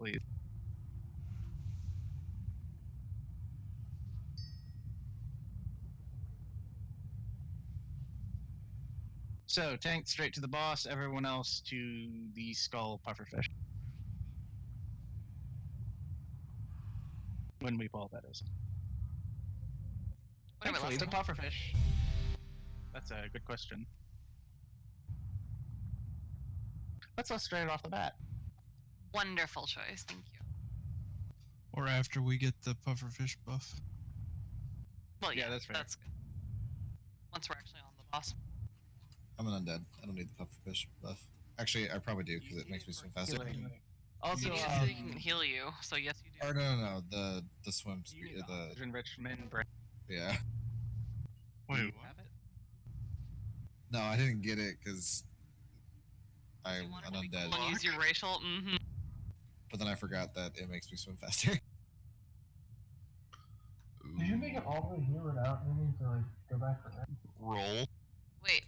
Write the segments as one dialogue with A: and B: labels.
A: please. So, tank straight to the boss, everyone else to the skull pufferfish. When we pull, that is. Thankfully, the pufferfish. That's a good question. Let's go straight off the bat.
B: Wonderful choice, thank you.
C: Or after we get the pufferfish buff.
B: Well, yeah,
A: that's fair.
B: That's good. Once we're actually on the boss.
D: I'm an undead. I don't need the pufferfish buff. Actually, I probably do because it makes me swim faster.
A: Also,
B: You need it so you can heal you, so yes, you do.
D: Or no, the swim speed. The
A: enrichment.
D: yeah.
A: Wait,
C: Wait,
A: what? Have it?
D: No, I didn't get it because I'm
B: You wanted
D: an
B: to be
D: undead.
B: cool and use your racial. Mm-hmm.
D: But then I forgot that it makes me swim faster.
E: Did you make it all the way here without needing to like go back for that?
C: Roll.
B: Wait.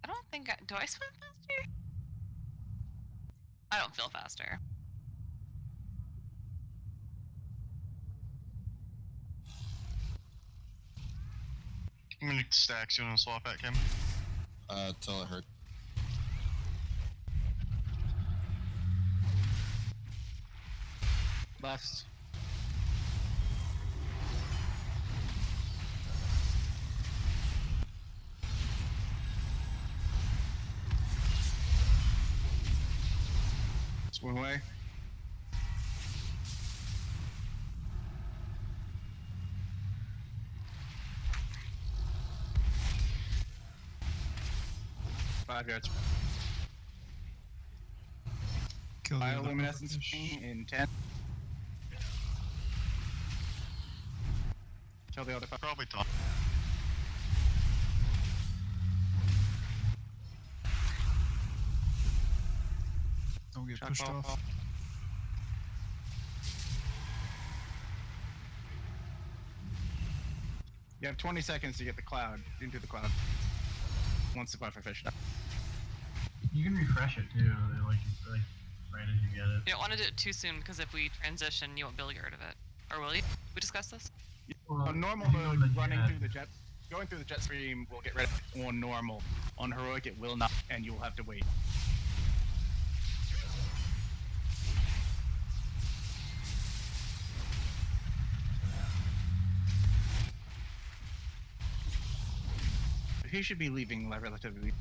B: I don't think do I swim faster? I don't feel faster.
C: How many stacks you want to swap at, Kim?
D: Till it hurt.
A: Left. Swim away. Five yards.
C: Kill the
A: Bioluminescence
C: pufferfish.
A: in 10. Kill the other
C: Probably top. Don't get pushed off.
A: You have 20 seconds to get the cloud into the cloud. Once the pufferfish dies.
E: You can refresh it too, like right as you get it.
B: You don't want to do it too soon because if we transition, you won't be able to get rid of it. Or will you? We discussed this?
E: Well,
A: On normal
E: if you go
A: mode,
E: to the
A: running
E: jet-
A: through the jet, going through the jet stream will get rid of it. On normal, on heroic it will not, and you will have to wait. He should be leaving relatively.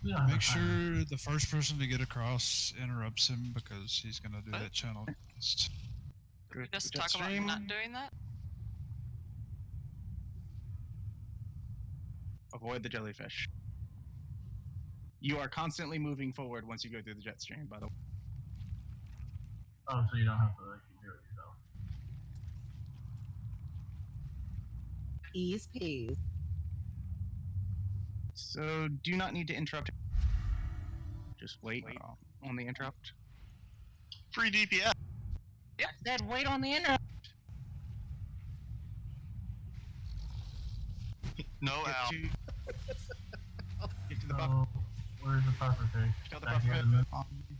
E: We don't have
C: Make
E: time.
C: sure the first person to get across interrupts him because he's gonna do that channel quest.
B: Did we just talk about not doing that?
A: Avoid the jellyfish. You are constantly moving forward once you go through the jet stream, by the way.
E: Oh, so you don't have to like do it yourself.
F: Peas, peas.
A: So do not need to interrupt. Just wait on the interrupt.
C: Free DPS.
A: Yep. Said wait on the interrupt.
C: No out.
A: Get to the buff.
E: So, where's the pufferfish?
A: Kill the
E: Back here in
A: pufferfish.
E: the-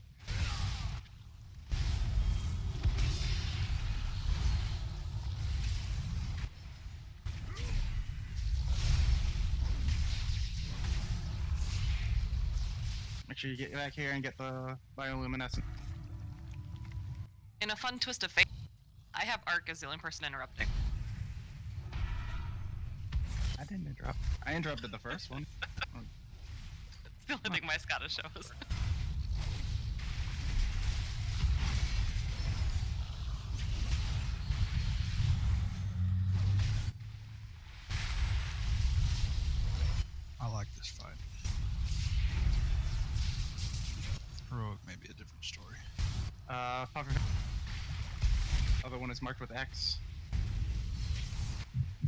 A: Make sure you get back here and get the bioluminescence.
B: In a fun twist of fate, I have Ark as the only person interrupting.
A: I didn't interrupt. I interrupted the first one.
B: It's the only thing my Scottish shows.
C: I like this fight. Heroic may be a different story.
A: Pufferfish. Other one is marked with X.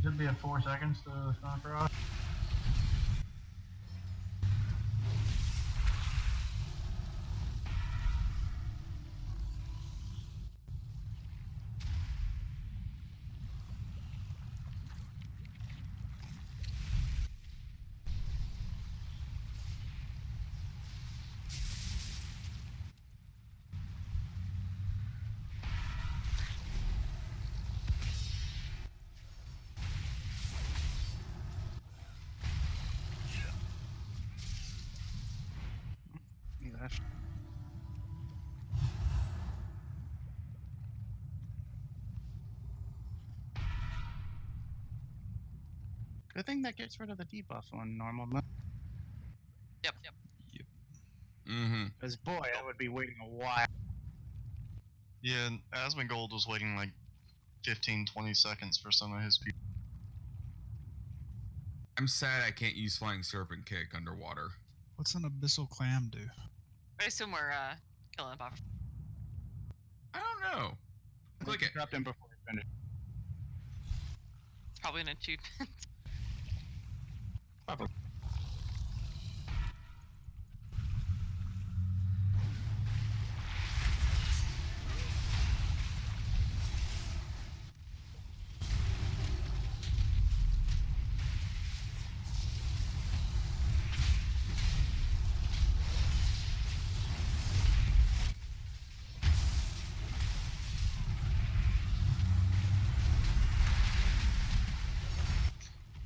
E: Should be at 4 seconds to spawn across.
A: left. Good thing that gets rid of the debuff on normal mode.
B: Yep.
F: Mm-hmm.
A: Because boy, I would be waiting a while.
G: Yeah, and Asmongold was waiting like 15, 20 seconds for some of his people.
F: I'm sad I can't use Flying Serpent Kick underwater.
C: What's an abyssal clam do?
B: I assume we're killing a buffer.
F: I don't know. Click it.
A: Dropped him before we finished.
B: It's probably an achievement.
A: Probably.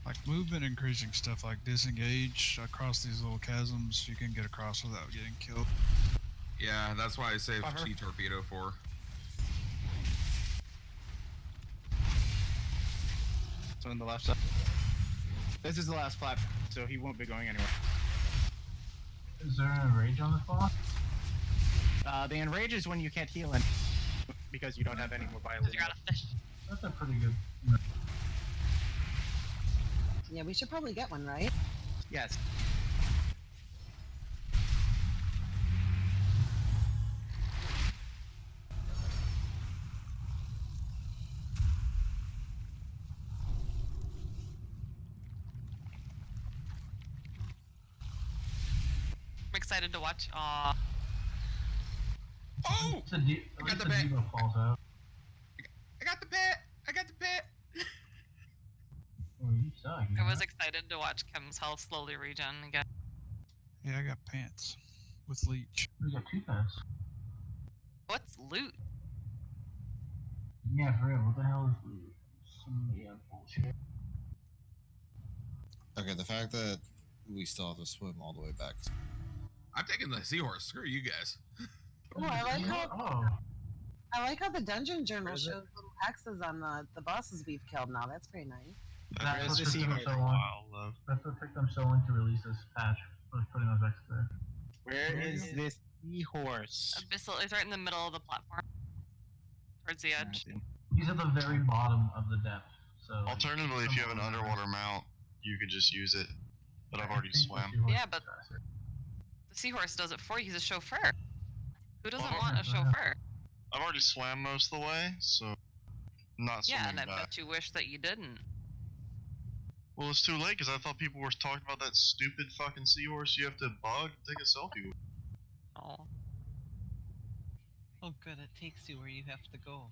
C: Like movement increasing stuff like disengage across these little chasms, you can get across without getting killed.
F: Yeah, that's why I saved
A: Buffer.
F: Chi Torpedo for.
A: So on the left side. This is the last platform, so he won't be going anywhere.
E: Is there an enrage on this boss?
A: The enrage is when you can't heal him because you don't have any more
B: Because
A: violence.
B: you got a fish.
E: That's a pretty good.
H: Yeah, we should probably get one, right?
A: Yes.
B: I'm excited to watch.
F: Oh!
E: It's a
F: I got the bit.
E: Devo falls out.
F: I got the pit! I got the pit!
E: Oh, you suck.
B: I was excited to watch Kim's health slowly regen again.
C: Yeah, I got pants with leech.
E: We got 2 pets.
B: What's loot?
E: Yeah, for real. What the hell is loot? Some bullshit.
D: Okay, the fact that we still have to swim all the way back.
F: I'm taking the seahorse. Screw you guys.
H: Oh, I like how
E: Oh,
H: the dungeon journal shows little X's on the bosses we've killed now. That's pretty nice.
E: that's
A: Where's
E: what
A: the
E: took them
A: seahorse?
E: so long. That's what took them so long to release this patch. Was putting those X's there.
A: Where is this seahorse?
B: Abyssal is right in the middle of the platform. Towards the edge.
E: He's at the very bottom of the depth. So.
G: Alternatively, if you have an underwater mount, you could just use it. But I've already swam.
B: Yeah, but the seahorse does it for you. He's a chauffeur. Who doesn't
G: Well,
B: want a chauffeur?
G: I've already swam most of the way, so I'm not
B: Yeah,
G: swimming
B: and I
G: back.
B: bet you wish that you didn't.
G: Well, it's too late because I thought people were talking about that stupid fucking seahorse you have to bug and take a selfie with.
B: Oh.
I: Oh good, it takes you where you have to go.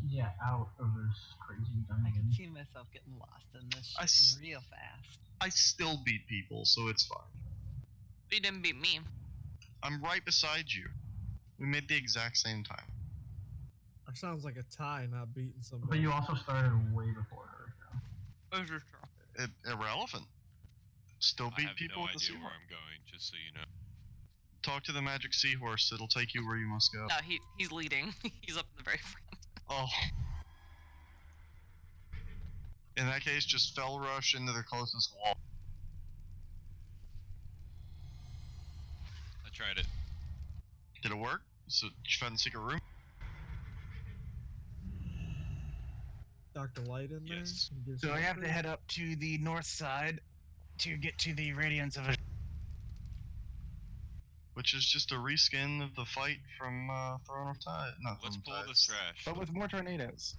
E: Yeah, out of this crazy
I: I can
E: dungeon.
I: see myself getting lost in this
G: I
I: shit
G: s-
I: real fast.
G: I still beat people, so it's fine.
B: You didn't beat me.
G: I'm right beside you. We made the exact same time.
J: That sounds like a tie, not beating
E: But
J: somebody.
E: you also started way before her. So.
B: This is true.
G: Irrelevant. Still
K: I
G: beat
K: have
G: people
K: no
G: with the
K: idea where
G: seahorse.
K: I'm going, just so you know.
G: Talk to the magic seahorse. It'll take you where you must go.
B: No, he's leading. He's up in the very front.
G: Oh. In that case, just fell rush into the closest wall.
K: I tried it.
G: Did it work? So, did you find the secret room?
J: Dr. Light in there?
K: Yes.
J: Can you give
A: So
J: some
A: I have to
J: update?
A: head up to the north side to get to the Radiance of a.
G: Which is just a reskin of the fight from Throne of Tide. Not
K: Let's
G: Throne
K: pull
G: of
K: this
G: Tides.
K: trash.
A: But with more tornadoes.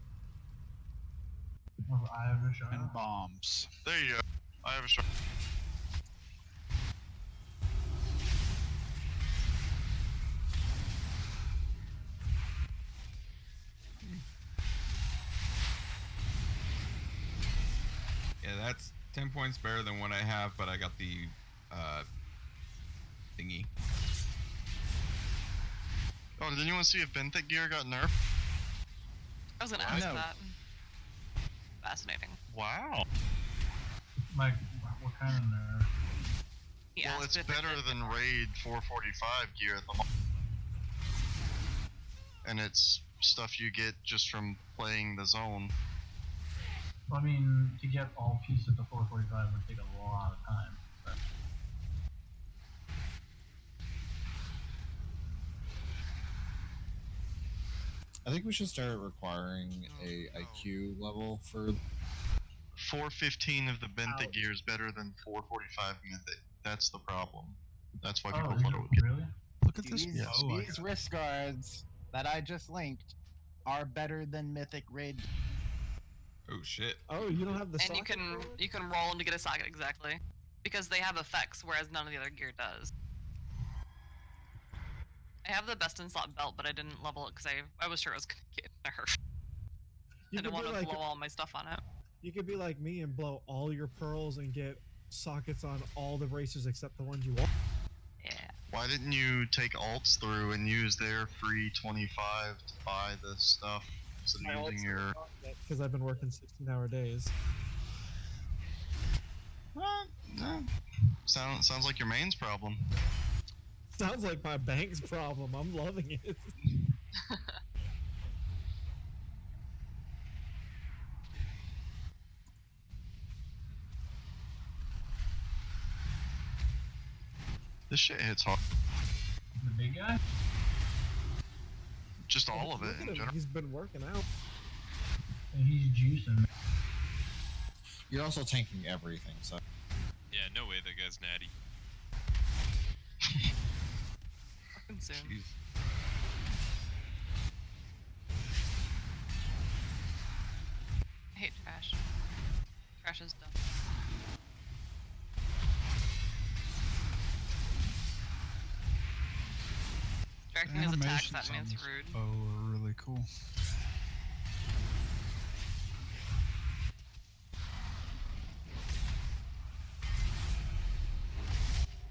E: Well, I have a shot.
C: And bombs.
G: There you go. I have a shot.
F: Yeah, that's 10 points better than what I have, but I got the thingy.
G: Oh, did anyone see if Benthic gear got nerfed?
B: I was gonna ask
A: No.
B: that. Fascinating.
G: Wow.
E: Like, what kind of nerve?
B: He
G: Well,
B: asked
G: it's
B: if it
G: better
B: did
G: than
B: more.
G: Raid 445 gear at the moment. And it's stuff you get just from playing the zone.
E: Well, I mean, to get all pieces of 445 would take a lot of time. But
D: I think we should start requiring a IQ level for.
G: 415 of the benthic
J: Ouch.
G: gear is better than 445 mythic. That's the problem. That's why
E: oh,
G: people
E: is
G: thought
E: it
G: it would get.
E: really?
C: Look at this
A: These,
C: bow I
A: these
C: got.
A: wrist guards that I just linked are better than Mythic Raid.
F: Oh shit.
J: Oh, you don't have the
B: And you
J: socket
B: can
J: for it?
B: you can roll them to get a socket exactly, because they have effects, whereas none of the other gear does. I have the best in slot belt, but I didn't level it because I was sure I was gonna get nerfed.
J: You
B: I didn't
J: could
B: want
J: be
B: to
J: like
B: blow all my stuff on it.
J: you could be like me and blow all your pearls and get sockets on all the races except the ones you want.
B: Yeah.
G: Why didn't you take alts through and use their free 25 to buy the stuff instead of using your.
J: Because I've been working 16-hour days.
G: Sounds like your main's problem.
J: Sounds like my bank's problem. I'm loving it.
G: This shit hits hard.
E: The big guy?
G: Just all of it
J: Look at
G: in
J: him.
G: general.
J: He's been working out.
E: And he's juicing.
D: You're also tanking everything, so.
K: Yeah, no way that guy's natty.
B: Fucking soon.
F: Jeez.
B: I hate trash. Trash is dumb. Distracting his attacks, that
C: Animations on
B: man's
C: this
B: rude.
C: bow are really cool.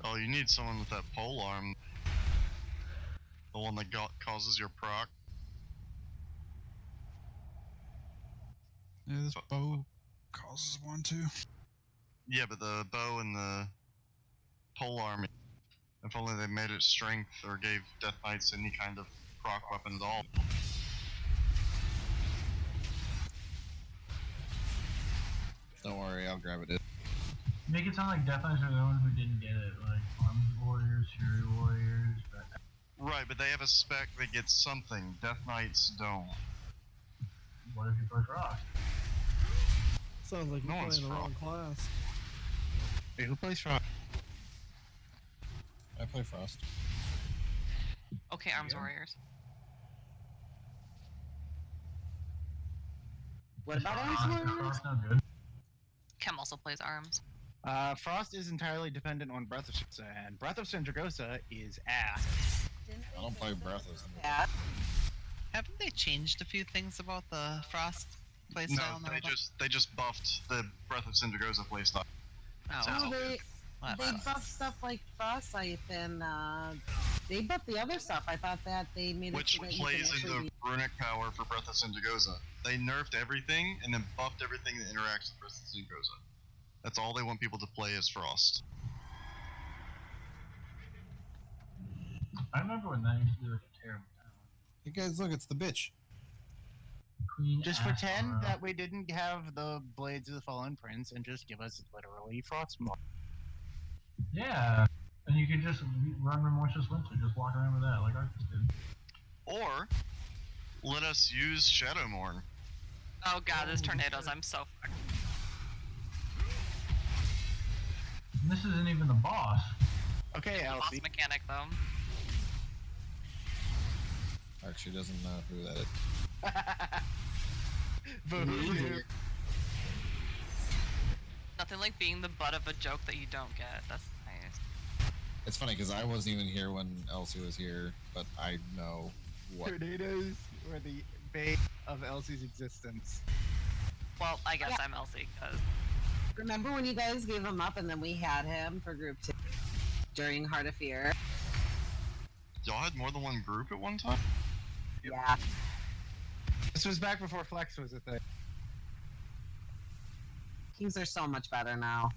G: Oh, you need someone with that pole arm. The one that causes your proc.
C: Yeah, this bow causes one too.
G: Yeah, but the bow and the pole arm. If only they made it strength or gave Death Knights any kind of proc weapon at all.
D: Don't worry, I'll grab it.
E: Make it sound like Death Knights are the ones who didn't get it, like Arms Warriors, Fury Warriors, but
G: Right, but they have a spec that gets something. Death Knights don't.
E: what if you play Frost?
J: Sounds like
G: No
J: you're
G: one's
J: playing the wrong
G: fraud.
J: class.
A: Wait, who plays Frost?
D: I play Frost.
B: Okay, Arms Warriors.
H: What about
E: Is
H: Arms Warriors?
E: Frost no good?
B: Chem also plays Arms.
A: Frost is entirely dependent on Breath of Sindragosa, and Breath of Sindragosa is ass.
D: I don't play Breath of Sindragosa.
H: Yeah.
I: Haven't they changed a few things about the Frost
G: No,
I: playstyle?
G: they just buffed the Breath of Sindragosa playstyle.
I: Oh,
H: Oh,
I: well,
H: they
I: that's-
H: buffed stuff like Frost Scythe and they buffed the other stuff. I thought that they made
G: Which
H: it so that you
G: plays
H: could actually
G: into runic power for Breath of Sindragosa. They nerfed everything and then buffed everything that interacts with Breath of Sindragosa. That's all they want people to play is Frost.
E: I remember when that used to be like a terrible town.
D: Hey guys, look, it's the bitch.
E: Queen
A: Just
E: Ash
A: pretend
E: Aura.
A: that we didn't have the Blades of the Fallen Prince and just give us literally Frostmourne.
E: Yeah, and you can just run Remorseless Winter, just walk around with that like Arcus did.
G: Or let us use Shadowmourne.
B: Oh god, there's tornadoes. I'm so fucked.
E: And this isn't even the boss.
A: Okay,
B: Boss
A: Elsie.
B: mechanic though.
D: Actually, doesn't know who that is.
A: Boo.
B: Nothing like being the butt of a joke that you don't get. That's nice.
D: It's funny because I wasn't even here when Elsie was here, but I know what.
A: Tornadoes were the bane of Elsie's existence.
B: Well, I guess
H: Yeah.
B: I'm Elsie, because
H: remember when you guys gave him up and then we had him for group 2 during Heart of Fear?
G: Y'all had more than one group at one time?
H: Yeah.
A: This was back before Flex was a thing.
H: Things are so much better now.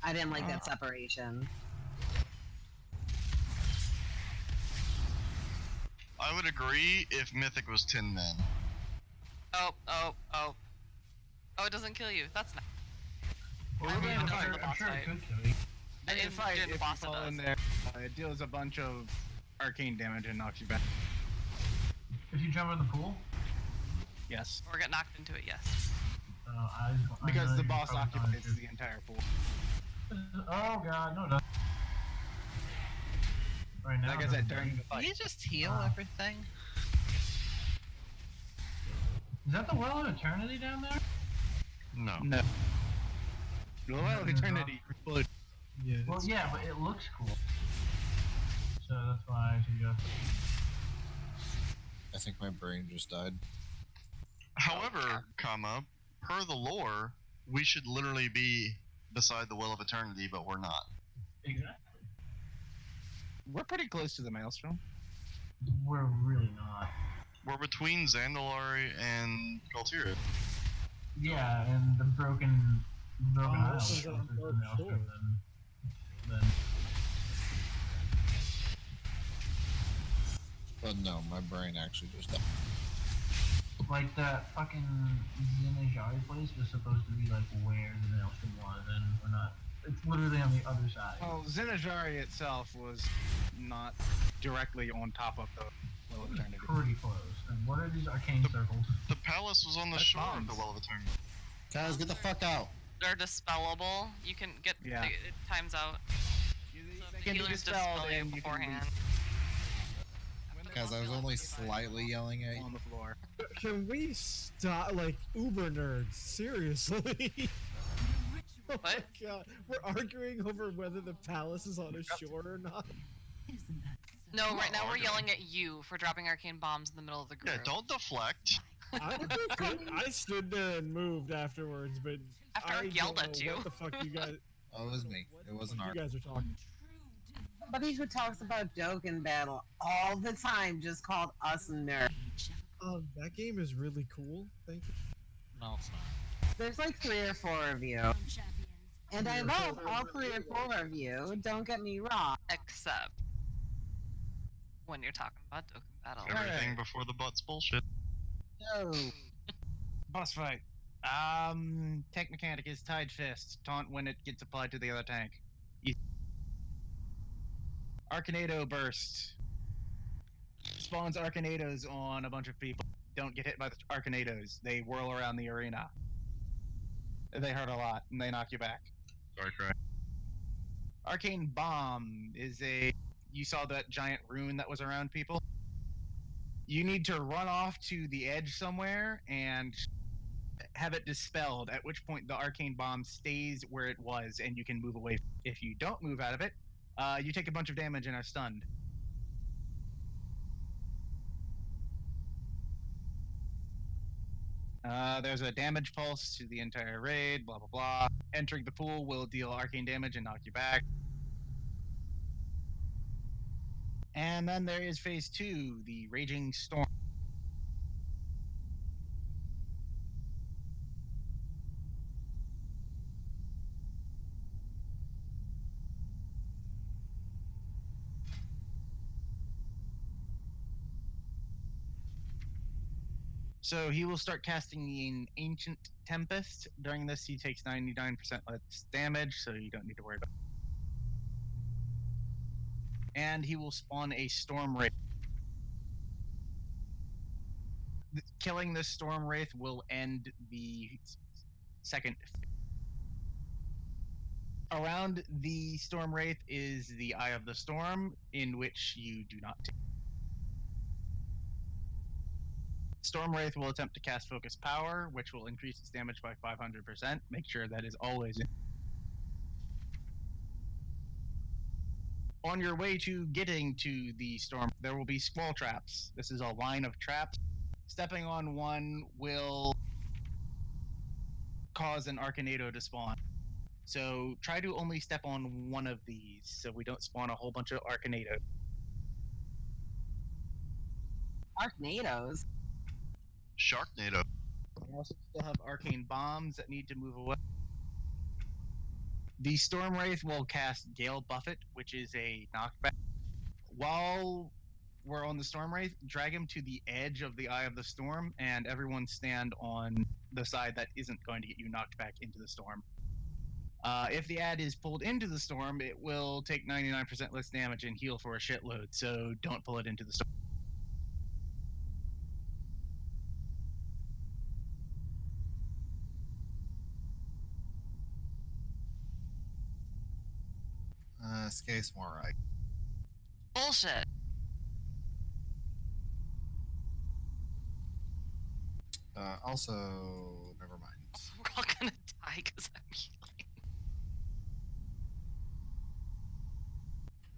H: I didn't like that separation.
G: I would agree if Mythic was 10 men.
B: Oh, it doesn't kill you. That's not.
A: Well,
B: I
A: we're
B: mean,
A: gonna
B: it
A: fight.
B: doesn't in the boss
E: sure it
B: fight.
E: could kill you.
B: In
A: In fight,
B: the
A: if
B: boss
A: you
B: it
A: fall in
B: does.
A: there, it deals a bunch of arcane damage and knocks you back.
E: If you jump in the pool,
A: Yes.
B: Or get knocked into it, yes.
E: I
A: Because
E: know
A: the
E: you're
A: boss
E: probably telling
A: occupies
E: the truth.
A: the entire pool.
E: Oh god, no, it doesn't. Right now,
A: Like I
E: it
A: said,
E: doesn't.
A: during the
I: Can
A: fight.
I: you just heal
E: Ah.
I: everything?
E: Is that the Well of Eternity down there?
G: No.
A: No. The Well of
E: No,
A: Eternity exploded.
J: Yeah.
E: Well, yeah, but it looks cool. So that's why I suggest.
D: I think my brain just died.
G: However, per the lore, we should literally be beside the Well of Eternity, but we're not.
E: Exactly.
A: We're pretty close to the Maelstrom.
E: We're really not.
G: We're between Zandalari and Galtier.
E: Yeah, and the broken island.
J: this is
E: If
J: on
E: it's the
J: Dark
E: Maelstrom,
J: Shore.
E: then
D: But no, my brain actually just died.
E: like that fucking Zinajari place was supposed to be like where the Maelstrom was, and we're not. It's literally on the other side.
A: Well, Zinajari itself was not directly on top of the Well of
E: It was
A: Eternity.
E: pretty close. And what are these arcane circles?
G: The palace was on the
A: That's
G: shore of
A: bombs.
G: the Well of Eternity.
D: Guys, get the fuck out!
B: They're dispellable. You can get
A: Yeah.
B: it times out.
A: They
B: So if the
A: can be
B: healers
A: dispelled
B: dispel you
A: and you can
B: beforehand.
A: leave
D: Guys, I was only slightly yelling at you.
A: on the floor.
J: Can we stop, like, uber nerds? Seriously? Oh my
B: What?
J: god. We're arguing over whether the palace is on a shore or not.
B: No, right now we're yelling at you for dropping arcane bombs in the middle of the group.
G: Yeah, don't deflect.
J: I stood there and moved afterwards, but
B: After I
J: I
B: yelled
J: don't
B: at
J: know
B: you.
J: What the fuck you guys?
D: Oh, it was me. It wasn't
J: You
D: art.
J: guys are talking.
H: Somebody who talks about Dokkan Battle all the time just called us nerds.
J: That game is really cool. Thank you.
I: No, it's not.
H: There's like 3 or 4 of you. And I love all 3 or 4 of you, don't get me wrong.
B: Except when you're talking about Dokkan Battle.
G: Everything
A: Alright.
G: before the butt's bullshit.
H: No.
A: Boss fight. Tech mechanic is Tide Fist. Taunt when it gets applied to the other tank. Arcanado Burst. Spawns Arcanados on a bunch of people. Don't get hit by the Arcanados. They whirl around the arena. They hurt a lot, and they knock you back.
G: Sorry, Cry.
A: Arcane Bomb is a... You saw that giant rune that was around people? You need to run off to the edge somewhere and have it dispelled, at which point the Arcane Bomb stays where it was and you can move away. If you don't move out of it, you take a bunch of damage and are stunned. There's a damage pulse to the entire raid, blah blah blah. Entering the pool will deal arcane damage and knock you back. And then there is phase 2, the Raging Storm. So he will start casting an Ancient Tempest. During this, he takes 99% less damage, so you don't need to worry about it. And he will spawn a Storm Wraith. Killing this Storm Wraith will end the second. Around the Storm Wraith is the Eye of the Storm, in which you do not take. Storm Wraith will attempt to cast Focus Power, which will increase its damage by 500%. Make sure that is always in. On your way to getting to the storm, there will be Squall Traps. This is a line of traps. Stepping on one will cause an Arcanado to spawn. So try to only step on one of these so we don't spawn a whole bunch of Arcanado.
H: Arcanados.
G: Sharknado.
A: We also still have Arcane Bombs that need to move away. The Storm Wraith will cast Gale Buffet, which is a knockback. While we're on the Storm Wraith, drag him to the edge of the Eye of the Storm, and everyone stand on the side that isn't going to get you knocked back into the storm. If the ad is pulled into the storm, it will take 99% less damage and heal for a shitload, so don't pull it into the storm.
D: Scase more right.
B: Bullshit.
D: Also, never mind.
B: We're all gonna die because I'm healing.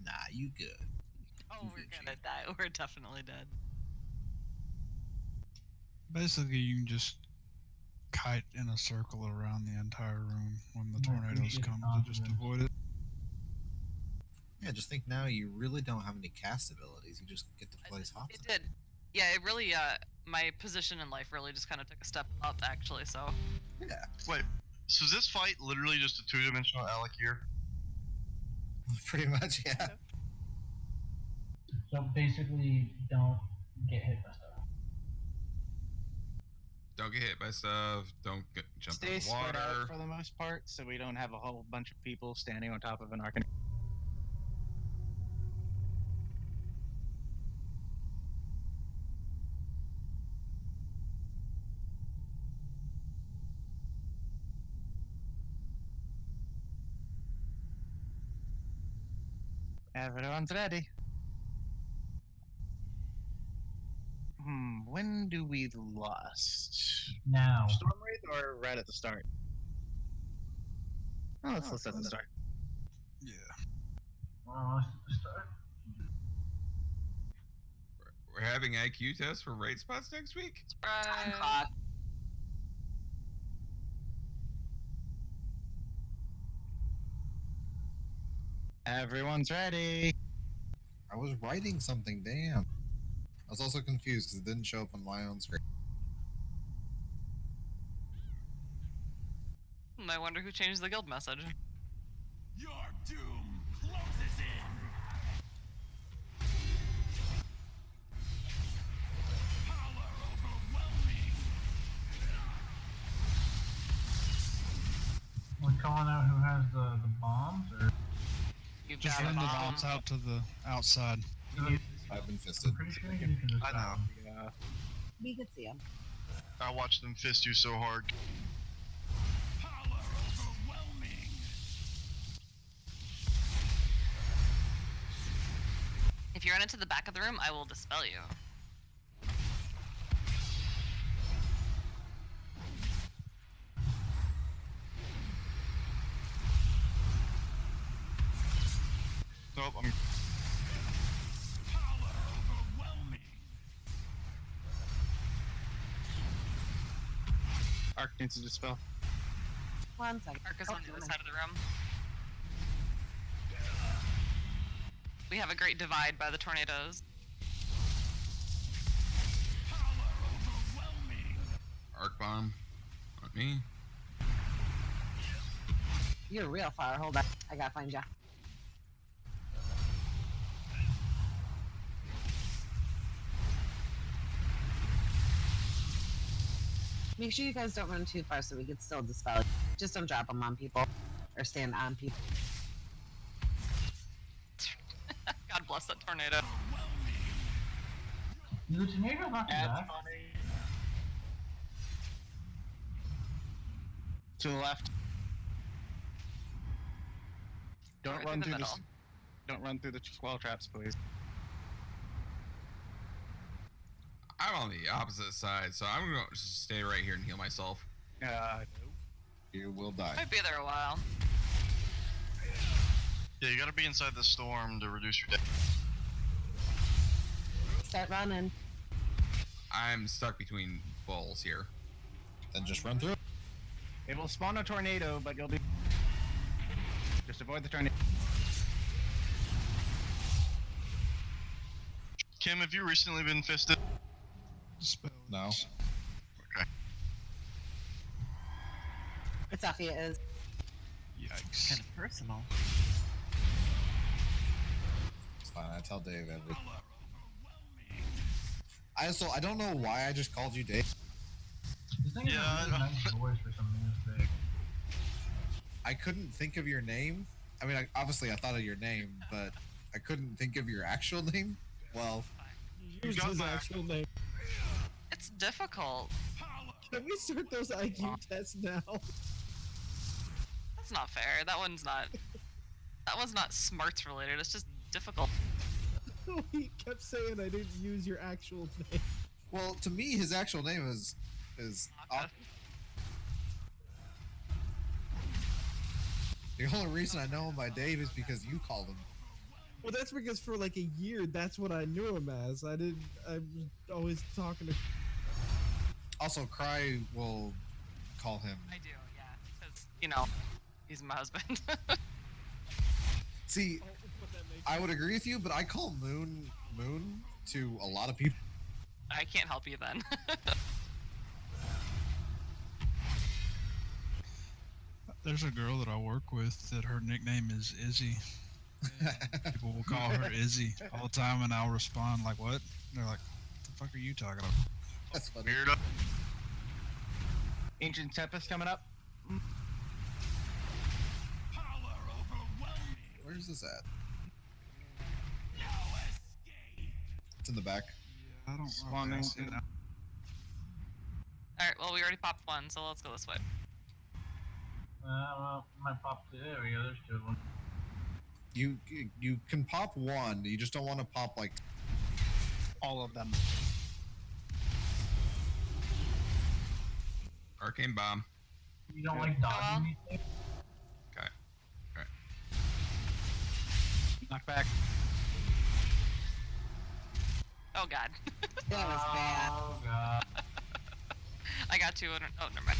D: Nah, you good.
B: Oh, we're gonna die. We're definitely dead.
C: Basically, you can just kite in a circle around the entire room when the
E: I
C: tornadoes
E: appreciate
C: come
E: the
C: to just
E: confidence.
C: avoid it.
D: Yeah, just think now you really don't have any cast abilities. You just get to place hops.
B: It did. Yeah, it really, my position in life really just kind of took a step up, actually, so.
D: Yeah.
G: Wait, so is this fight literally just a two-dimensional Alec here?
D: Pretty much, yeah.
E: So basically, don't get hit by stuff.
F: Don't get hit by stuff. Don't jump
A: Stay
F: in the
A: spread
F: water.
A: out for the most part, so we don't have a whole bunch of people standing on top of an Arcanine. Everyone's ready. When do we lost?
E: Now.
A: Storm Wraith or right at the start? Oh, let's at the start.
C: Yeah.
E: Well, let's start.
F: We're having IQ tests for raid spots next week?
B: Surprise.
A: Everyone's ready.
D: I was writing something, damn. I was also confused because it didn't show up on my own screen.
B: I wonder who changed the guild message.
L: Your doom closes in. Power overwhelming.
E: We're calling out who has the bombs, or
B: You've
C: Just
B: got
C: run
B: a
C: the
B: bomb.
C: bombs out to the outside.
D: I've been fisted.
E: I'm pretty sure you can just.
G: I know.
A: Yeah.
H: We could see him.
G: I watched them fist you so hard.
L: Power overwhelming.
B: If you run into the back of the room, I will dispel you.
G: Nope, I'm.
L: Power overwhelming.
A: Arc needs to dispel.
H: 1 second.
B: Arcus
H: Oh,
B: on the other
H: never
B: side of the room. We have a great divide by the tornadoes.
L: Power overwhelming.
F: Arc bomb. On me.
H: You're real far. Hold on. I gotta find you. Make sure you guys don't run too far so we can still dispel it. Just don't drop them on people. Or stand on people.
B: God bless that tornado.
E: The tornado's not too bad.
A: To the left. Don't
B: Right
A: run
B: through
A: through
B: the
A: the.
B: middle.
A: Don't run through the squall traps, please.
F: I'm on the opposite side, so I'm going to just stay right here and heal myself.
D: You will die.
B: Might be there a while.
G: Yeah, you gotta be inside the storm to reduce your damage.
H: Start running.
F: I'm stuck between balls here.
D: Then just run through.
A: It will spawn a tornado, but you'll be. Just avoid the tornado.
G: Kim, have you recently been fisted?
C: Dispel.
D: No.
G: Okay.
H: It's Sophia is.
C: Yikes.
I: Kind of personal.
D: It's fine. I tell Dave everything. I don't know why I just called you Dave.
E: This thing
G: Yeah,
E: has
G: I
E: a really
G: know.
E: nice voice for something this big.
D: I couldn't think of your name. I mean, obviously I thought of your name, but I couldn't think of your actual name. Well,
J: You used
G: got
J: his
G: my
J: actual name.
B: It's difficult.
J: Can we start those IQ tests now?
B: That's not fair. That one's not. That one's not smarts related. It's just difficult.
J: He kept saying I didn't use your actual name.
D: well, to me, his actual name is
B: Aka.
D: the only reason I know him by Dave is because you called him.
J: Well, that's because for like a year, that's what I knew him as. I was always talking to.
D: Also, Cry will call him.
B: I do, yeah, because he's my husband.
D: See,
J: What that makes
D: I would agree with you, but I call Moon to a lot of people.
B: I can't help you then.
C: There's a girl that I work with that her nickname is Izzy. People will call her Izzy all the time, and I'll respond like, "What?" They're like, "What the fuck are you talking about?"
D: That's funny.
G: Weirdo.
A: Ancient Tempest coming up.
L: Power overwhelming.
D: Where's this at?
L: No escape.
D: It's in the back.
C: I don't.
A: Spawning.
C: Okay, I see it now.
B: All right, well we already popped one, so let's go this way.
E: Well, my pop. There we go. There's two of them.
D: You can pop one. You just don't want to pop like
A: All of them.
F: Arcane bomb.
E: You don't like dodging anything?
F: Okay. Alright.
A: Knock back.
B: Oh god.
H: That was bad.
E: Oh god.
B: I got two. Oh, never mind.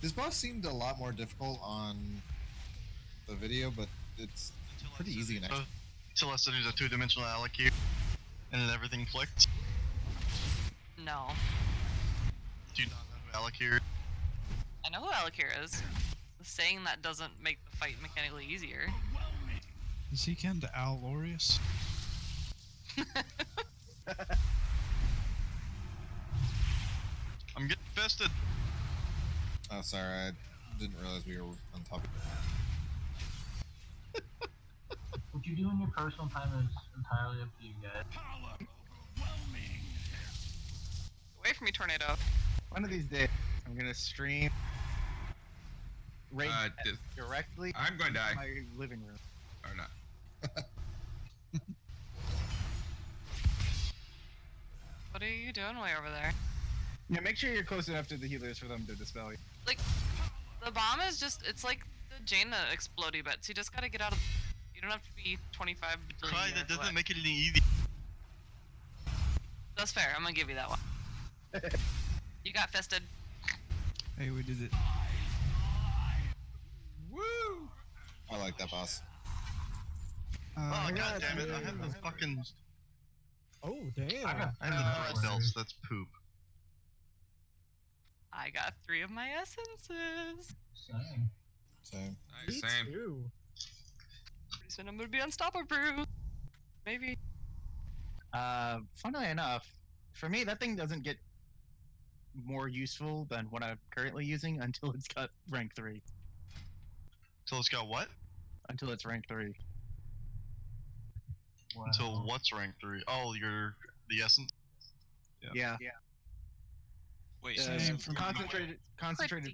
D: this boss seemed a lot more difficult on the video, but it's pretty easy in action.
G: Until I said he's a two-dimensional allocute, and then everything clicked.
B: No.
G: Do you not know who Alakir?
B: I know who Alakir is. Saying that doesn't make the fight mechanically easier.
C: Is he kin to Alorius?
G: I'm getting fisted.
D: Oh, sorry, I didn't realize we were on top.
E: What you do in your personal time is entirely up to you guys.
L: Power overwhelming.
B: Away from me, tornado.
A: One of these days, I'm gonna stream right directly
F: I'm going to die.
A: in my living room.
F: Or not.
B: What are you doing way over there?
A: Yeah, make sure you're close enough to the healers for them to dispel you.
B: Like, the bomb is just, it's like the Jaina explodey bits. You just gotta get out of. You don't have to be 25 billion
G: Cry,
B: years
G: that doesn't
B: away.
G: make it any easier.
B: That's fair. I'm gonna give you that one. You got fisted.
C: Hey, we did it.
F: Woo!
D: I like that boss.
G: Oh,
C: Uh,
G: god damn it, I have the fucking...
J: Oh damn!
E: I got
G: I have the thread belts, that's poop.
B: I got 3 of my essences.
E: Same.
D: Same.
C: nice,
J: Me
C: same.
J: too.
B: Pretty soon I'm gonna be unstoppable. Maybe.
A: Funnily enough, for me, that thing doesn't get more useful than what I'm currently using until it's got rank 3.
G: Until it's got what?
A: Until it's rank 3.
E: Wow.
G: Until what's rank 3? Oh, the essence?
A: Yeah.
K: Wait,
C: Same for me.
A: Concentrated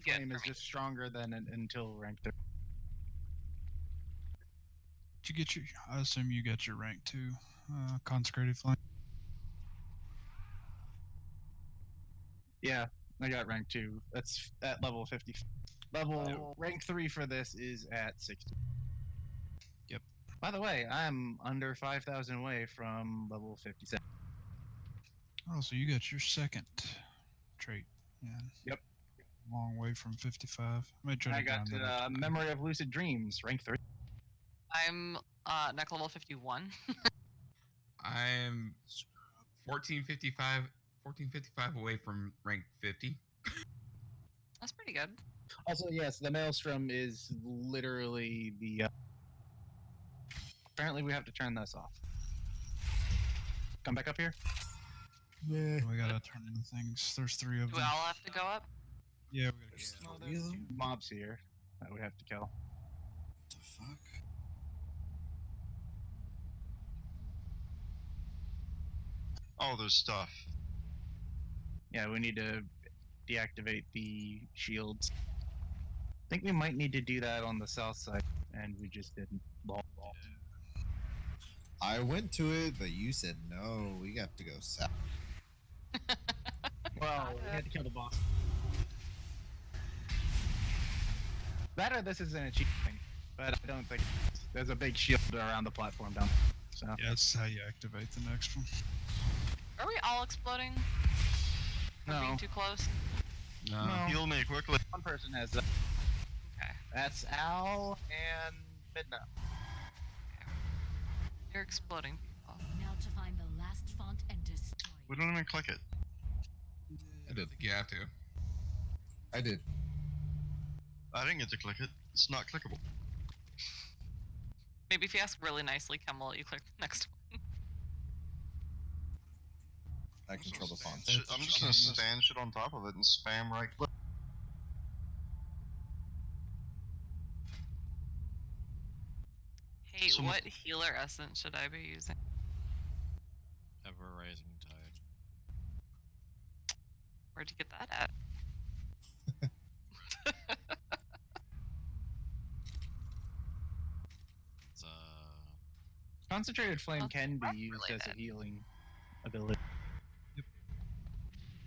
B: good
A: flame
B: for
A: is
B: me.
A: just stronger than until rank 3.
C: Did you get your? I assume you got your rank 2, consecrated flame.
A: Yeah, I got rank 2. That's at level 50. Rank 3 for this is at 60.
C: Yep.
A: By the way, I'm under 5,000 away from level 57.
C: Oh, so you got your second trait. Yeah.
A: Yep.
C: Long way from 55. I may try
A: I
C: to
A: got
C: grind that up tonight.
A: Memory of Lucid Dreams, rank 3.
B: I'm neck level 51.
F: I'm 1455 away from rank 50.
B: That's pretty good.
A: Also, yes, the maelstrom is literally the. Apparently, we have to turn this off. Come back up here.
J: Yeah.
C: We gotta turn the things. There's 3 of
B: Do
C: them.
B: we all have to go up?
C: Yeah, we gotta
D: There's
C: get out.
D: 3 of them?
A: Mobs here that we have to kill.
D: What the fuck?
G: Oh, there's stuff.
A: Yeah, we need to deactivate the shields. I think we might need to do that on the south side, and we just didn't. Lol.
D: I went to it, but you said no. We have to go south.
A: Well, we had to kill the boss. That or this is an achievement thing, but I don't think there's a big shield around the platform down there. So
C: Yeah, that's how you activate the next one.
B: Are we all exploding? Or
A: No.
B: being too close?
F: No.
A: No.
G: Heal me quickly.
A: One person has.
B: Okay.
A: That's Al and Midna.
B: You're exploding people.
L: Now to find the last font and destroy
G: We don't even click it.
D: I did.
F: You have to.
D: I did.
G: I didn't get to click it. It's not clickable.
B: Maybe if you ask really nicely, Kem will let you click the next one.
D: I control the font.
G: I'm just gonna stand shit on top of it and spam right click.
B: Hey,
G: So
B: what healer essence should I be using?
K: Ever rising tide.
B: Where'd you get that at?
K: It's
A: Concentrated flame
B: Well,
A: can be
B: that's
A: used as a
B: related.
A: healing ability.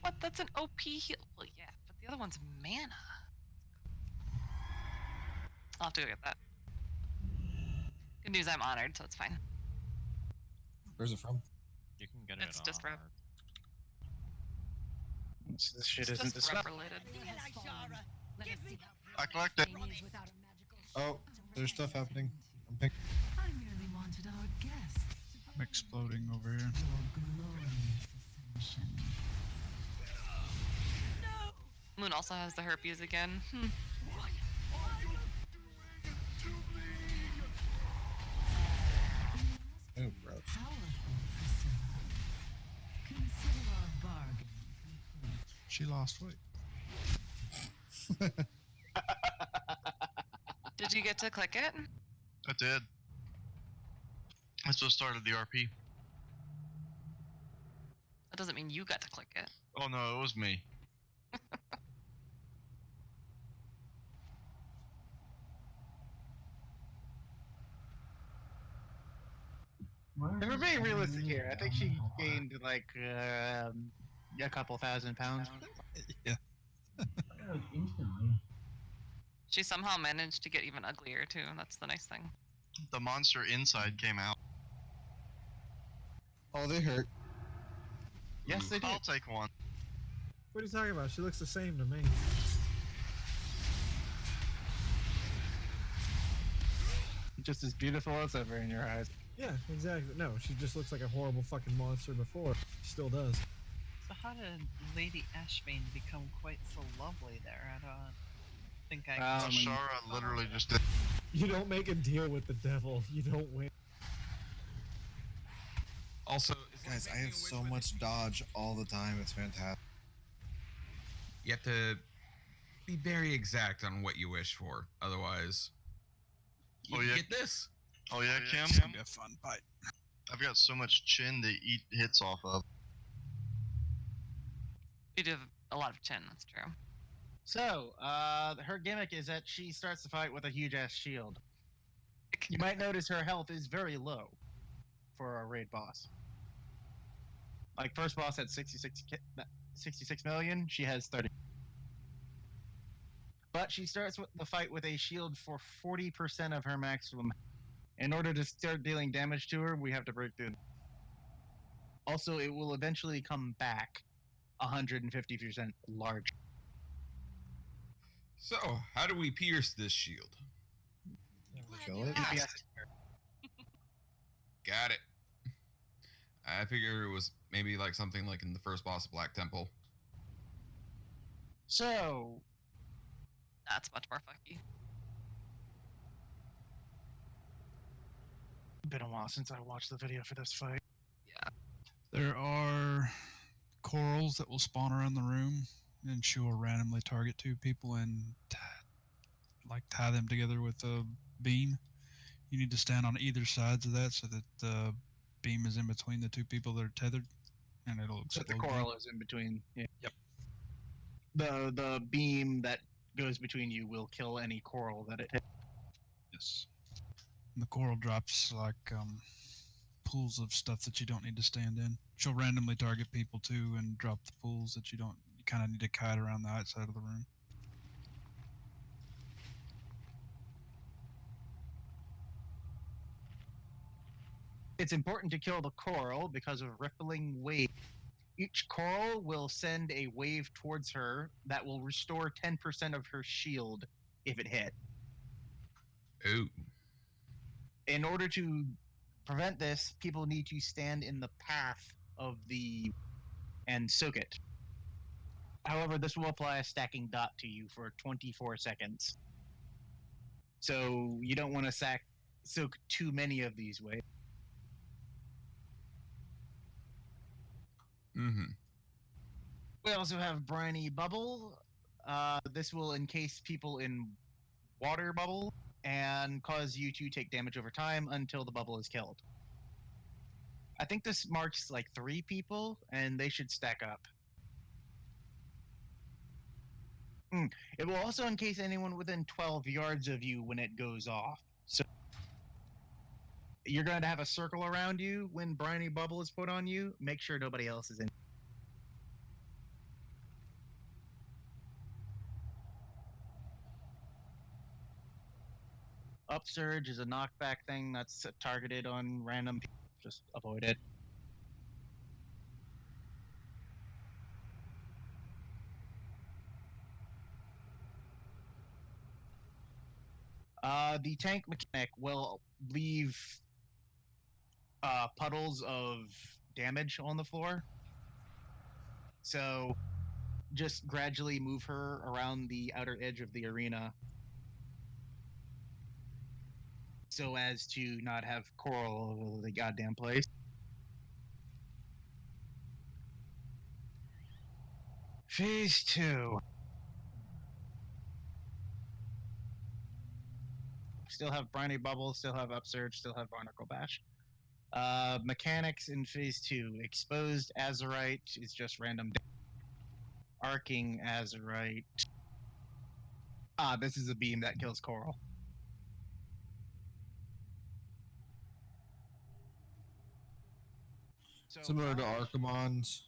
B: What? That's an OP heal. Well, yeah, but the other one's mana. I'll have to go get that. Good news, I'm honored, so it's fine.
D: Where's it from?
K: you can get
B: It's
K: it
B: just
K: on
B: rep.
A: This shit
B: It's
A: isn't
B: just
A: the
B: rep
A: spell.
B: related.
G: I collected.
D: Oh, there's stuff happening. I'm picking.
L: I merely wanted our guests to
C: I'm exploding over here.
L: your glorious ascension.
B: Moon also has the herpes again.
D: Oh, gross.
L: Powerful, Priscilla. Consider our bargain complete.
C: She lost weight.
B: Did you get to click it?
G: I did. I just started the RP.
B: That doesn't mean you got to click it.
G: Oh no, it was me.
A: If we're being realistic here, I think she gained like a couple thousand pounds.
C: Yeah.
E: Like instantly.
B: She somehow managed to get even uglier too. That's the nice thing.
G: The monster inside came out.
D: Oh, they hurt.
A: Yes, they did.
G: I'll take one.
J: What are you talking about? She looks the same to me.
A: Just as beautiful as ever in your eyes.
J: Yeah, exactly. No, she just looks like a horrible fucking monster before. She still does.
I: So how did Lady Ashvane become quite so lovely there? I don't think I.
G: Ashara literally just did.
J: You don't make a deal with the devil. You don't win.
F: Also,
D: Guys, I have so much dodge all the time. It's fantastic.
F: You have to be very exact on what you wish for. Otherwise, you
G: Oh, yeah.
F: get this.
G: Oh yeah, Kim.
C: It's gonna be a fun fight.
G: I've got so much chin to eat hits off of.
B: You do have a lot of chin, that's true.
A: So, her gimmick is that she starts the fight with a huge ass shield. You might notice her health is very low for a raid boss. Like first boss had 66 million, she has 30. But she starts with the fight with a shield for 40% of her maximum. In order to start dealing damage to her, we have to break through. Also, it will eventually come back 150% larger.
F: So, how do we pierce this shield?
D: Kill it.
A: DPS.
F: Got it. I figure it was maybe like something like in the first boss of Black Temple.
A: So,
B: That's much more fucky.
A: it's been a while since I watched the video for this fight.
B: Yeah.
C: There are corals that will spawn around the room, and she will randomly target two people and tie them together with a beam. You need to stand on either sides of that so that the beam is in between the two people that are tethered, and it'll
A: So
C: explode.
A: the coral is in between. Yeah.
C: Yep.
A: The beam that goes between you will kill any coral that it hits.
C: Yes. And the coral drops like pools of stuff that you don't need to stand in. She'll randomly target people too and drop the pools that you don't. You kind of need to kite around the outside of the room.
A: It's important to kill the coral because of rippling wave. Each coral will send a wave towards her that will restore 10% of her shield if it hit.
F: Ooh.
A: In order to prevent this, people need to stand in the path of the and soak it. However, this will apply a stacking dot to you for 24 seconds. So you don't want to soak too many of these waves.
F: Mm-hmm.
A: We also have briny bubble. This will encase people in water bubble and cause you to take damage over time until the bubble is killed. I think this marks like 3 people, and they should stack up. It will also encase anyone within 12 yards of you when it goes off. So you're going to have a circle around you when briny bubble is put on you. Make sure nobody else is in. Upsurge is a knockback thing that's targeted on random people. Just avoid it. The tank mechanic will leave puddles of damage on the floor. So just gradually move her around the outer edge of the arena so as to not have coral all over the goddamn place. Phase 2. Still have briny bubble, still have upsurge, still have barnacle bash. Mechanics in phase 2. Exposed azurite is just random damage. Arcing azurite. This is a beam that kills coral. So
D: Similar to Archimon's.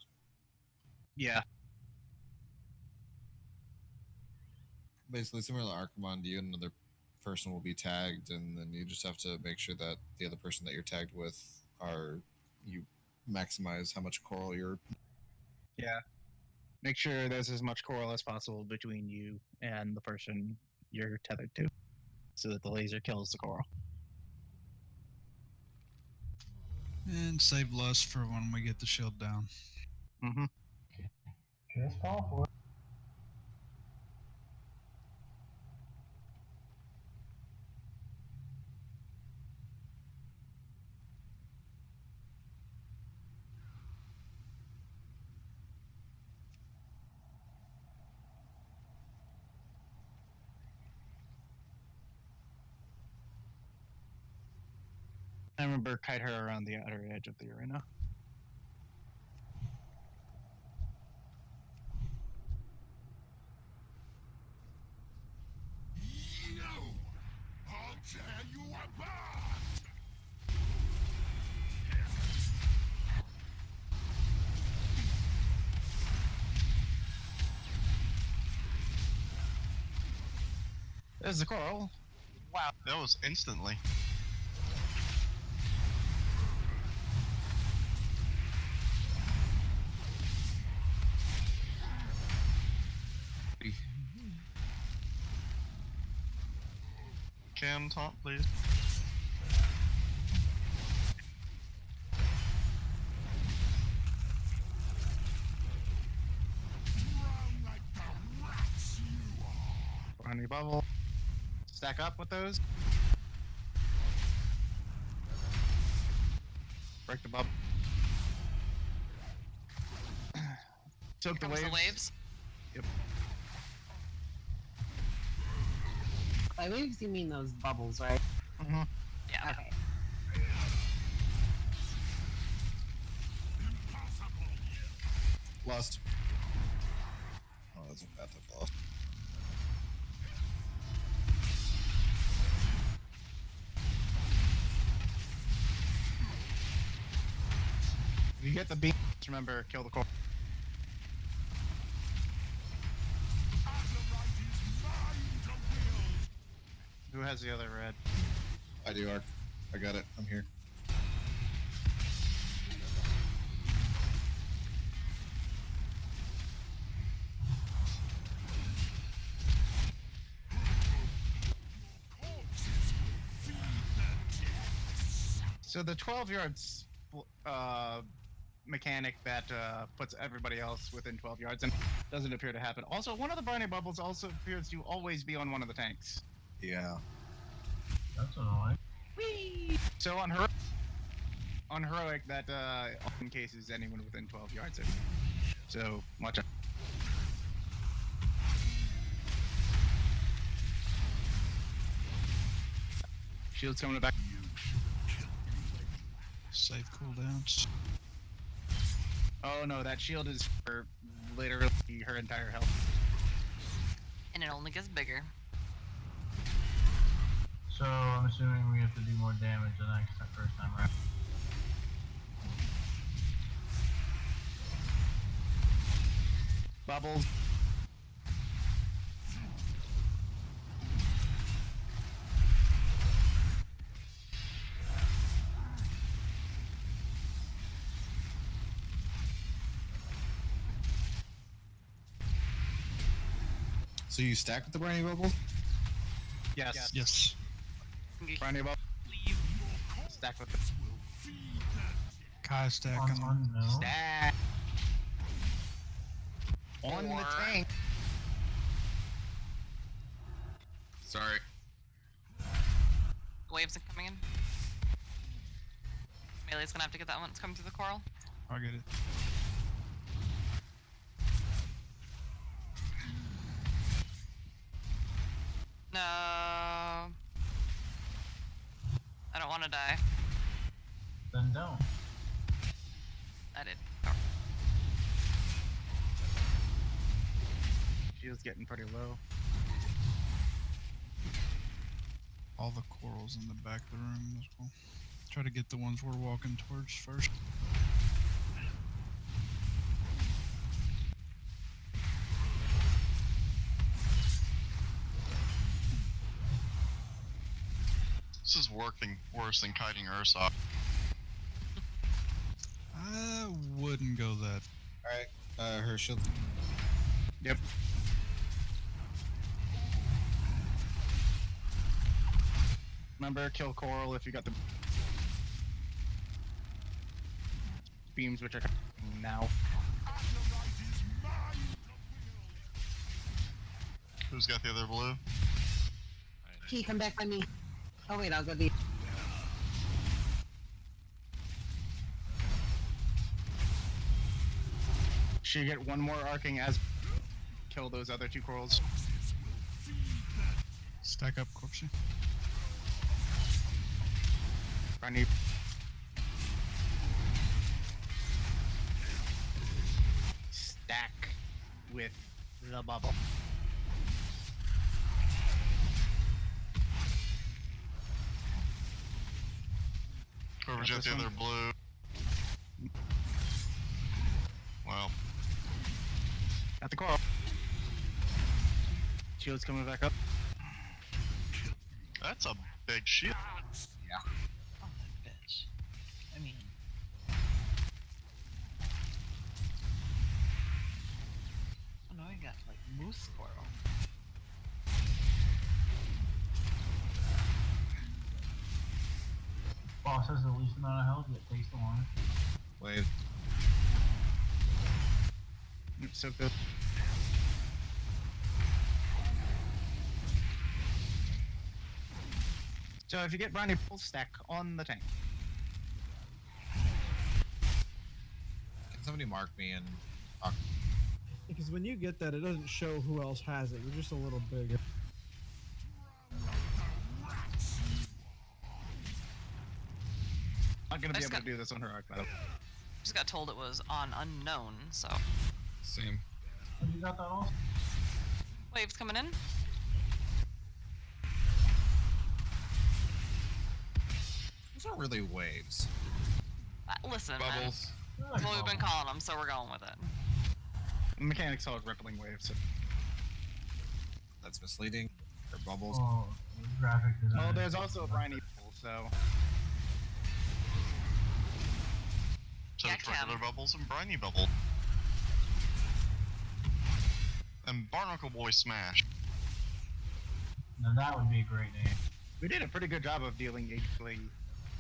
A: Yeah.
D: Basically similar to Archimon, you and another person will be tagged, and then you just have to make sure that the other person that you're tagged with you maximize how much coral you're.
A: Yeah. Make sure there's as much coral as possible between you and the person you're tethered to, so that the laser kills the coral.
C: And save lust for when we get the shield down.
A: Mm-hmm.
E: Just call for it.
A: I remember kite her around the outer edge of the arena.
M: I'll tear you apart!
A: There's the coral. Wow.
G: That was instantly. Cam top, please.
M: Run like the
A: bubble. Stack up with those. Break the bubble. Soak the
B: Here comes
A: waves.
B: the waves.
A: Yep.
H: By waves, you mean those bubbles, right?
A: Mm-hmm.
B: Yeah.
H: Okay.
D: Lost. Oh, that's a path I've lost.
A: If you get the beam, remember, kill the core. Who has the other red?
D: I do, Ark. I got it. I'm here.
A: So the 12 yards mechanic that puts everybody else within 12 yards and doesn't appear to happen. Also, one of the Barney bubbles also appears to always be on one of the tanks.
D: Yeah.
E: That's annoying.
A: So on heroic, that often cases anyone within 12 yards of you. So watch out. Shield's coming back.
C: Save cooldowns.
A: Oh no, that shield is for literally her entire health.
B: And it only gets bigger.
E: So I'm assuming we have to do more damage the first time around.
A: Bubbles.
D: So you stack with the briny bubbles?
A: Yes.
C: Yes.
A: Briny bubble. Stack with the
C: Kai stacking.
E: No.
A: stack. On the
B: Or-
A: tank.
F: Sorry.
B: Waves are coming in. Melee's gonna have to get that one that's coming through the coral.
C: I get it.
B: No. I don't want to die.
E: Then don't.
B: I did.
A: Shield's getting pretty low.
C: All the corals in the back of the room as well. Try to get the ones we're walking towards first.
G: This is working worse than kiting Ursa.
C: I wouldn't go that.
D: Alright. Her shield.
A: Yep. Remember, kill coral if you got the beams, which are coming now.
G: Who's got the other blue?
H: Can you come back by me? Oh wait, I'll go deep.
A: Should get one more arcing as kill those other two corals.
C: Stack up, Corpsey.
A: Briny. Stack with the bubble.
G: Whoever's got
A: this
G: the
A: one?
G: other blue. Well,
A: At the coral. Shield's coming back up.
G: that's a big shield.
I: Oh, that bitch. I mean, oh no, I got like moose squirrel.
E: Boss has the least amount of health, yet takes the longest.
D: Wave.
A: So good. So if you get briny bubbles, stack on the tank.
D: Can somebody mark me and
J: Because when you get that, it doesn't show who else has it. You're just a little bigger.
A: Not gonna be
B: I just
A: able to do this on heroic battle.
B: Just got told it was on unknown, so.
F: Same.
E: You got that also?
B: Waves coming in.
D: those aren't really waves.
B: Listen, man.
F: Bubbles.
B: That's what we've been calling them, so we're going with it.
A: Mechanics call it rippling waves. So.
D: That's misleading. Or bubbles.
E: Oh, graphic design.
A: Oh, there's also a briny bubble, so.
G: So
B: Yeah,
G: it's regular
B: Cam.
G: bubbles and briny bubble. And Barnacle Boy Smash.
E: Now that would be a great name.
A: We did a pretty good job of dealing actually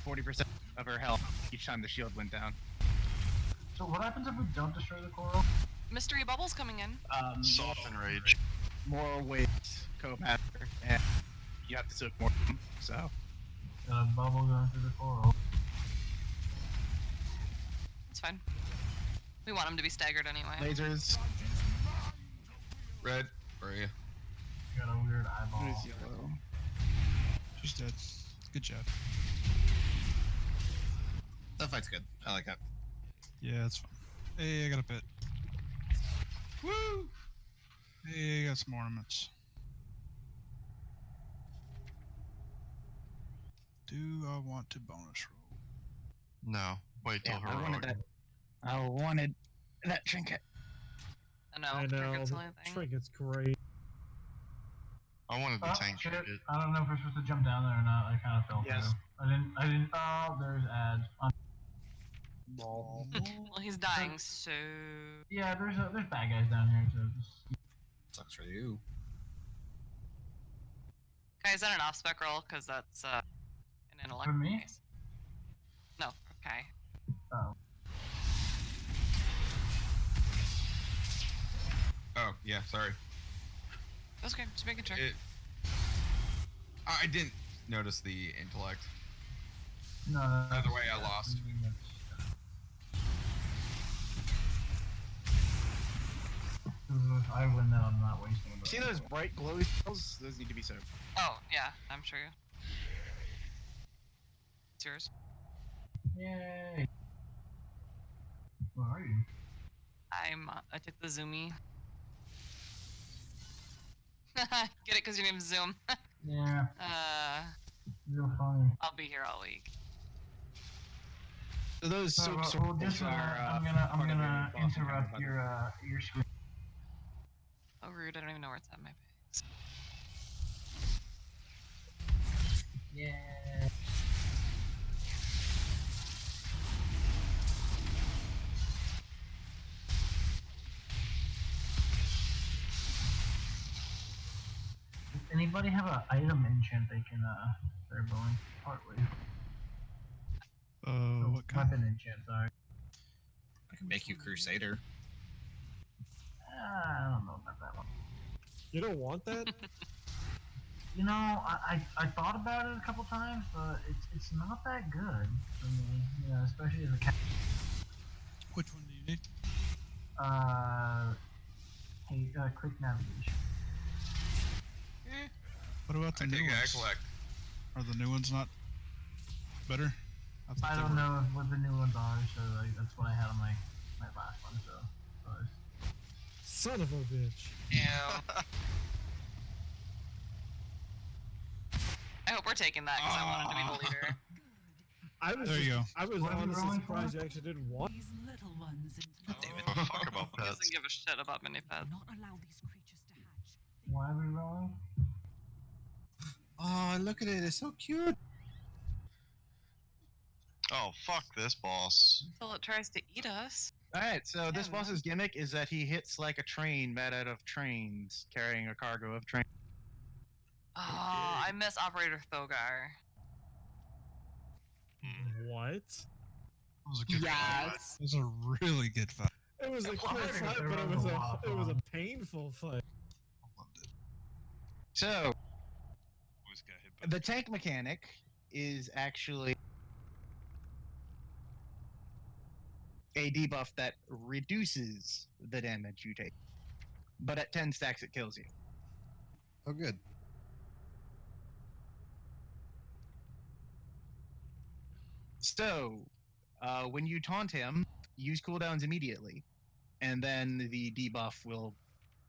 A: 40% of her health each time the shield went down.
E: So what happens if we don't destroy the coral?
B: Mystery bubbles coming in.
G: Soft and Rage.
A: More waves co-master, and you have to soak more of them, so.
E: Got a bubble going through the coral.
B: It's fine. We want them to be staggered anyway.
A: Lasers.
F: Red. Where are you?
E: Got a weird eyeball.
A: Who's yellow?
C: She's dead. Good job.
D: That fight's good. I like that.
C: Yeah, it's fine. Hey, I got a bit.
F: Woo!
C: Hey, I got some ornaments. Do I want to bonus roll?
G: No. Wait till
A: Yeah, I
G: heroic.
A: wanted that. I wanted that trinket.
B: I know.
J: I know.
B: Trinket's
J: The
B: the only thing.
J: trinket's great.
G: I wanted the
E: Oh,
G: tank
E: shit.
G: trinket.
E: I don't know if we're supposed to jump down there or not. I kind of fell
A: Yes.
E: through. I didn't, oh, there's ads.
A: Ball.
B: Well, he's dying, so.
E: Yeah, there's bad guys down here, so just...
D: Sucks for you.
B: Okay, is that an off spec roll? Because that's an intellect.
E: For me?
B: Case. No, okay.
E: Oh.
F: Oh, yeah, sorry.
B: That's okay, just making sure.
F: I didn't notice the intellect.
E: No,
F: Either way, I lost.
E: If I win, then I'm not wasting it.
A: See those bright glowy shells? Those need to be soaked.
B: Oh, yeah, I'm sure. It's yours.
E: Yay! Where are you?
B: I took the zoomy. Get it because your name's Zoom.
E: Yeah,
B: uh,
E: real funny.
B: I'll be here all week.
A: So those
E: So,
A: soaked
E: well, just
A: circles are.
E: I'm
A: part of
E: gonna
A: your boss
E: interrupt
A: encounter,
E: your screen.
B: Oh, rude. I don't even know where it's at. My bags.
E: Yeah. Does anybody have an item enchant they can they're going partly?
C: What kind?
E: Weapon enchant, sorry.
D: I can make you Crusader.
E: I don't know about that one.
J: You don't want that?
E: You know, I thought about it a couple times, but it's not that good for me. You know, especially as a cat.
C: Which one do you need?
E: Quick navigation.
C: What about the
F: I
C: new
F: take
C: ones?
F: collect.
C: Are the new ones not better? thought
E: I
C: they
E: don't
C: were.
E: know what the new ones are, so like, that's what I had on my last one. So,
J: Son of a bitch.
B: Ew. I hope we're taking that because I wanted to be the leader.
J: I was
C: There you go.
J: I was
E: What are we
J: honestly
E: rolling
J: surprised
E: for?
J: you actually didn't want.
L: These little ones into
G: David, fuck about
B: He
G: pets.
B: doesn't give a shit about mini pets.
L: not allow these creatures to hatch.
E: why are we rolling?
D: Oh, look at it. It's so cute.
G: Oh, fuck this boss.
B: Until it tries to eat us.
A: Alright, so this
B: Yeah.
A: boss's gimmick is that he hits like a train made out of trains, carrying a cargo of trains.
B: Oh, I miss Operator Thogar.
J: What?
C: That was a good fight.
H: Yes.
C: It was a really good fight.
J: It was a
E: Well,
J: quick
E: I think
J: fight,
E: they
J: but
E: run a lot
J: it was a
E: on.
J: painful fight.
C: I loved it.
A: So,
K: Always got hit
A: The tank mechanic is actually a debuff that reduces the damage you take, but at 10 stacks it kills you.
D: Oh, good.
A: So, when you taunt him, use cooldowns immediately, and then the debuff will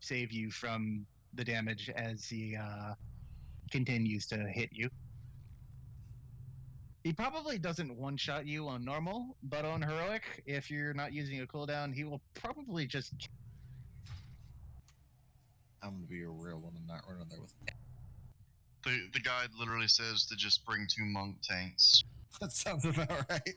A: save you from the damage as he continues to hit you. He probably doesn't one-shot you on normal, but on heroic, if you're not using a cooldown, he will probably just.
D: I'm gonna be a real one and not run in there with.
G: The guide literally says to just bring 2 monk tanks.
D: That sounds about right.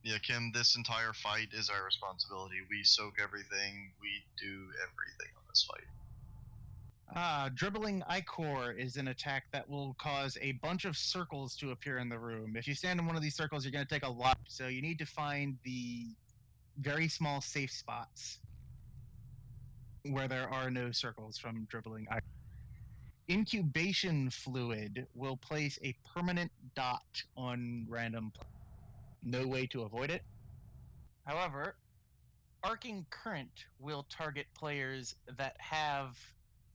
G: Yeah, Kim, this entire fight is our responsibility. We soak everything. We do everything on this fight.
A: Dribbling Ichor is an attack that will cause a bunch of circles to appear in the room. If you stand in one of these circles, you're going to take a lot. So you need to find the very small safe spots where there are no circles from dribbling Ichor. Incubation Fluid will place a permanent dot on random. No way to avoid it. However, Arcing Current will target players that have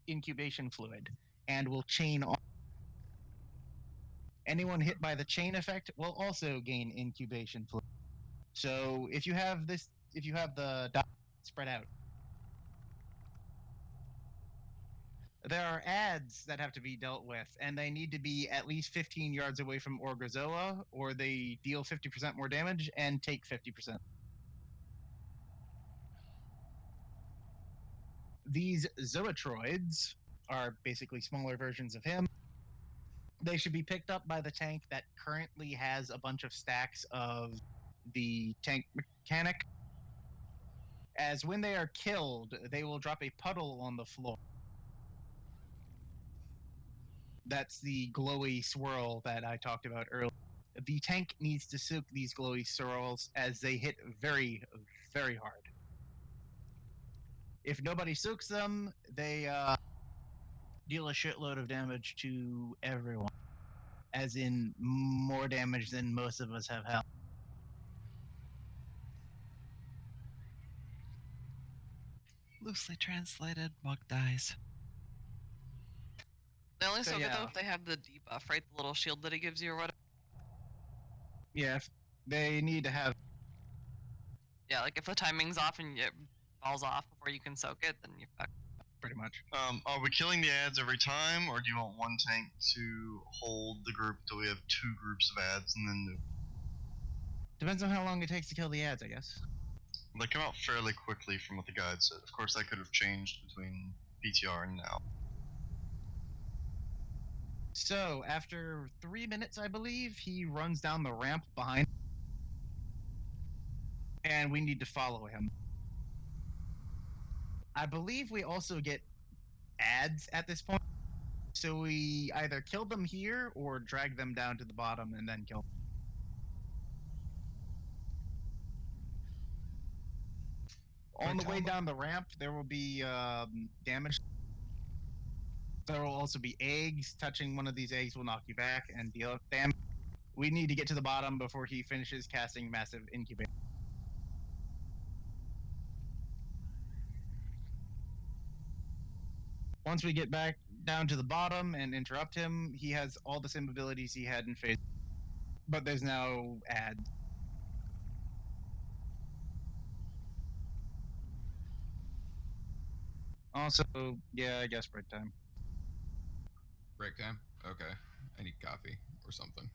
A: incubation fluid and will chain on. Anyone hit by the chain effect will also gain incubation fluid. So if you have the dot spread out, there are ads that have to be dealt with, and they need to be at least 15 yards away from Orgozoa, or they deal 50% more damage and take 50%. These Zoetroids are basically smaller versions of him. They should be picked up by the tank that currently has a bunch of stacks of the tank mechanic. As when they are killed, they will drop a puddle on the floor. That's the glowy swirl that I talked about earlier. The tank needs to soak these glowy swirls as they hit very, very hard. If nobody soaks them, they deal a shitload of damage to everyone. As in, more damage than most of us have health.
I: Loosely translated, Mug dies.
B: They only
A: So,
B: soak it though
A: yeah.
B: if they have the debuff, right? The little shield that he gives you or whatever.
A: Yeah, they need to have.
B: Yeah, like if the timing's off and it falls off before you can soak it, then you fuck.
A: Pretty much.
G: Are we killing the ads every time, or do you want one tank to hold the group till we have 2 groups of ads and then
A: Depends on how long it takes to kill the ads, I guess.
G: they come out fairly quickly from what the guide said. Of course, that could have changed between PTR and now.
A: So, after 3 minutes, I believe, he runs down the ramp behind. And we need to follow him. I believe we also get ads at this point. So we either kill them here or drag them down to the bottom and then kill them. On the way down the ramp, there will be damage. There will also be eggs. Touching one of these eggs will knock you back and deal damage. We need to get to the bottom before he finishes casting massive incubation. Once we get back down to the bottom and interrupt him, he has all the same abilities he had in phase. But there's now ads. Also, yeah, I guess break time.
F: Break time? Okay. I need coffee or something.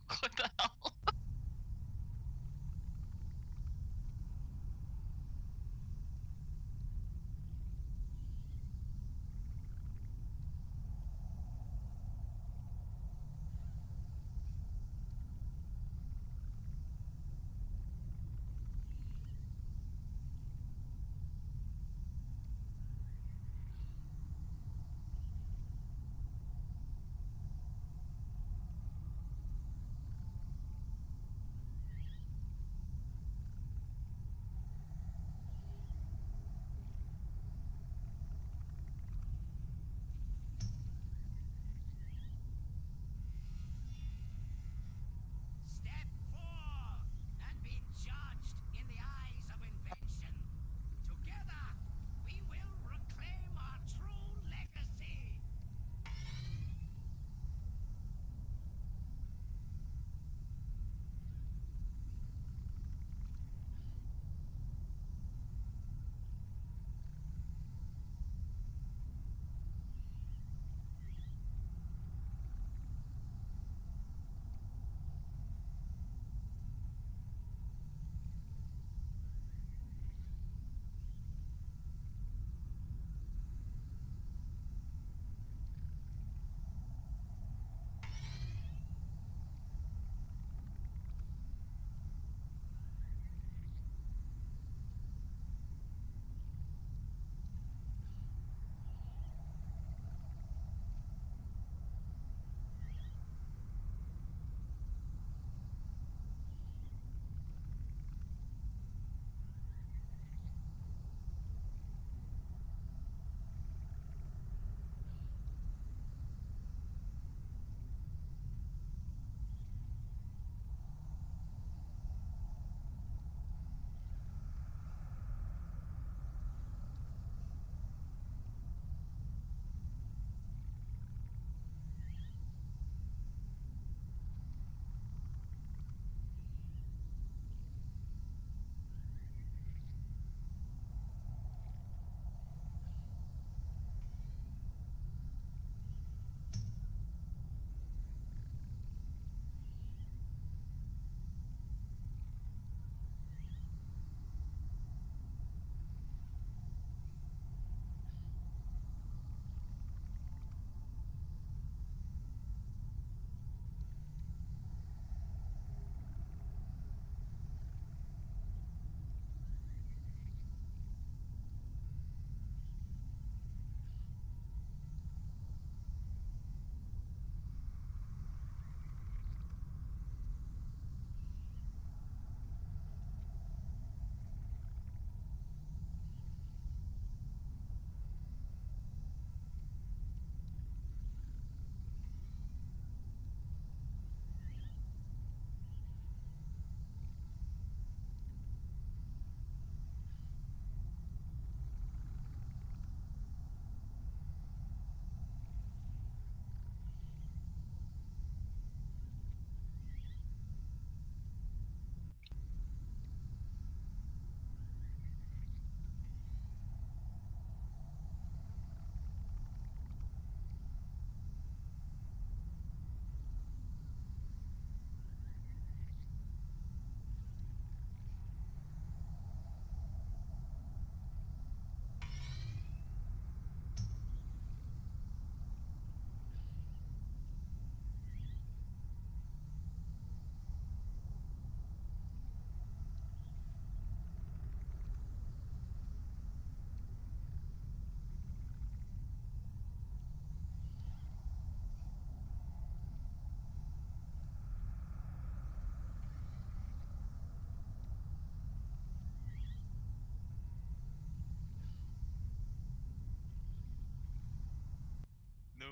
B: What the hell?
M: Step forth and be judged in the eyes of invention. Together, we will reclaim our true legacy.
K: No.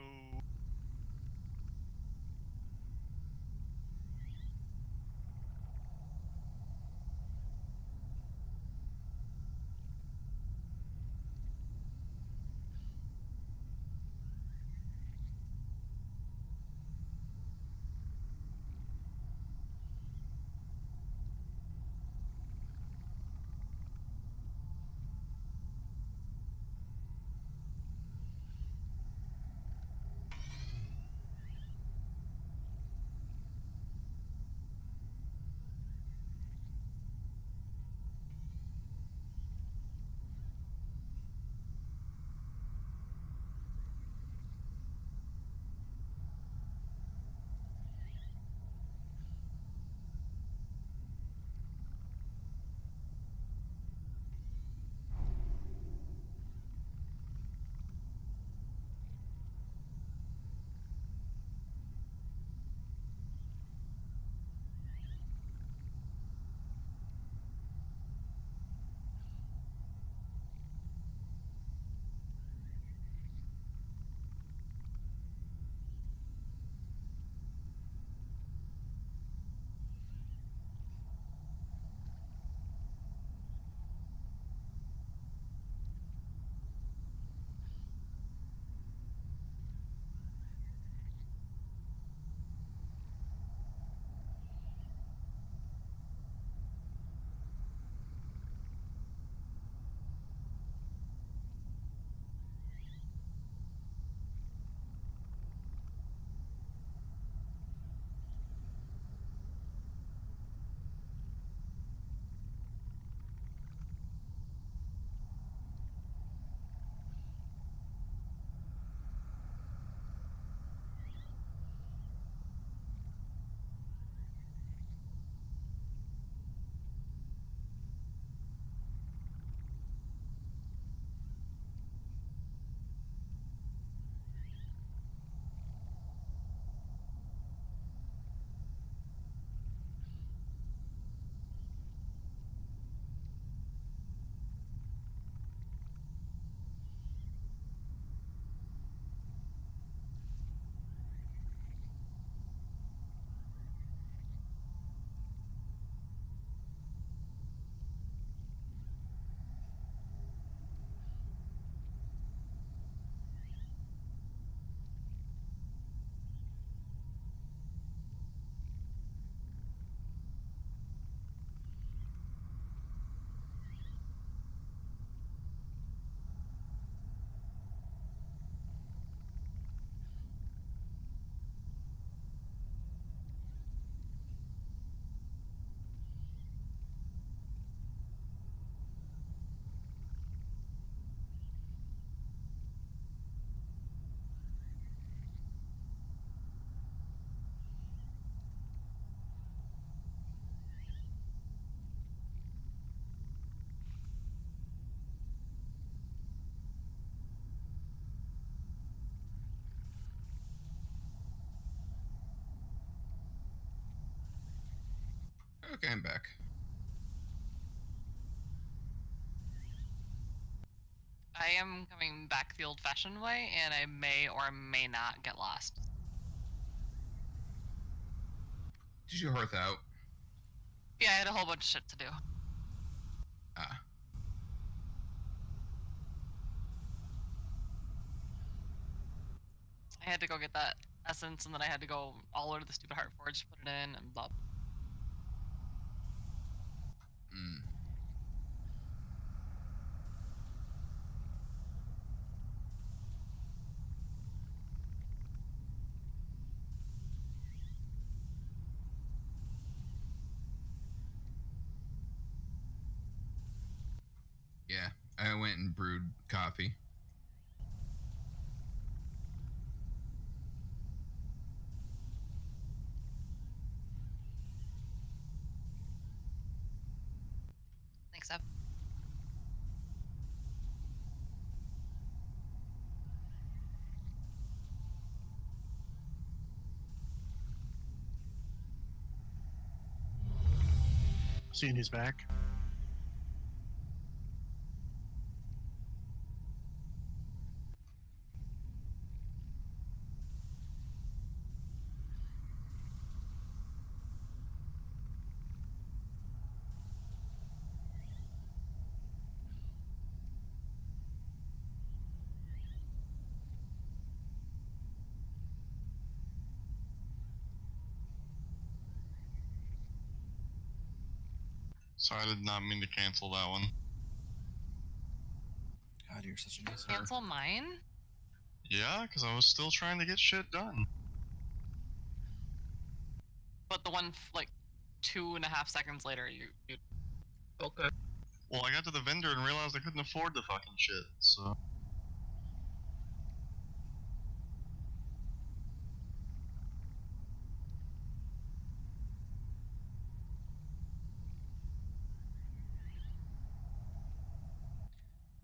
F: Okay, I'm back.
B: I am coming back the old-fashioned way, and I may or may not get lost.
F: Did you hearth out?
B: Yeah, I had a whole bunch of shit to do.
F: Ah.
B: I had to go get that essence, and then I had to go all over the stupid Heart Forge, put it in, and blah.
F: Mm. Yeah, I went and brewed coffee.
B: Thanks, Ev.
A: Seeing who's back.
G: Sorry, I did not mean to cancel that one.
D: God, you're such a nice
B: Cancel mine?
G: Yeah, because I was still trying to get shit done.
B: But the one, like, 2.5 seconds later, you...
G: Okay. Well, I got to the vendor and realized I couldn't afford the fucking shit, so...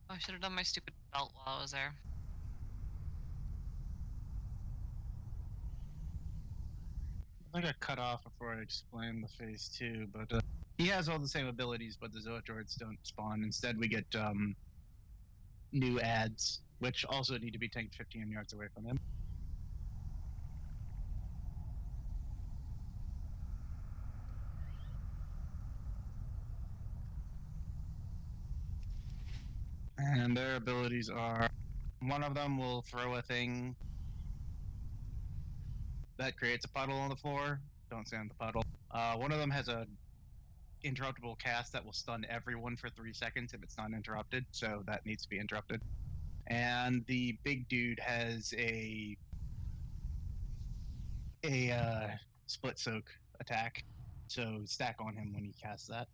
B: Oh, I should have done my stupid belt while I was there.
A: I got cut off before I explained the phase 2, but he has all the same abilities, but the Zoodroids don't spawn. Instead, we get new ads, which also need to be tanked 15 yards away from him. And their abilities are, one of them will throw a thing that creates a puddle on the floor. Don't stand the puddle. One of them has a interruptible cast that will stun everyone for 3 seconds if it's not interrupted, so that needs to be interrupted. And the big dude has a split soak attack, so stack on him when he casts that.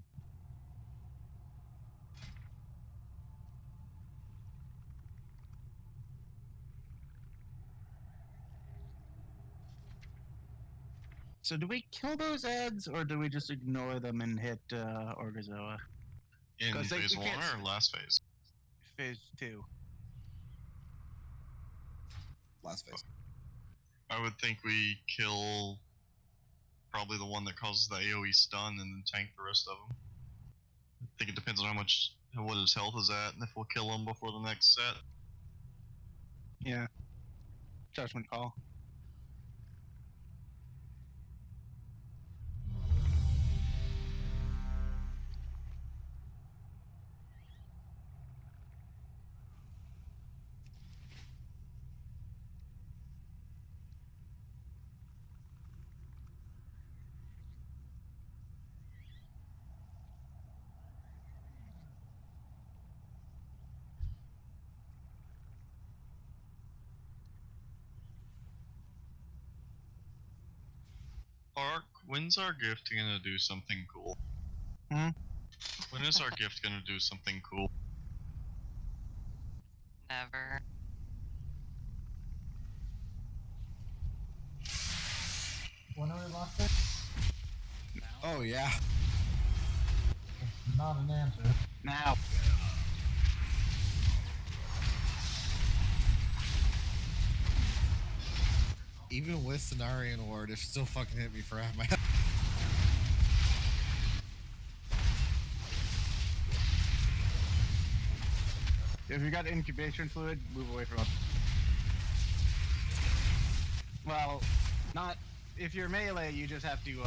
A: So do we kill those ads, or do we just ignore them and hit Orgazoa?
G: In
A: 'Cause
G: phase
A: we
G: 1
A: can't-
G: or last phase?
A: Phase 2.
D: Last phase.
G: I would think we kill probably the one that causes the AoE stun and then tank the rest of them. I think it depends on what his health is at and if we'll kill him before the next set.
A: Yeah. Judgment call.
G: Ark, when's our gift gonna do something cool?
A: Hmm?
G: When is our gift gonna do something cool?
B: Never.
E: When are we lost it?
D: Oh, yeah.
E: It's not an answer.
A: Now.
D: Even with Cenarian Ward, it still fucking hit me for half my
A: If you got incubation fluid, move away from it. Well, not if you're melee. You just have to.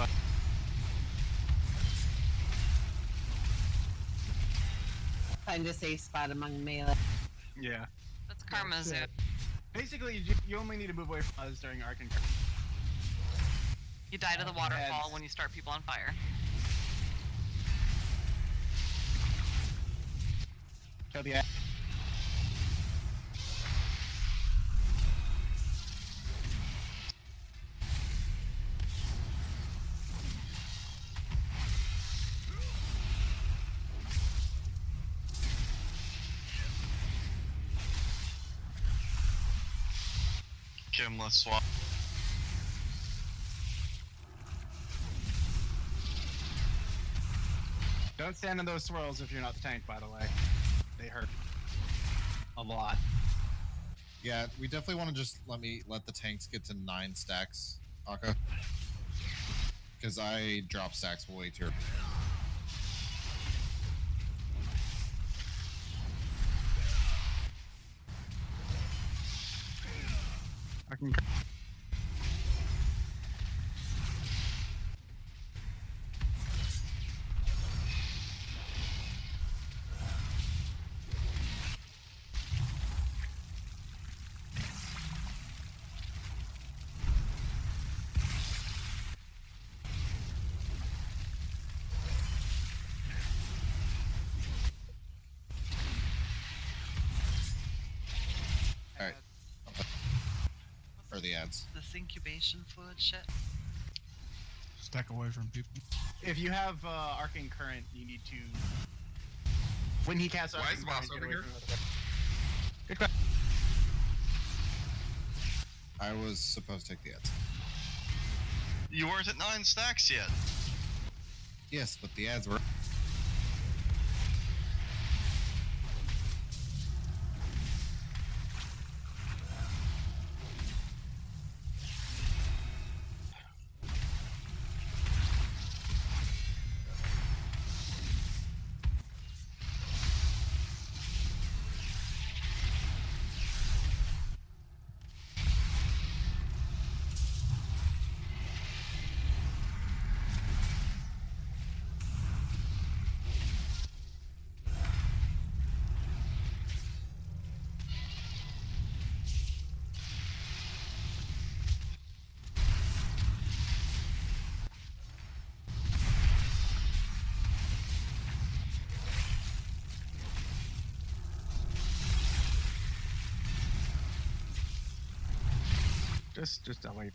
H: Find a safe spot among melee.
A: Yeah.
B: That's Karma's
J: shit.
B: it.
A: Basically, you only need to move away from us during Arc and
B: You die to the waterfall
A: Heads.
B: when you start people on fire.
A: Kill the.
G: Kim, let's swap.
A: Don't stand in those swirls if you're not the tank, by the way. They hurt a lot.
D: Yeah, we definitely want to just let the tanks get to 9 stacks, Aka. Because I drop stacks way too early.
A: I can.
D: Alright. Or the ads.
I: This incubation fluid shit.
C: Stack away from people.
A: If you have arcane current, you need to. When he casts
F: Why
A: arcane
F: is the boss
A: current, get
F: over
A: away
F: here?
A: from the other guy. Good question.
D: I was supposed to take the ads.
G: You weren't at 9 stacks yet.
D: Yes, but the ads were.
A: Just that way.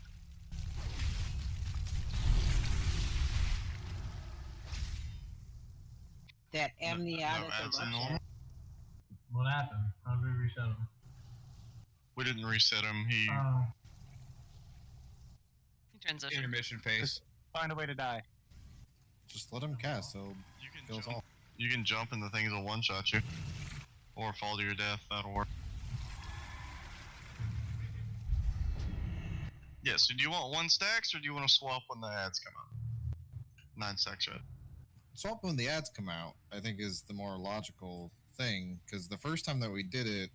H: That
G: No
H: amniotic.
G: ads in normal.
E: What happened? How did we reset him?
G: We didn't reset him. He
B: He transitioned.
F: Intermission phase.
A: Find a way to die.
D: Just let him cast, so
G: you can
D: kills
G: jump.
D: all.
G: You can jump and the things will one shot you, or fall to your death. That'll work. Yeah. So do you want 1 stacks or do you want to swap when the ads come out? 9 stacks, right?
D: Swap when the ads come out, I think, is the more logical thing. Because the first time that we did it,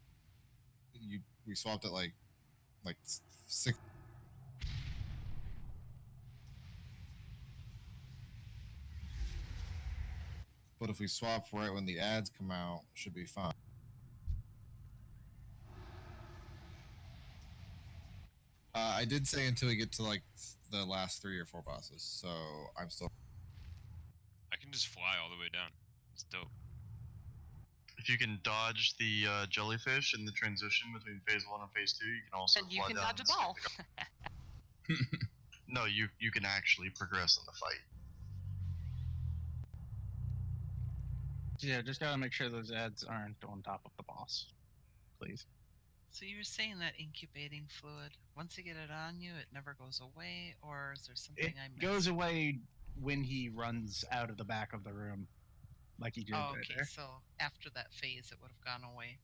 D: we swapped it like 6. But if we swap right when the ads come out, it should be fine. I did say until we get to like the last 3 or 4 bosses, so I'm still.
K: I can just fly all the way down. It's dope.
G: If you can dodge the jellyfish in the transition between phase 1 and phase 2, you can also
B: And you
G: fly
B: can
G: down
B: dodge a
G: and skip
B: ball.
G: the gun. No, you can actually progress in the fight.
A: Yeah, just gotta make sure those ads aren't on top of the boss, please.
I: So you were saying that incubating fluid, once you get it on you, it never goes away, or is there something
A: It
I: I missed?
A: goes away when he runs out of the back of the room, like he did
I: Oh,
A: right
I: okay,
A: there.
I: so after that phase, it would have gone away.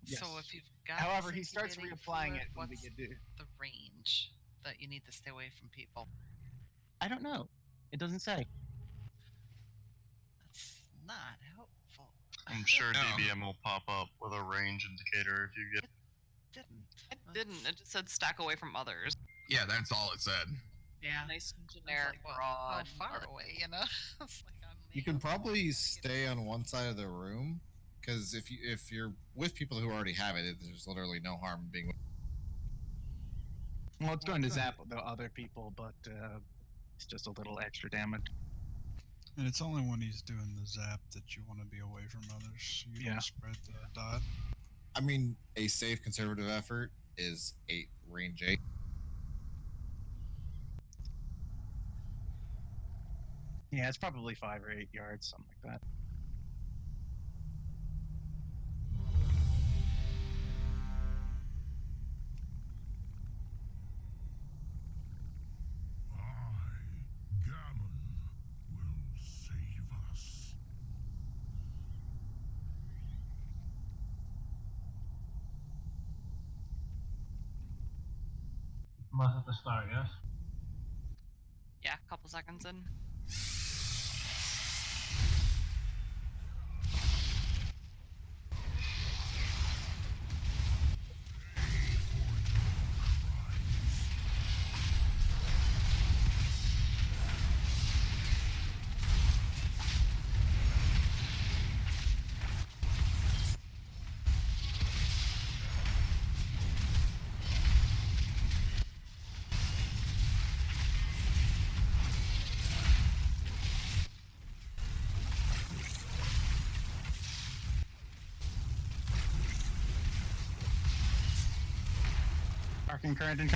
A: Yes.
I: So if you've got
A: However,
I: this
A: he starts
I: incubating
A: reapplying
I: fluid,
A: it when we
I: what's
A: get to.
I: the range that you need to stay away from people?
A: I don't know. It doesn't say.
I: That's not helpful.
G: I'm sure
F: No.
G: DBM will pop up with a range indicator if you get.
B: It didn't. It just said stack away from others.
F: Yeah, that's all it said.
I: Yeah.
B: Nice
I: It's
B: generic,
I: like, well,
B: broad.
I: how far away, you know? It's like I'm
D: You can probably stay on one side of the room because if you're with people who already have it, there's literally no harm in being.
A: Well, it's going to zap the other people, but it's just a little extra damage.
C: And it's only when he's doing the zap that you want to be away from others. You don't spread the dot.
D: I mean, a safe conservative effort is 8 range 8.
A: Yeah, it's probably 5 or 8 yards, something like that.
M: Gammon will save us.
E: Unless at the start, yes?
B: Yeah, a couple seconds in.
A: Arcane current and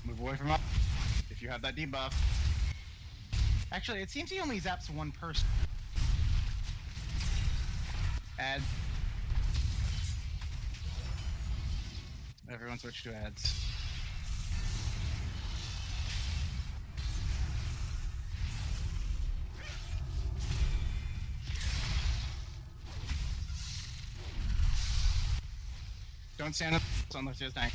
A: move away from up if you have that debuff. Actually, it seems he only zaps one person. Ads. Everyone switch to ads. Don't stand up unless he has tank.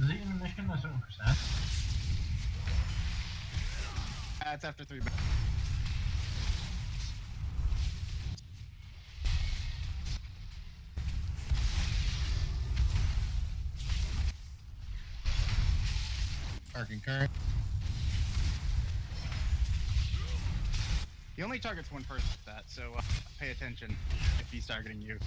E: Is it intermission a certain percent?
A: It's after 3 minutes.
D: Arcane current.
A: He only targets one person with that, so pay attention if he's targeting you.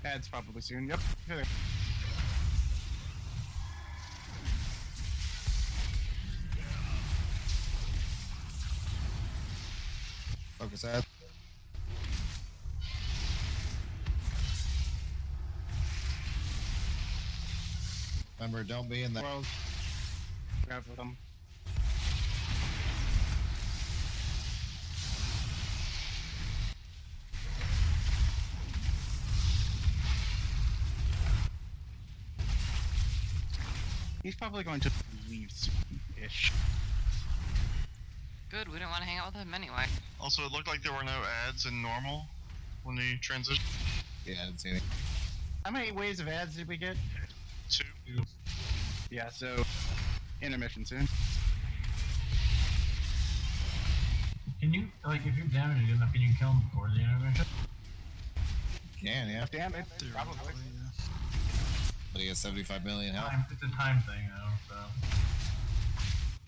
A: Ads probably soon. Yep. Here.
D: Focus ad. Remember, don't be in that.
A: Well, grab with him. He's probably going to leave soon-ish.
B: Good, we didn't want to hang out with him anyway.
G: Also, it looked like there were no ads in normal when he transitioned.
D: Yeah, I didn't see any.
A: How many waves of ads did we get?
G: 2.
A: Yeah, so intermission soon.
E: Can you, like, if you're damaged good enough, can you kill him before the intermission?
D: Can, yeah.
A: Damage, probably.
D: But he has 75 million health.
E: It's a time thing, though, so.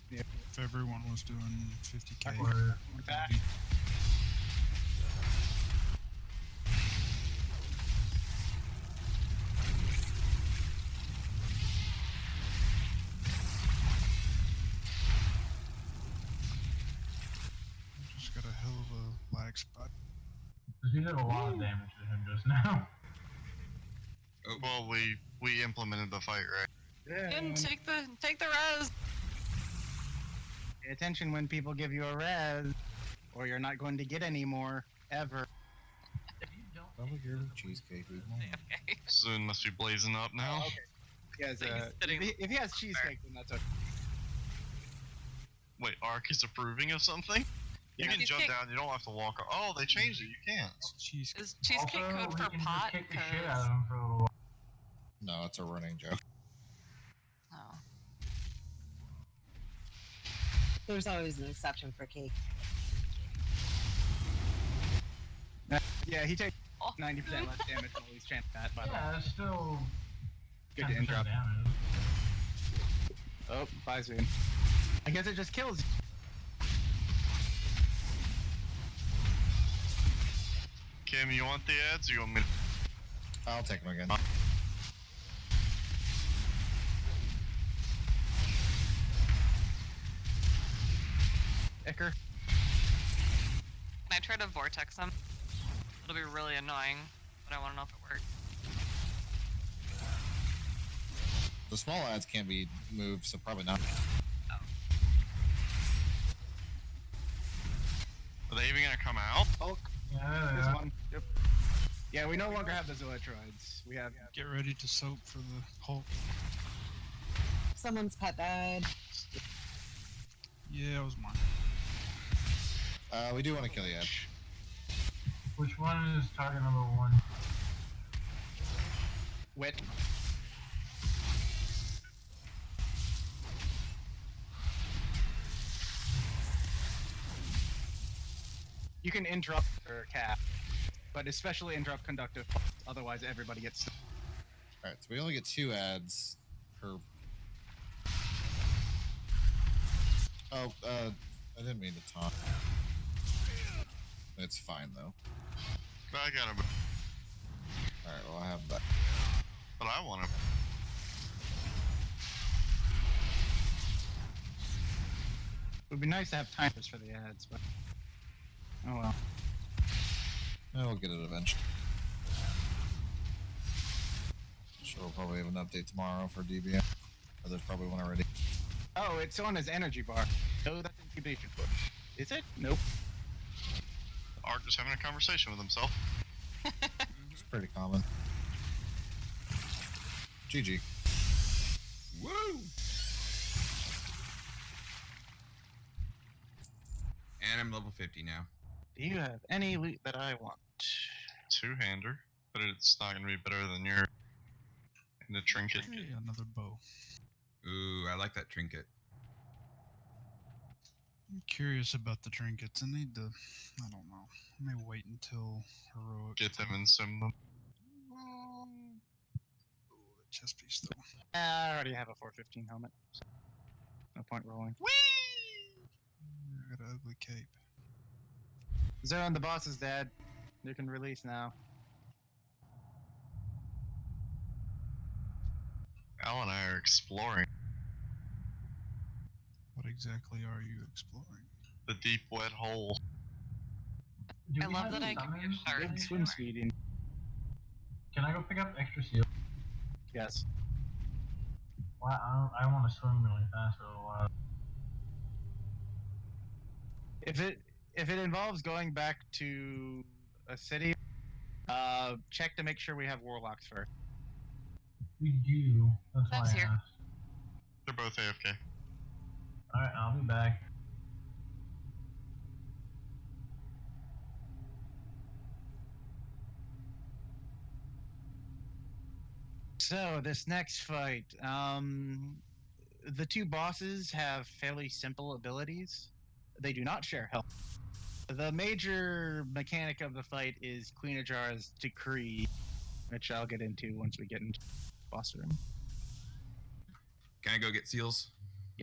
A: Yeah.
C: If everyone was doing 50k.
E: Or,
A: Back.
C: Just got a hell of a lag spot.
E: because you did a lot of damage to him just now.
G: Oh. Well, we implemented the fight, right?
B: And take the res.
A: Pay attention when people give you a res, or you're not going to get any more ever.
D: Probably your cheesecake.
B: AFK.
G: Soon must be blazing up now.
A: Oh, okay. He has,
B: So he's sitting
A: if he has cheesecake, then that's okay.
G: Wait, Ark is approving of something? You
A: Yeah.
G: can jump
B: Cheesecake-
G: down, you don't have to walk. Oh, they changed it, you can't.
C: Cheesecake.
B: Is cheesecake
E: Also,
B: code
E: we
B: for
E: can
B: pot?
E: just kick the shit
B: 'Cause-
E: out of him for a little while.
D: No, it's a running joke.
B: Oh.
H: There's always an exception for cake.
A: Yeah, he takes
B: Oh.
A: 90% less damage while he's chanting that, by the way.
E: Yeah, it's still
A: Good to
E: 10%
A: interrupt.
E: damage.
A: Oh, bye soon. I guess it just kills you.
G: Kim, you want the ads or you want me to?
D: I'll take them again.
A: Icker.
B: Can I try to vortex him? It'll be really annoying, but I want to know if it works.
D: The small ads can't be moved, so probably not.
G: Are they even gonna come out?
A: Hulk.
E: Yeah,
A: This
E: yeah.
A: one. Yep. Yeah, we no longer have the Zoetroids. We have.
C: Get ready to soap for the Hulk.
H: Someone's pet died.
C: Yeah, it was mine.
D: We do want to kill the ad.
E: Which one is target number 1?
A: Wit. You can interrupt or cap, but especially interrupt conductive. Otherwise, everybody gets.
D: Alright, so we only get 2 ads per. Oh, I didn't mean to taunt. It's fine though.
G: I got him,
D: Alright, well I have that.
G: but I want him.
A: It would be nice to have timers for the ads, but oh well.
D: We'll get it eventually. Sure, we'll probably have an update tomorrow for DBM. Or there's probably one already.
A: Oh, it's on his energy bar. Oh, that's incubation foot. Is it? Nope.
G: Ark just having a conversation with himself.
D: It's pretty common. GG.
F: Woo! And I'm level 50 now.
A: Do you have any loot that I want?
G: Two-hander, but it's not gonna be better than your. And the trinket.
C: Hey, another bow.
F: Ooh, I like that trinket.
C: I'm curious about the trinkets. I need to. I don't know. I may wait until heroic.
G: Get them and sim them.
C: Oh, the chest piece though.
A: I already have a 415 helmet. So no point rolling.
C: I got an ugly cape.
A: Zone, the boss is dead. You can release now.
G: Al and I are exploring
C: What exactly are you exploring?
G: the deep wet hole.
E: Do
B: I
E: we
B: love
E: have
B: that
E: any
B: I can get
E: summons?
B: shards.
A: Big swim speeding.
E: Can I go pick up extra seal?
A: Yes.
E: Well, I want to swim really fast for a little while.
A: If it involves going back to a city, check to make sure we have warlocks first.
E: We do. That's why
B: Sam's
E: I
B: here.
E: asked.
G: They're both AFK.
E: Alright, I'll be back.
A: So this next fight, the two bosses have fairly simple abilities. They do not share health. The major mechanic of the fight is Queen Ajara's decree, which I'll get into once we get into the boss room.
F: Can I go get seals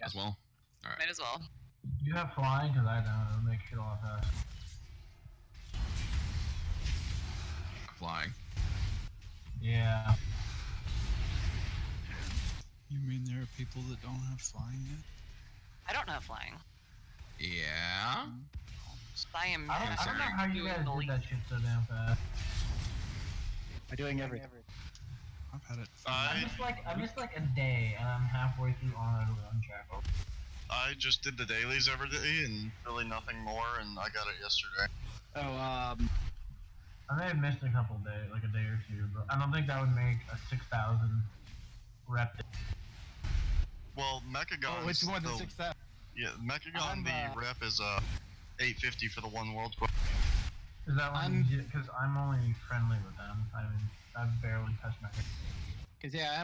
F: as well? Alright.
B: Might as well.
E: Do you have flying? Because I don't. It'll make shit a lot faster.
F: Flying.
E: Yeah.
C: You mean there are people that don't have flying yet?
B: I don't have flying.
F: Yeah?
B: I am
E: I don't know how you
B: doing
E: guys
B: the
E: did
B: least.
E: that shit so damn fast.
A: By doing everything.
C: I've had it.
E: I missed like a day, and I'm halfway through Honor to Unshackled.
G: I just did the dailies every day and really nothing more, and I got it yesterday.
A: Oh,
E: I may have missed a couple days, like a day or two, but I don't think that would make a 6,000 rep.
G: Well, Mechagon's
A: which one's
G: the,
A: the 6,000?
G: Yeah, Mechagon, the rep is 850 for the one world quest.
E: Is that one? Because I'm only friendly with them. I mean, I've barely touched Mechagon.
A: Because yeah,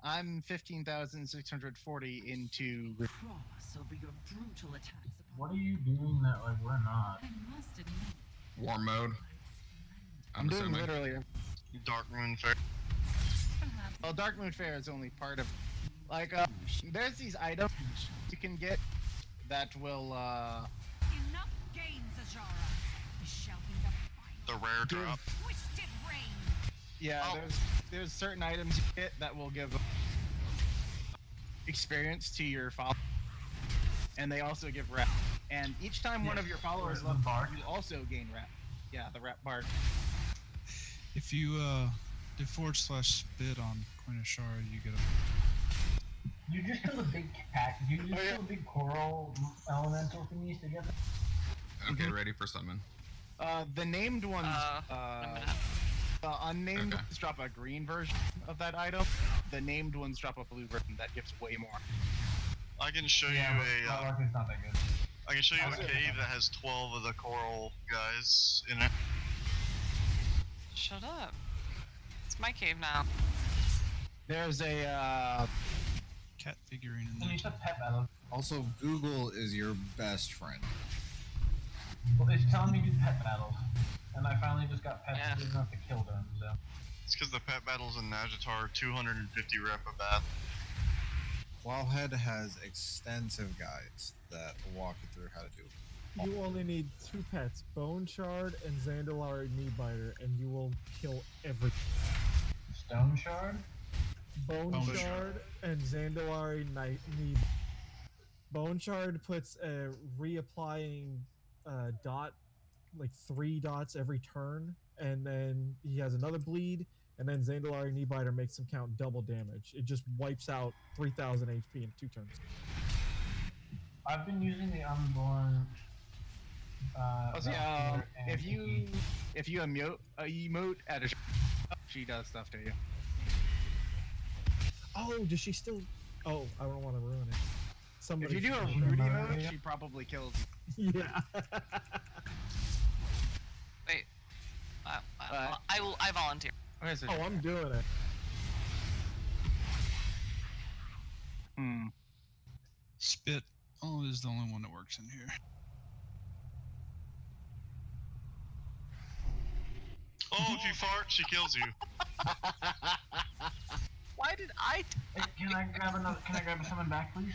A: I'm 15,640 into.
L: Cross over your brutal attacks upon
E: What are you doing that like we're not?
L: I must admit,
F: War mode.
A: I'm doing
F: assuming.
A: literally.
G: Dark Moon Fair.
A: Well, Dark Moon Fair is only part of. Like, there's these items you can get that will.
L: enough games, Azara. Shall be the
G: The rare drop.
L: twisted rain.
A: Yeah, there's certain items you get that will give experience to your follower, and they also give rep. And each time one of your followers levels up, you also gain rep. Yeah, the rep bar.
C: If you do /spit on Queen of Shara, you get a.
E: You just kill a big cat. You just kill a big coral elemental thingies together.
F: Okay, ready for summon.
A: The named ones, the unnamed ones drop a green version of that item. The named ones drop a blue version that gives way more.
G: I can show you
E: it's not that good.
G: I can show you a cave that has 12 of the coral guys in it.
B: Shut up. It's my cave now.
A: There's a
C: cat figurine in
E: there. You said pet battle.
D: Also, Google is your best friend.
E: Well, it's telling me to do pet battles, and I finally just got pets that didn't have to kill them. So.
G: It's because the pet battles in Najatar are 250 rep a bath.
D: Wowhead has extensive guides that walk you through how to do it.
J: You only need 2 pets, Bone Shard and Zandalari Kneebiter, and you will kill everything.
E: Stone Shard?
J: Bone Shard and Zandalari Knee. Bone Shard puts a reapplying dot, like 3 dots every turn, and then he has another bleed, and then Zandalari Kneebiter makes him count double damage. It just wipes out 3,000 HP in 2 turns.
E: I've been using the Unborn.
A: If you emote at a she does stuff to you.
J: Oh, does she still? Oh, I don't want to ruin it. Somebody.
A: If you do a Rudy emote, she probably kills you.
J: Yeah.
B: Wait. I volunteer.
J: Oh, I'm doing it.
C: Spit is the only one that works in here.
G: Oh, if you fart, she kills you.
B: Why did I?
E: Can I grab someone back, please?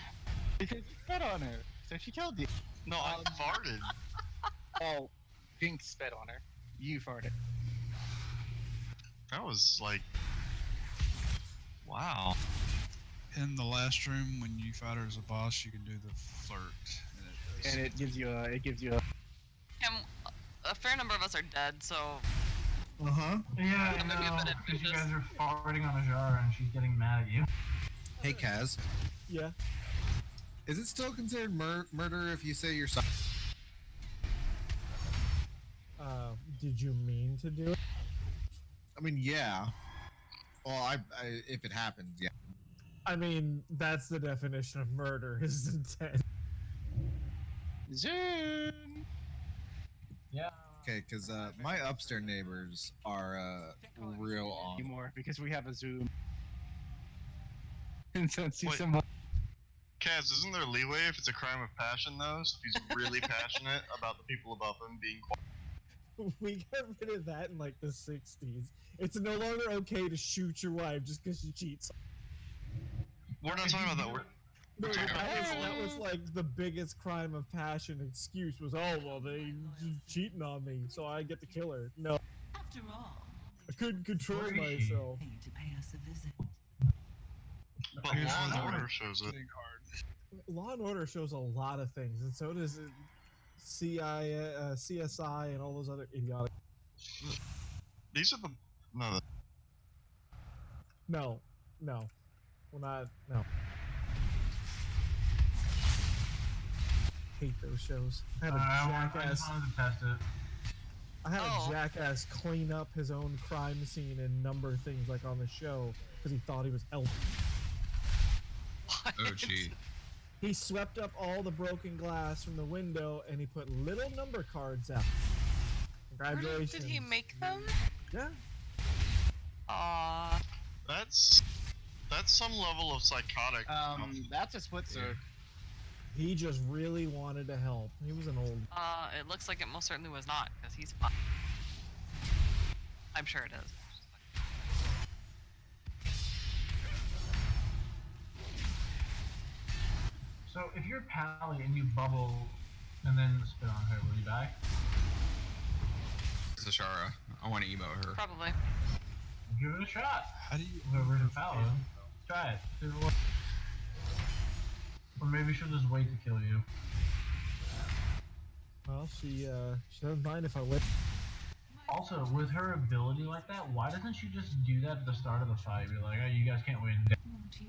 A: Because you spit on her, so she killed you.
G: No, I farted.
A: Oh, Pink spit on her. You farted.
G: That was like, wow.
C: In the last room, when you fight her as a boss, you can do the flirt,
A: And it gives you a.
B: A fair number of us are dead, so.
E: Yeah, I know. Because you guys are farting on a jar and she's getting mad at you.
D: Hey, Kaz.
J: Yeah.
D: Is it still considered murder if you say you're sorry?
J: Did you mean to do it?
D: I mean, yeah. Well, if it happens, yeah.
J: I mean, that's the definition of murder, is intent.
A: Zoom!
E: Yeah.
D: Okay, because my upstairs neighbors are real on.
A: Anymore, because we have a Zoom. And since
G: Wait.
A: someone.
G: Kaz, isn't there leeway if it's a crime of passion, though? So if he's really passionate about the people above him being quiet.
J: We got rid of that in like the 60s. It's no longer okay to shoot your wife just because she cheats.
G: We're not talking about that.
J: No, that was like the biggest crime of passion excuse was, oh, well, they cheating on me, so I get to kill her. No.
L: After all,
J: I couldn't control myself.
L: paid to pay us a visit.
G: But
C: Here's
G: Law
C: where
G: and
C: the
G: Order shows it.
C: getting hard.
J: Law and Order shows a lot of things, and so does CSI and all those other idiotic.
G: These are the
J: No, we're not. No. hate those shows. I had a
E: I
J: jackass.
E: just wanted to test it.
J: I had
B: Oh.
J: a jackass clean up his own crime scene and number things like on the show because he thought he was helping.
B: What?
F: Oh, gee.
J: He swept up all the broken glass from the window and he put little number cards out.
B: Where
J: Congratulations.
B: did he make them?
J: Yeah.
B: Aw.
G: That's some level of psychotic.
A: That's a split circ.
J: He just really wanted to help. He was an old.
B: It looks like it most certainly was not, because he's fine. I'm sure it is.
E: So if you're Pally and you bubble and then spit on her, will you die?
F: It's Ashara. I want to emote her.
B: Probably.
E: Give it a shot.
C: How do you?
E: Whoever's a Pally, try it. See if it works. Or maybe she'll just wait to kill you.
J: Well, she doesn't mind if I wait.
E: Also, with her ability like that, why doesn't she just do that at the start of the fight? Be like, oh, you guys can't win.
L: Won't you?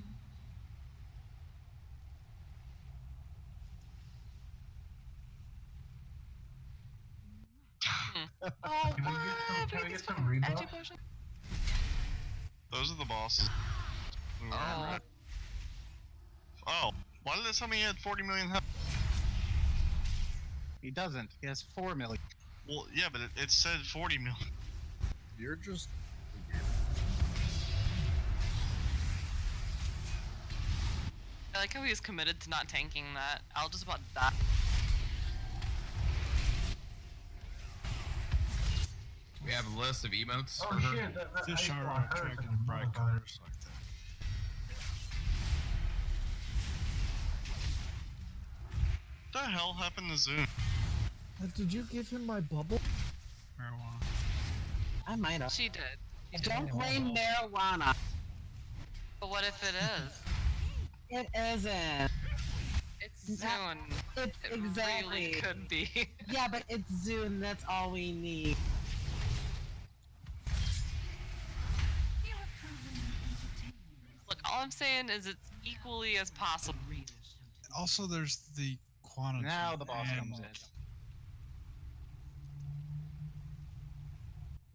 B: Oh,
E: Can we
B: what?
E: get some, can we
B: Wait,
E: get
B: these
E: some
B: fucking
E: rebuffs?
B: edgy potions?
G: Those are the bosses.
B: Oh.
G: Oh, why did it tell me he had 40 million health?
A: He doesn't. He has 4 million.
G: Well, yeah, but it said 40 million.
D: You're just.
B: I like how he was committed to not tanking that. I'll just about die.
F: We have a list of emotes
E: Oh
F: for her.
E: shit, that
C: Fish
E: ice
C: are
E: block hurts
C: attracted
E: like
C: to
E: a
C: bright
E: motherfucker.
C: colors like that.
G: What the hell happened to Zoom?
J: Did you give him my bubble?
C: Marijuana.
H: I might have.
B: She did. She did.
H: Don't blame marijuana.
B: But what if it is?
H: It isn't.
B: It's
H: That-
B: Zune.
H: It's
B: It
H: exactly.
B: really could be.
H: Yeah, but it's Zune. That's all we need.
L: You have proven entertaining.
B: Look, all I'm saying is it's equally as possible.
C: Also, there's the quantity.
A: Now the boss
C: and
A: comes in.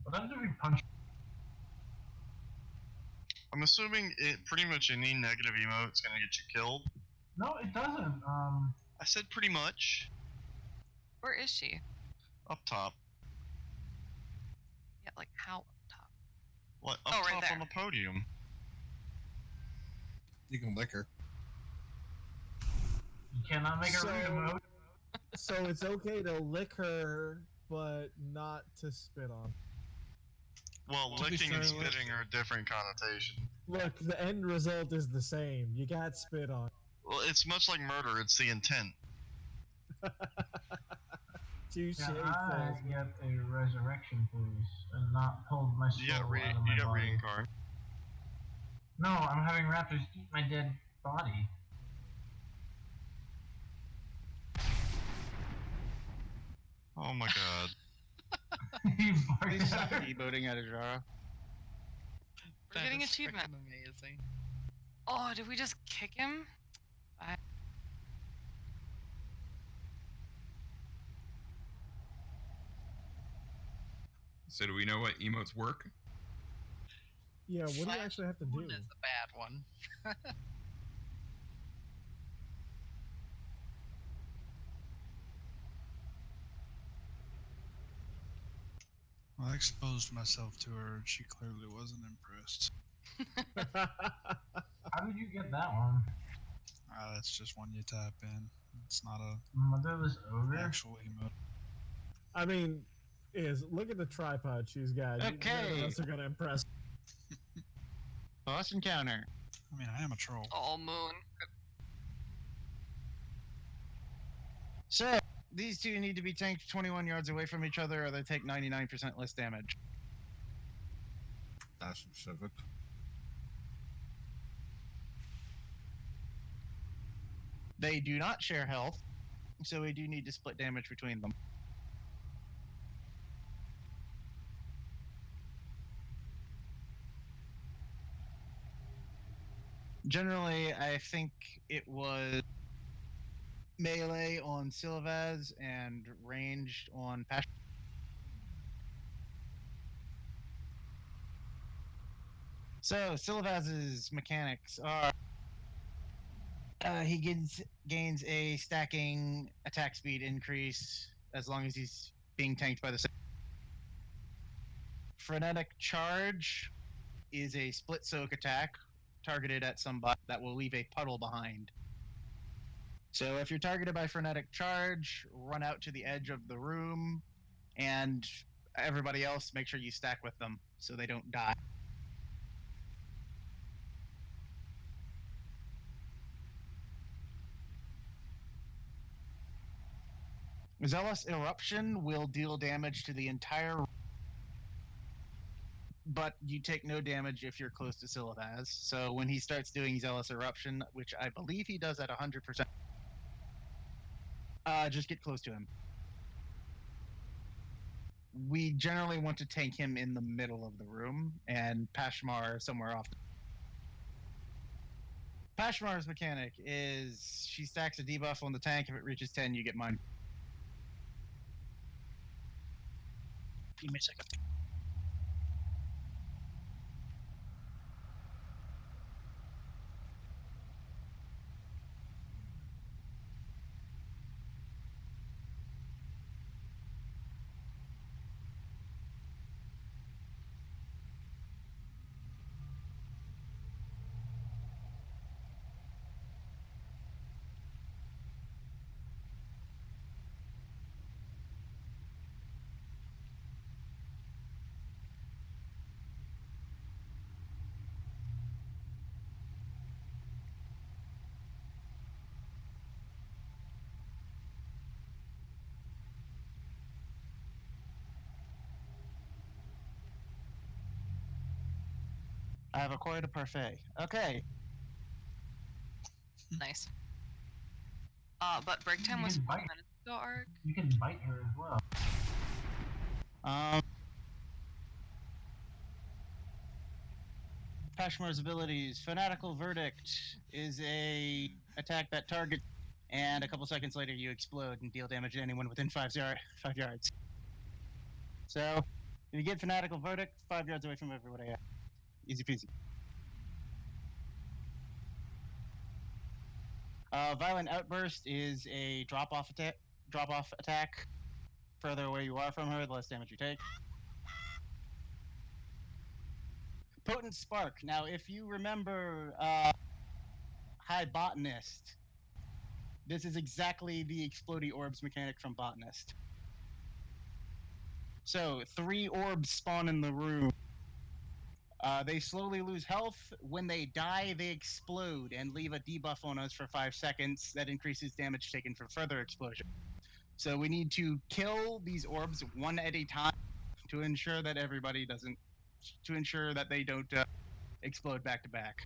E: What happens if we punch?
G: I'm assuming pretty much any negative emote is gonna get you killed.
E: No, it doesn't.
G: I said pretty much.
B: Where is she?
G: Up top.
B: Yeah, like how up top?
G: What? Up
B: Oh, right
G: top
B: there.
G: on the podium.
D: You can lick her.
E: You cannot make a read emote.
J: So it's okay to lick her, but not to spit on.
G: Well,
C: To be
G: licking and
C: fair, let's-
G: spitting are a different connotation.
J: Look, the end result is the same. You got spit on.
G: Well, it's much like murder. It's the intent.
J: Touche.
E: Can I get a resurrection, please, and not pull my soul
G: You got
E: out of my
G: you got
E: body?
G: reincarn.
E: No, I'm having raptors eat my dead body.
G: Oh my god.
E: He barked
A: Please
E: at
A: stop
E: her.
A: emoting at Ajara.
B: We're getting achievement.
I: Amazing.
B: Oh, did we just kick him?
F: So do we know what emotes work?
J: Yeah, what do you actually have to do?
I: One is the bad one.
C: Well, I exposed myself to her, and she clearly wasn't impressed.
E: How did you get that one?
C: That's just one you type in. It's not a
E: Motherless ogre?
C: actual emote.
J: I mean, look at the tripod she's got.
A: Okay.
J: None of us are gonna impress.
A: Boss encounter.
C: I mean, I am a troll.
B: Oh, Moon.
A: So, these two need to be tanked 21 yards away from each other or they take 99% less damage.
D: That's specific.
A: They do not share health, so we do need to split damage between them. Generally, I think it was melee on Silvaz and ranged on Pash. So Silvaz's mechanics are he gains a stacking attack speed increase as long as he's being tanked by the same. Frenetic Charge is a split soak attack targeted at somebody that will leave a puddle behind. So if you're targeted by Frenetic Charge, run out to the edge of the room, and everybody else, make sure you stack with them so they don't die. Zealous Eruption will deal damage to the entire, but you take no damage if you're close to Silvaz. So when he starts doing Zealous Eruption, which I believe he does at 100%, just get close to him. We generally want to tank him in the middle of the room, and Pashmar somewhere off. Pashmar's mechanic is she stacks a debuff on the tank. If it reaches 10, you get mine. Give me a second. I have acquired a parfait. Okay.
B: Nice. But break time
E: You
B: was
E: can
B: 4
E: bite.
B: minutes ago, Ark.
E: You can bite her as well.
A: Pashmar's abilities. Fanatical Verdict is a attack that targets, and a couple seconds later you explode and deal damage to anyone within 5 yards. So, if you get Fanatical Verdict, 5 yards away from everybody. Easy peasy. Violent Outburst is a drop-off attack. Further away you are from her, the less damage you take. Potent Spark. Now, if you remember High Botanist, this is exactly the Explodey Orbs mechanic from Botanist. So, 3 orbs spawn in the room. They slowly lose health. When they die, they explode and leave a debuff on us for 5 seconds that increases damage taken from further explosion. So we need to kill these orbs one at a time to ensure that they don't explode back to back.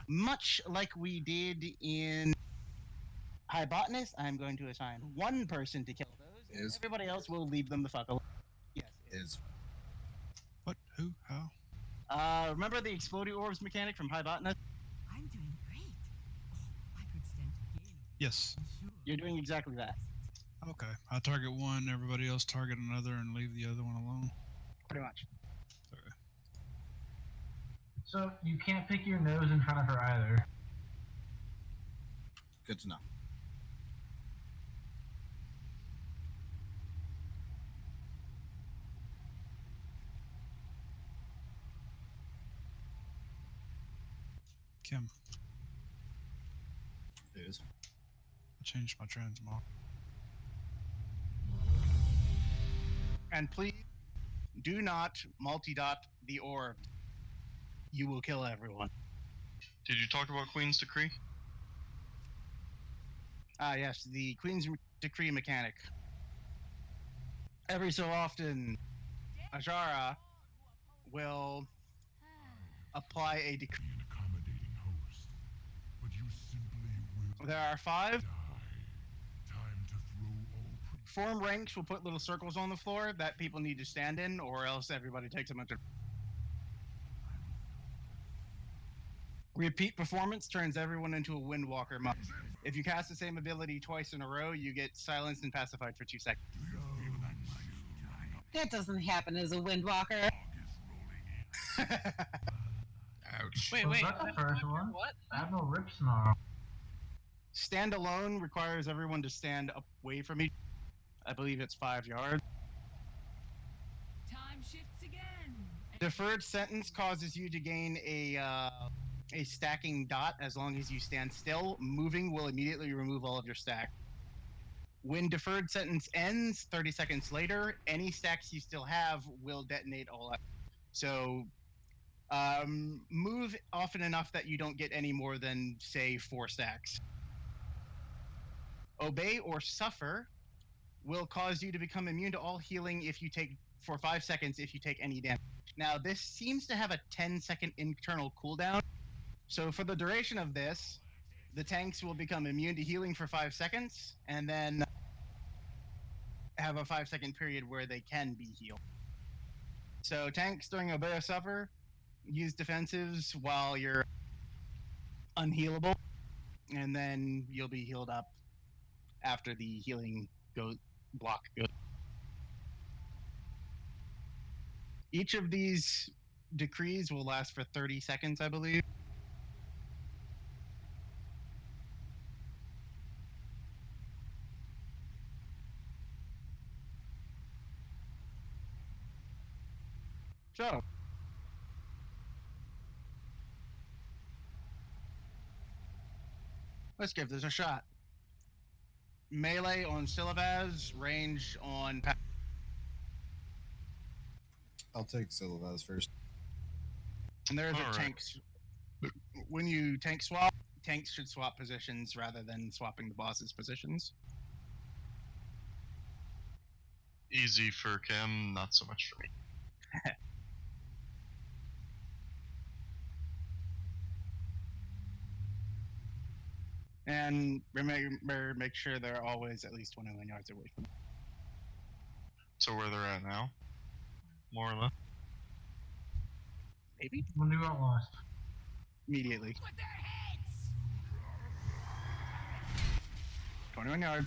A: Much like we did in High Botanist, I'm going to assign one person to kill those, and everybody else will leave them the fuck alone. Yes.
D: Is.
C: What? Who? How?
A: Remember the Explodey Orbs mechanic from High Botanist?
L: I'm doing great. Oh, I could stand to gain.
C: Yes.
A: You're doing exactly that.
C: Okay. I target one, everybody else target another, and leave the other one alone.
A: Pretty much.
C: Okay.
E: So you can't pick your nose in front of her either.
D: Good to know.
C: Kim,
D: It is.
C: I changed my transmog.
A: And please do not multi-dot the orb. You will kill everyone.
G: Did you talk about Queen's Decree?
A: Yes, the Queen's Decree mechanic. Every so often, Ajara will apply a decree.
L: Accommodating host, but you simply will
A: There are 5.
L: die. Time to throw all
A: Form ranks will put little circles on the floor that people need to stand in, or else everybody takes a bunch of. Repeat performance turns everyone into a Windwalker monk. If you cast the same ability twice in a row, you get silenced and pacified for 2 seconds.
H: That doesn't happen as a Windwalker.
F: Ouch.
B: Wait,
E: Was
B: wait.
E: that the first one?
B: What?
E: Admiral Rip Snarl.
A: Stand alone requires everyone to stand away from each. I believe it's 5 yards.
M: Time shifts again.
A: Deferred sentence causes you to gain a stacking dot as long as you stand still. Moving will immediately remove all of your stack. When deferred sentence ends 30 seconds later, any stacks you still have will detonate all up. So move often enough that you don't get any more than, say, 4 stacks. Obey or suffer will cause you to become immune to all healing if you take for 5 seconds if you take any damage. Now, this seems to have a 10-second internal cooldown. So for the duration of this, the tanks will become immune to healing for 5 seconds, and then have a 5-second period where they can be healed. So tanks during Obey or Suffer use defensives while you're unhealable, and then you'll be healed up after the healing block goes. Each of these decrees will last for 30 seconds, I believe. So, let's give this a shot. Melee on Silivaz, range on...
D: I'll take Silvaz first.
A: And there's
K: All
A: a
K: right.
A: tanks. When you tank swap, tanks should swap positions rather than swapping the boss's positions.
G: Easy for Kim, not so much for me.
A: And remember, make sure they're always at least 21 yards away from.
G: So where they're at now, more or less.
A: Maybe
E: When you got lost.
A: immediately.
M: With their heads!
A: 21 yards.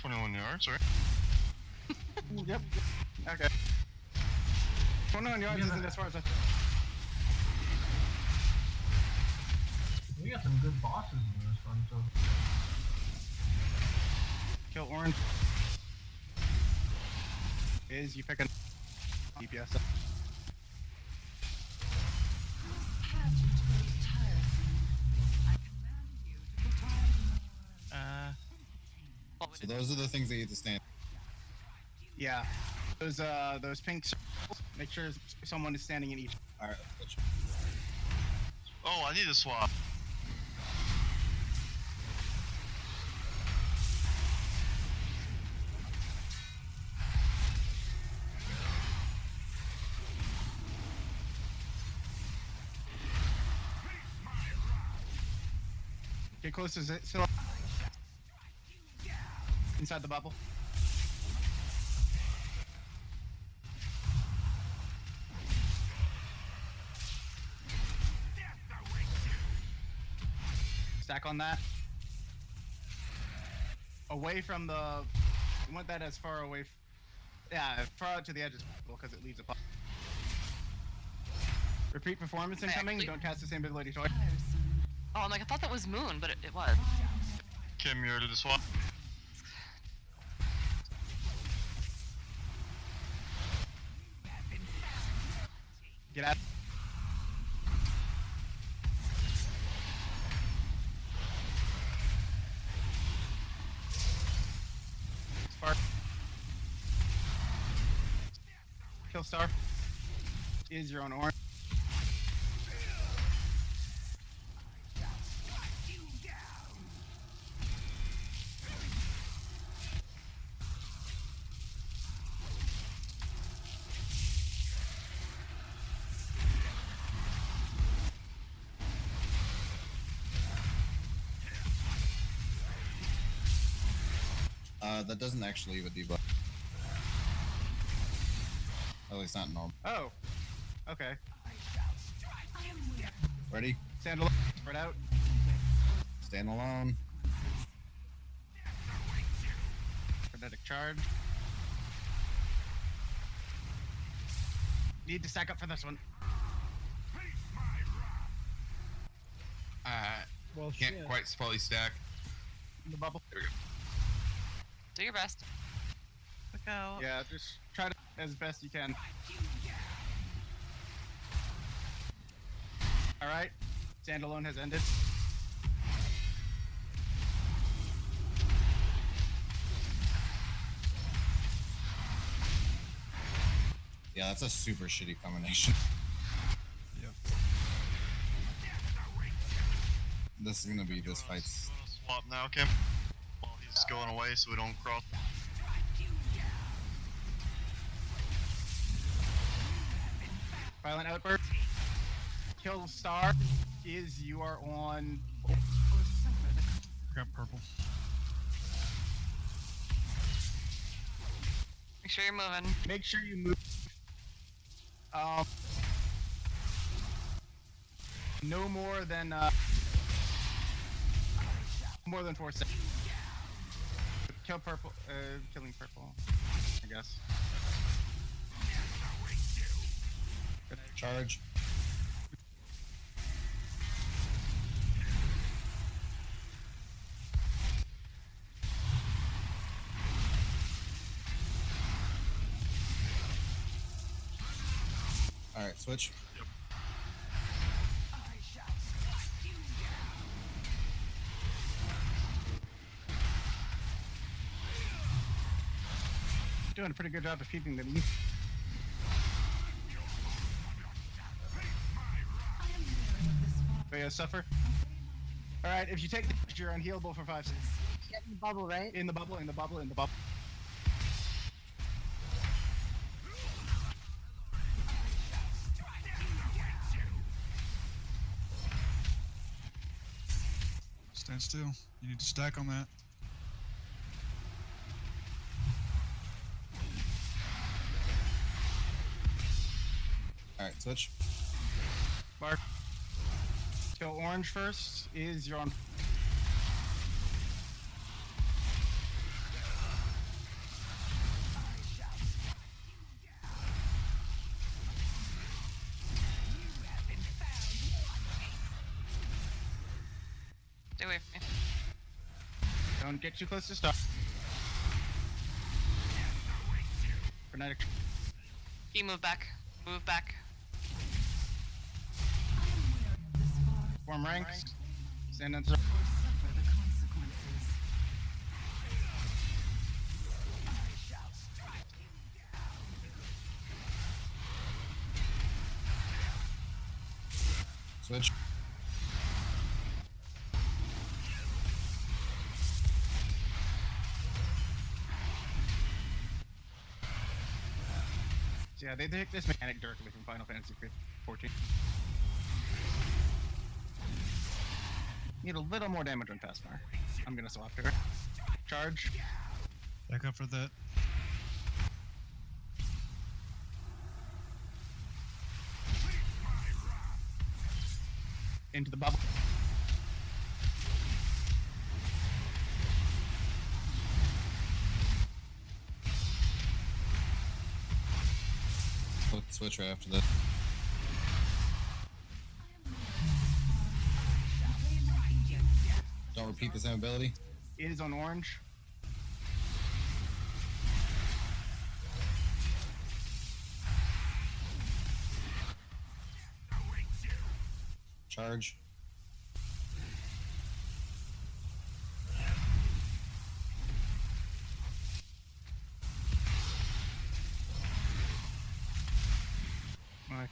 G: 21 yards, right?
A: Yep. Okay. 21 yards
E: Yeah.
A: isn't as far as I.
E: We got some good bosses in this one, so.
A: Kill orange. Is you pick a DPS up.
D: So those are the things that you have to stand.
A: Yeah. Those pink circles. Make sure someone is standing in each.
D: All right. Let's
G: Oh, I need to swap.
A: Get close to inside the bubble. Stack on that. Away from the. You want that as far away. Yeah, far out to the edge as possible because it leaves a pop. Repeat performance incoming.
B: Actually-
A: Don't cast the same ability twice.
B: Oh, I'm like, I thought that was Moon, but it was.
G: Kim, you're ready to swap?
A: Get out. Spark. Kill star. Is your own orange.
D: That doesn't actually leave a debuff. At least not normal.
A: Oh. Okay.
D: Ready?
A: Stand alone. Spread out.
D: Stand alone.
A: Frenetic charge. Need to stack up for this one.
J: Well,
F: Can't
J: shit.
F: quite fully stack.
A: In the bubble.
F: There we go.
B: Do your best.
I: Look out.
A: Yeah, just try to as best you can. Alright. Standalone has ended.
D: Yeah, that's a super shitty combination.
C: Yep.
D: This is gonna be this fight's.
G: Swap now, Kim. While he's going away, so we don't cross.
A: Violent outburst. Kill star is you are on.
C: Grab purple.
B: Make sure you're moving.
A: Make sure you move. No more than 4 seconds. Kill purple. Killing purple. I guess.
D: Charge. Alright, switch.
A: Doing a pretty good job of keeping them. Suffer. Alright, if you take the you're unhealable for 5 seconds.
H: Get in the bubble, right?
A: In the bubble, in the bubble, in the bubble.
C: Stand still. You need to stack on that.
D: Alright, switch.
A: Mark. Kill orange first. Is you're on.
B: Stay away from me.
A: Don't get too close to stop. Frenetic.
B: He move back. Move back.
A: Form ranks. Stand in circle.
D: Switch.
A: Yeah, they take this mechanic directly from Final Fantasy 14. Need a little more damage on Fastmar. I'm gonna swap here. Charge.
C: Back up for that.
A: Into the bubble.
D: Switch right after that. Don't repeat the same ability.
A: It is on orange.
D: Charge.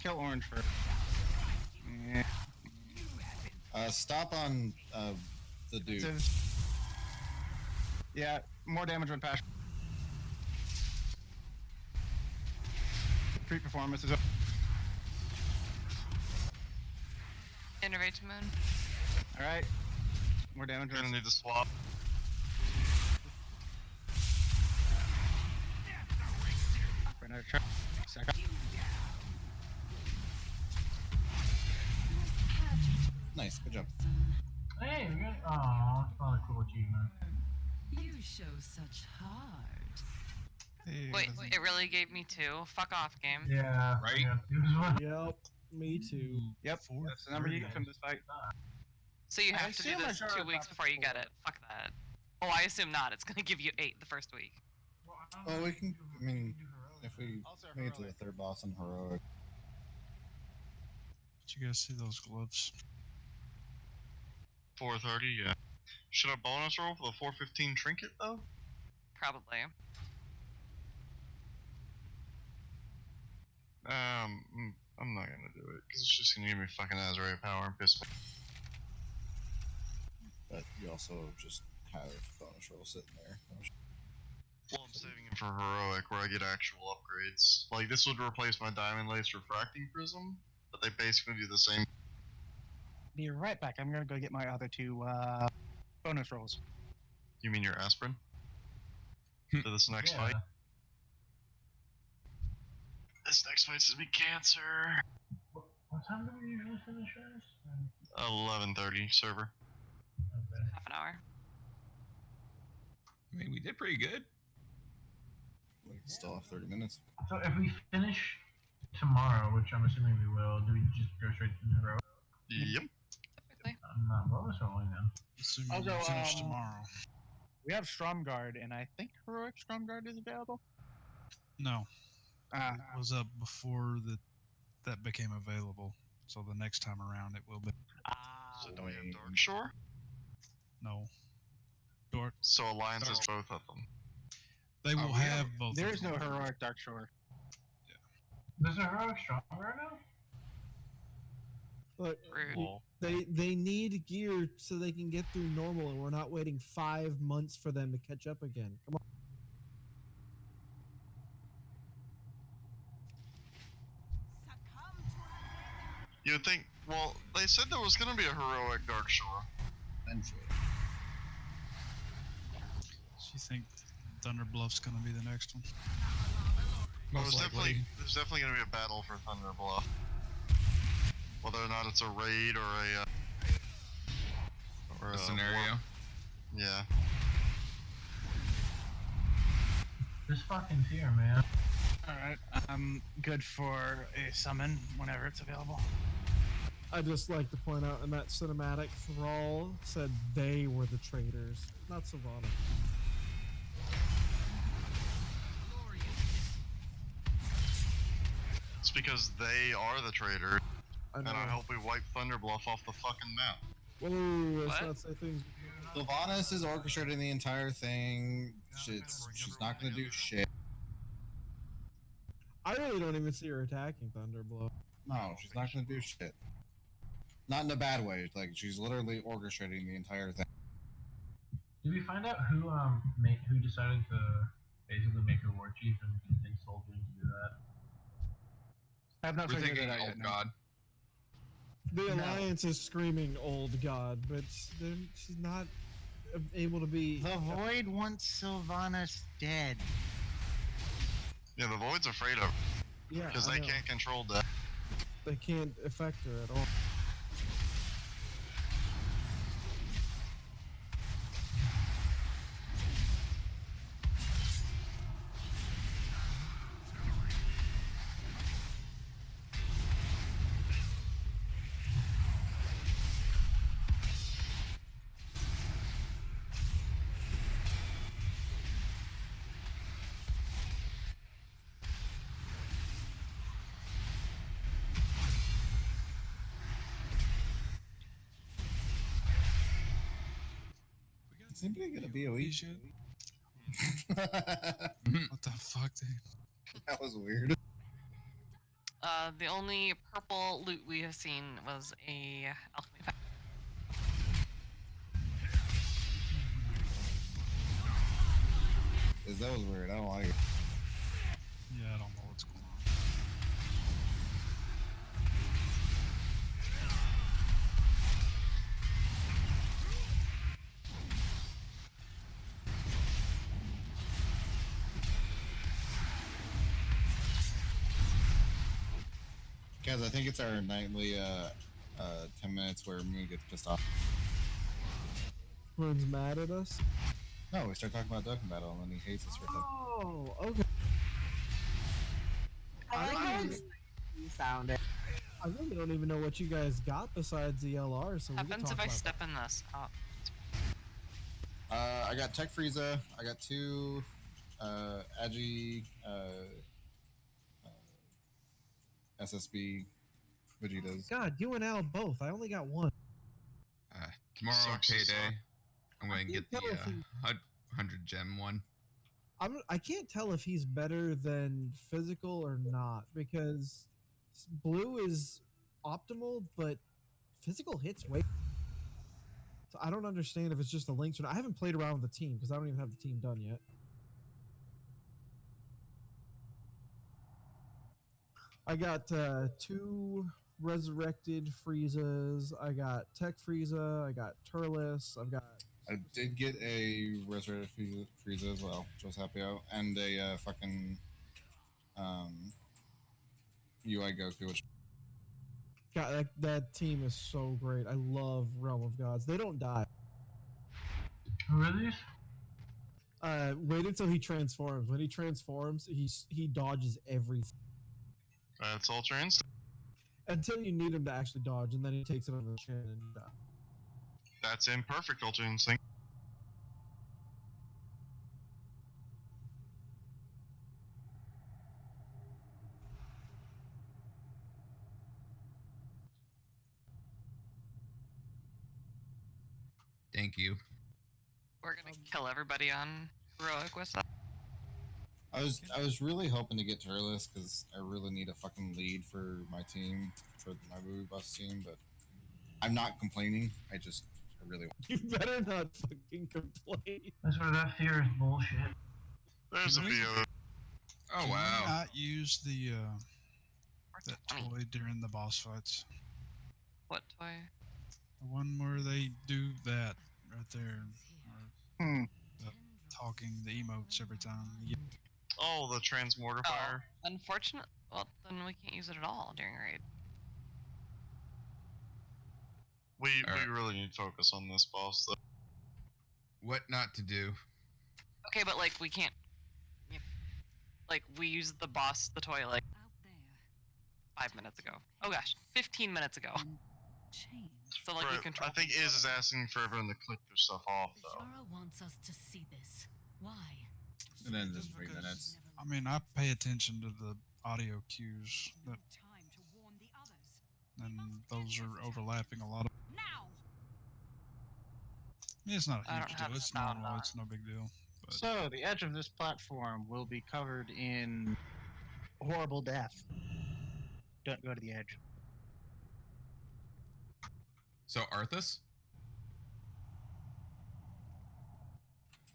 A: Kill orange first. Yeah.
D: Stop on the dude.
A: Yeah, more damage when passion. Treat performance is up.
B: Innervate to moon.
A: Alright. More damage.
G: We're gonna need to swap.
A: For another trap. Second.
D: Nice, good job.
E: Hey, we got. Aw, that's not a cool achievement.
M: You show such heart.
C: Hey,
B: Wait, it really gave me 2. Fuck off, game.
E: Yeah.
F: Right?
E: Yeah, it was one.
J: Yep, me too.
A: Yep, that's the number you get from this fight.
B: So you
A: I
B: have to do
A: assume
B: this
A: Azura
B: 2 weeks
A: got
B: before you get it. Fuck that. Oh, I assume not. It's gonna give you 8 the first week.
D: Well, we can. I mean, if we make it to the third boss on heroic,
C: Did you guys see those gloves?
G: 430, yeah. Should I bonus roll for the 415 trinket though?
B: Probably.
G: I'm not gonna do it because it's just gonna give me fucking Azure power and piss me.
D: but you also just have bonus roll sitting there.
G: Well, I'm saving it for heroic where I get actual upgrades. Like this would replace my diamond lace refracting prism, but they basically do the same.
A: Be right back. I'm gonna go get my other 2 bonus rolls.
G: You mean your aspirin? For this next fight? This next fight's gonna be cancer.
E: What time do we usually finish this?
G: 11:30 server.
E: Okay.
B: Half an hour.
F: I mean, we did pretty good.
D: We still have 30 minutes.
E: So if we finish tomorrow, which I'm assuming we will, do we just go straight to heroic?
G: Yep.
B: Typically.
E: I'm not bonus rolling then.
C: Assuming
A: I'll
C: we
A: go,
C: finish tomorrow.
A: We have Stromguard, and I think heroic Stromguard is available.
C: No,
A: Ah,
C: it was up before that became available. So the next time around, it will be.
G: So do we have Dark Shore?
C: No. Dark.
G: So Alliance has both of them.
C: They will have both.
A: there
C: of
A: is no
C: them.
A: heroic Dark Shore.
E: There's a heroic stronger now?
J: But
B: Rude.
J: they need gear so they can get through normal, and we're not waiting 5 months for them to catch up again. Come on.
G: You would think, well, they said there was gonna be a heroic Dark Shore.
D: Eventually.
C: So you think Thunder Bluff's gonna be the next one?
G: Well,
F: Most likely.
G: there's definitely gonna be a battle for Thunder Bluff. Whether or not it's a raid or
F: A scenario.
G: Yeah.
E: This fucking tier, man.
A: Alright, I'm good for a summon whenever it's available.
J: I just like to point out in that cinematic, Thrall said they were the traitors, not Sylvana.
G: It's because they are the traitor,
J: I
G: and
J: know.
G: I hope we wipe Thunder Bluff off the fucking map.
J: Whoa, let's
B: What?
J: not say things.
D: Sylvanas is orchestrating the entire thing. She's not gonna do shit.
J: I really don't even see her attacking Thunderblow.
D: No, she's not gonna do shit. Not in a bad way. Like she's literally orchestrating the entire thing.
E: Did we find out who decided to basically make her war chief and convince Sultan to do that?
A: I have not
F: We're
A: figured
F: thinking,
A: it out
F: oh
A: yet. no.
F: god.
J: The
A: No.
J: Alliance is screaming old god, but she's not able to be.
A: The Void wants Sylvanas dead.
G: Yeah, the Void's afraid of
J: Yeah,
G: because
J: I
G: they
J: know.
G: can't control death.
J: They can't affect her at all.
D: Is anybody gonna BOE?
C: Holy shit.
F: Mhm.
C: What the fuck, dude?
D: That was weird.
B: The only purple loot we have seen was a alchemy pack.
D: That was weird. I don't like it.
C: Yeah, I don't know what's going on.
D: Guys, I think it's our nightly 10 minutes where Moon gets pissed off.
J: Moon's mad at us.
D: No, we start talking about Dokkan Battle, and then he hates us for it.
J: Oh, okay.
H: I like how
J: really-
H: you sounded.
J: I really don't even know what you guys got besides the LR. So we can
B: Happens
J: talk
B: if I
J: about
B: step in this. Oh.
D: I got Tech Frieza. I got 2 Agi SSB Vegetas.
J: God, you and Al both. I only got one.
F: Tomorrow
G: Sucks to
F: payday.
J: suck.
F: I'm going to
J: can't
F: get the
J: tell if he-
F: 100 gem one.
J: I can't tell if he's better than physical or not because blue is optimal, but physical hits way. So I don't understand if it's just the links or not. I haven't played around with the team because I don't even have the team done yet. I got 2 resurrected Friezas. I got Tech Frieza. I got Turles. I've got.
D: I did get a Resurrected Frieza as well, which I was happy out, and a fucking UI Goku, which
J: God, that team is so great. I love Realm of Gods. They don't die.
E: Who are these?
J: Wait until he transforms. When he transforms, he dodges everything
G: That's Ultra Instinct.
J: until you need him to actually dodge, and then he takes it on the chin and die.
G: That's imperfect Ultra Instinct.
F: Thank you.
B: We're gonna kill everybody on heroic with that.
D: I was really hoping to get Turles because I really need a fucking lead for my team, for my Movie Bus team, but I'm not complaining. I really want.
J: You better not fucking complain.
E: That's where that fear is bullshit.
G: There's a
C: Can we-
G: few.
F: Oh
C: Can we
F: wow.
C: not use the
B: Or
C: that
B: 20.
C: toy during the boss fights?
B: What toy?
C: The one where they do that right there, or
A: Hmm.
C: the talking, the emotes every time.
G: Oh, the Transmortifier.
B: Unfortunate. Well, then we can't use it at all during raid.
G: We
F: Alright.
G: really need to focus on this boss though.
F: What not to do?
B: Okay, but like we can't. Like we used the boss, the toy, like 5 minutes ago. Oh gosh, 15 minutes ago. So like you
G: Right,
B: control.
G: I think Iz is asking for everyone to click their stuff off though.
M: Zara wants us to see this. Why?
D: And then
C: Just
D: just 3
C: because-
D: minutes.
C: I mean, I pay attention to the audio cues, that,
M: Time to warn the others.
C: and those are overlapping a lot.
M: Now!
C: I mean, it's not a
B: I
C: huge
B: don't have
C: deal. It's
B: sound
C: normal.
B: on.
C: It's no big deal. But
A: So the edge of this platform will be covered in horrible death. Don't go to the edge.
F: So Arthas?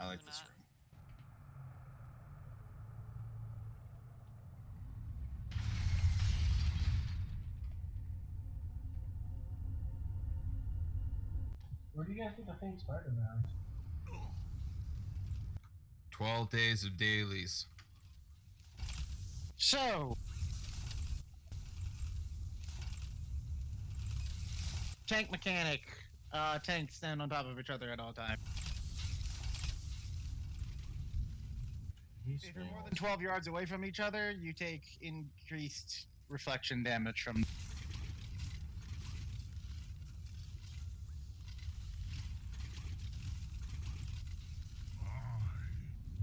D: I like
B: Do
D: this
B: not.
D: room.
E: Where do you guys think the fake Spider-Man is?
F: 12 days of dailies.
A: So tank mechanic. Tanks stand on top of each other at all times. If you're more than 12 yards away from each other, you take increased reflection damage from.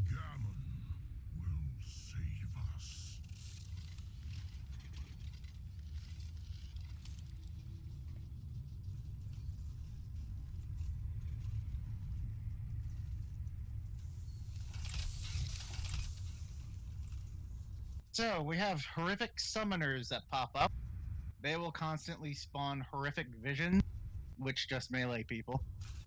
L: Gammon will save us.
A: So we have horrific summoners that pop up. They will constantly spawn horrific vision, which just melee people.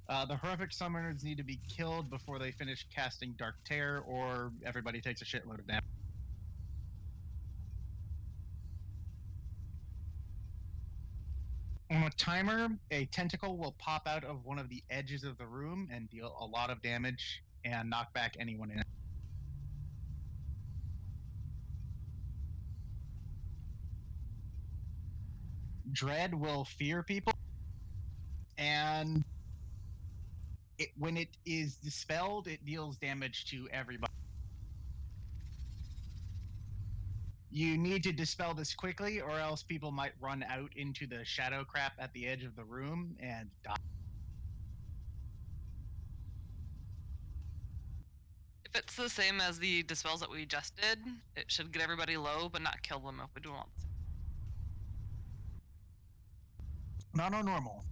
A: The horrific summoners need to be killed before they finish casting Dark Terror, or everybody takes a shitload of damage. On a timer, a tentacle will pop out of one of the edges of the room and deal a lot of damage and knock back anyone in it. Dread will fear people, and when it is dispelled, it deals damage to everybody. You need to dispel this quickly, or else people might run out into the shadow crap at the edge of the room and die.
B: If it's the same as the dispels that we just did, it should get everybody low, but not kill them if we do want this.
A: Not on normal.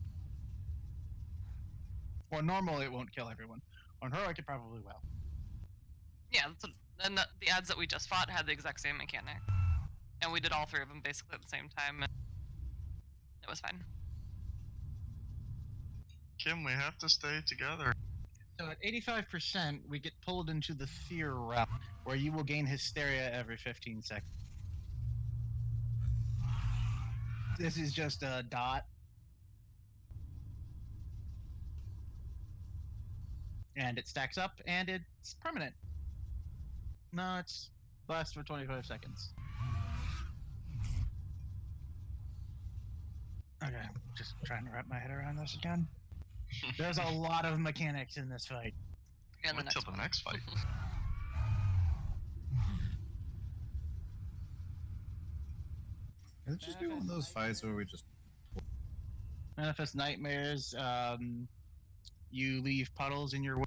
A: Or normal, it won't kill everyone. On heroic, it probably will.
B: Yeah, and the ads that we just fought had the exact same mechanic. And we did all three of them basically at the same time, and it was fine.
G: Kim, we have to stay together.
A: So at 85%, we get pulled into the fear realm, where you will gain hysteria every 15 seconds. This is just a dot. And it stacks up, and it's permanent. No, it's lasts for 25 seconds. Okay, just trying to wrap my head around this again. There's a lot of mechanics in this fight.
B: And
G: Wait till the next fight.
D: It'd just be one of those fights where we just
A: Manifest nightmares. You leave puddles in your way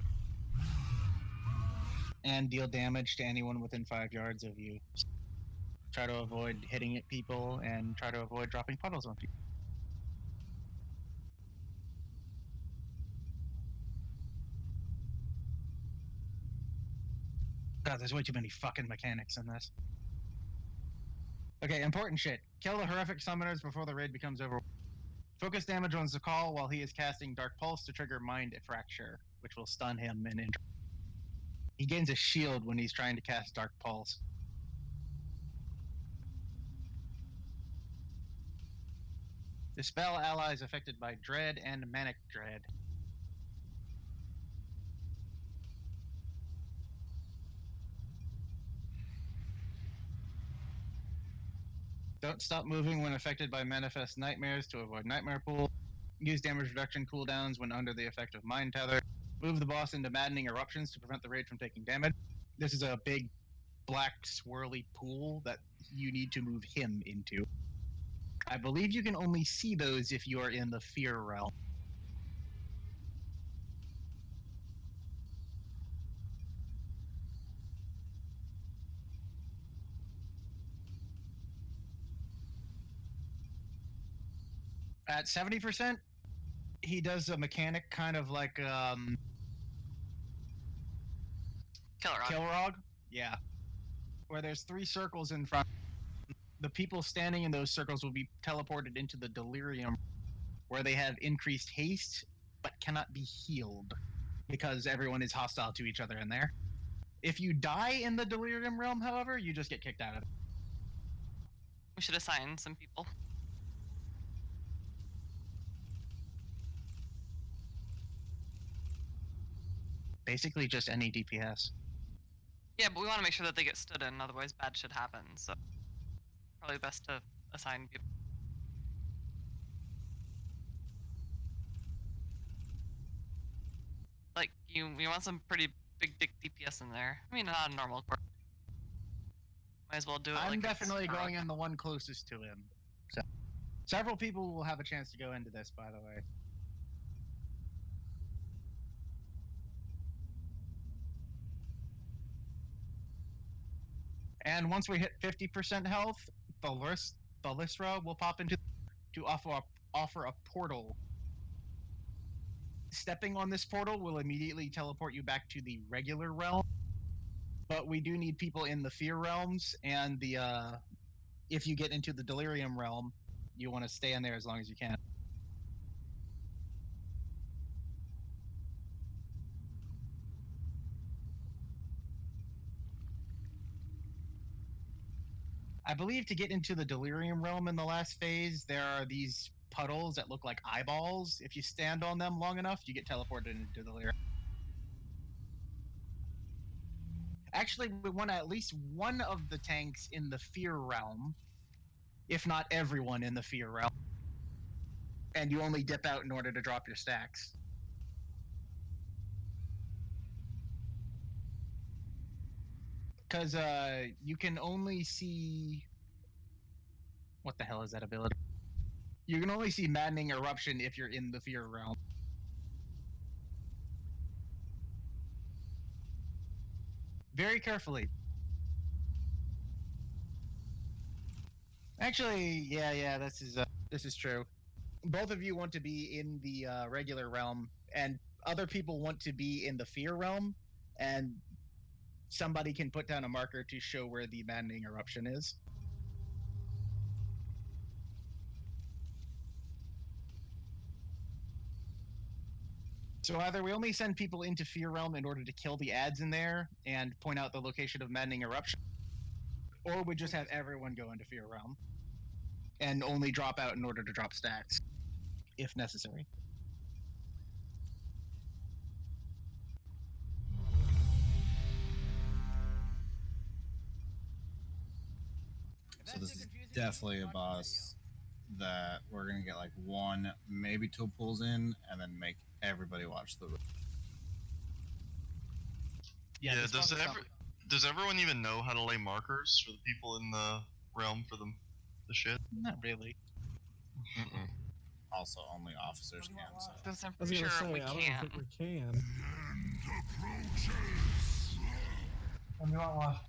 A: and deal damage to anyone within 5 yards of you. Try to avoid hitting at people and try to avoid dropping puddles on people. God, there's way too many fucking mechanics in this. Okay, important shit. Kill the horrific summoners before the raid becomes over. Focus damage on Zakal while he is casting Dark Pulse to trigger Mind Fracture, which will stun him and injure. He gains a shield when he's trying to cast Dark Pulse. Dispel allies affected by Dread and Manic Dread. Don't stop moving when affected by Manifest Nightmares to avoid Nightmare Pool. Use damage reduction cooldowns when under the effect of Mind Tether. Move the boss into maddening eruptions to prevent the raid from taking damage. This is a big black swirly pool that you need to move him into. I believe you can only see those if you are in the fear realm. At 70%, he does a mechanic kind of like Kilrog. Yeah. Where there's 3 circles in front. The people standing in those circles will be teleported into the delirium, where they have increased haste but cannot be healed because everyone is hostile to each other in there. If you die in the delirium realm, however, you just get kicked out of it.
B: We should assign some people.
A: Basically just any DPS.
B: Yeah, but we want to make sure that they get stood in, otherwise bad shit happens. So probably best to assign people. Like you want some pretty big dick DPS in there. I mean, not a normal core. Might as well do it.
A: I'm
B: like
A: definitely going in the one closest to him. So several people will have a chance to go into this, by the way. And once we hit 50% health, the Lystra will pop into to offer a portal. Stepping on this portal will immediately teleport you back to the regular realm. But we do need people in the fear realms, and the if you get into the delirium realm, you want to stay in there as long as you can. I believe to get into the delirium realm in the last phase, there are these puddles that look like eyeballs. If you stand on them long enough, you get teleported into delirium. Actually, we want at least one of the tanks in the fear realm, if not everyone in the fear realm. and you only dip out in order to drop your stacks. Because you can only see... What the hell is that ability? You can only see Maddening Eruption if you're in the Fear Realm. Very carefully. Actually, yeah, this is true. Both of you want to be in the regular realm, and other people want to be in the Fear Realm, and somebody can put down a marker to show where the Maddening Eruption is. So either we only send people into Fear Realm in order to kill the ads in there and point out the location of Maddening Eruption, or we just have everyone go into Fear Realm and only drop out in order to drop stacks, if necessary.
D: So this is definitely a boss that we're gonna get like one, maybe two pulls in, and then make everybody watch the.
G: Yeah. Does everyone even know how to lay markers for the people in the realm for the shit?
A: Not really.
D: Also, only officers can. So.
B: Because I'm
J: I was
B: pretty
J: gonna
B: sure
J: say,
B: we
J: I don't
B: can't.
J: think we can.
E: When you want last?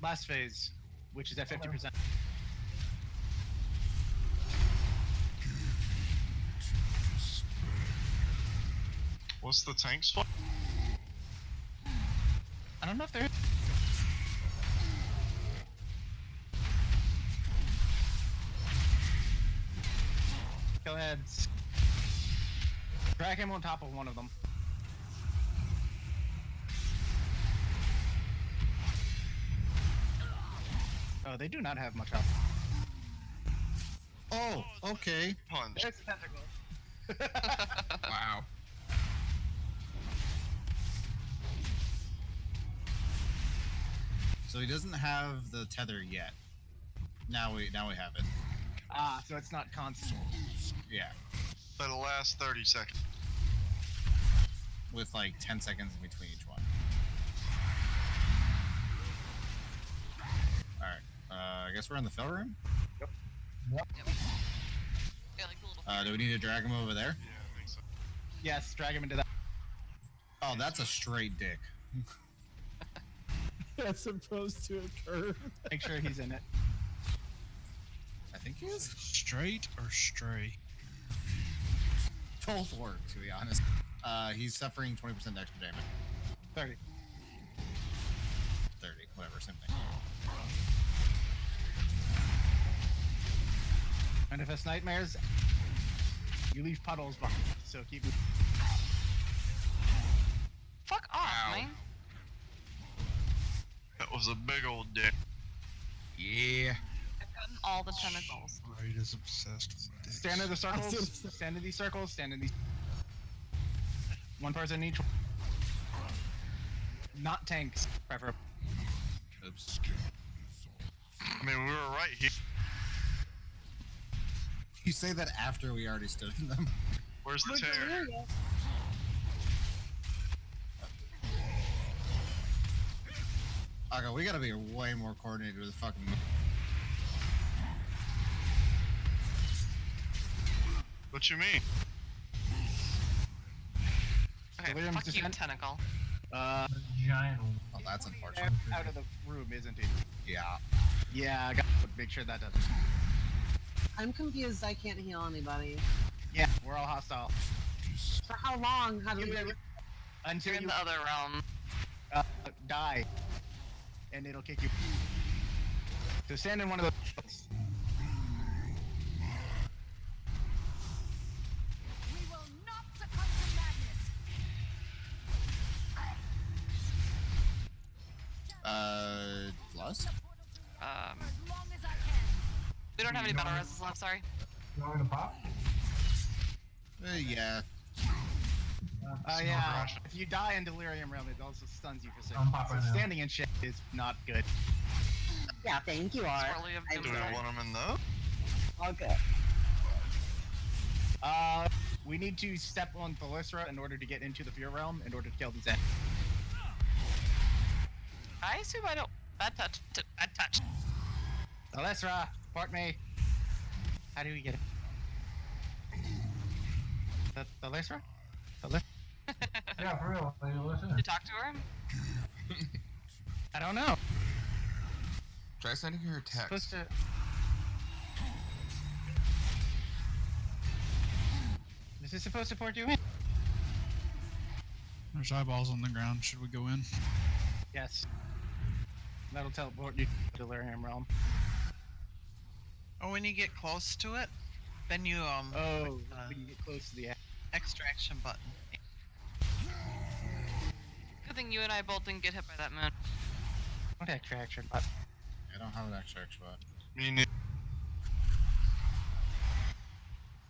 A: Last phase, which is at 50%.
G: What's the tank's fight?
A: I don't know if there is. Go ahead. Drag him on top of one of them. Oh, they do not have much health.
D: Oh, okay.
G: Punch.
A: There's the tentacle.
F: Wow.
D: So he doesn't have the tether yet. Now we have it.
A: Ah, so it's not constant.
D: Yeah.
G: For the last 30 seconds.
D: With like 10 seconds in between each one. Alright. I guess we're in the fill room?
B: Yep. Yeah, like the little
D: Do we need to drag him over there?
G: Yeah, I think so.
A: Yes, drag him into that.
D: Oh, that's a straight dick.
J: As opposed to a curve.
A: Make sure he's in it.
D: I think he is.
C: Straight or stray?
D: Both work, to be honest. He's suffering 20% extra damage.
A: 30.
D: 30, whatever, same thing.
A: Manifest Nightmares. You leave puddles behind, so keep moving.
B: Fuck off,
F: Ow.
B: man.
G: That was a big old dick.
F: Yeah.
B: I've gotten all the tentacles.
C: Straight is obsessed with dicks.
A: Stand in the circles. Stand in these circles. Stand in these. One person each. Not tanks, preferably.
D: Oops.
G: I mean, we were right here.
D: You say that after we already stood in them.
G: Where's the tear?
D: Okay, we gotta be way more coordinated with the fucking.
G: What you mean?
B: Okay,
A: Delirium's
B: fuck you,
A: descent.
B: tentacle.
E: Giant.
D: Oh, that's unfortunate.
A: Out of the room, isn't it?
D: Yeah.
A: Yeah, I gotta make sure that doesn't.
H: I'm confused. I can't heal anybody.
A: Yeah, we're all hostile.
H: For how long? How do we?
A: Until
B: You're in
A: you
B: the other realm.
A: die, and it'll kick you. So stand in one of those.
M: We will not succumb to madness.
D: Plus?
M: As long as I can.
B: We don't have any battle reses left, sorry.
E: You want me to pop?
D: Yeah.
A: Yeah. If you die in Delirium Realm, it also stuns you for 6
E: I'm
A: minutes.
E: popping
A: So
E: now.
A: standing in shit is not good.
H: Yeah, thank you, Art.
B: Swirly of
H: I'm
G: Do we
H: sorry.
G: want him in though?
H: All good.
A: We need to step on Thalysra in order to get into the Fear Realm, in order to kill these enemies.
B: I assume I don't. Bad touch. Bad touch.
A: Thalysra, support me. How do we get it? Thalysra?
E: Yeah, for real. Are you listening?
B: Did you talk to her?
A: I don't know.
F: Try sending her a text.
A: Supposed to... This is supposed to port you in?
C: There's eyeballs on the ground. Should we go in?
A: Yes. That'll teleport you to the Delirium Realm.
I: Oh, when you get close to it, then you
A: Oh,
I: click
A: when you get close to the...
I: the extraction button.
B: Good thing you and I both didn't get hit by that moon.
A: What extraction?
D: I don't have an extraction button.
G: Me neither.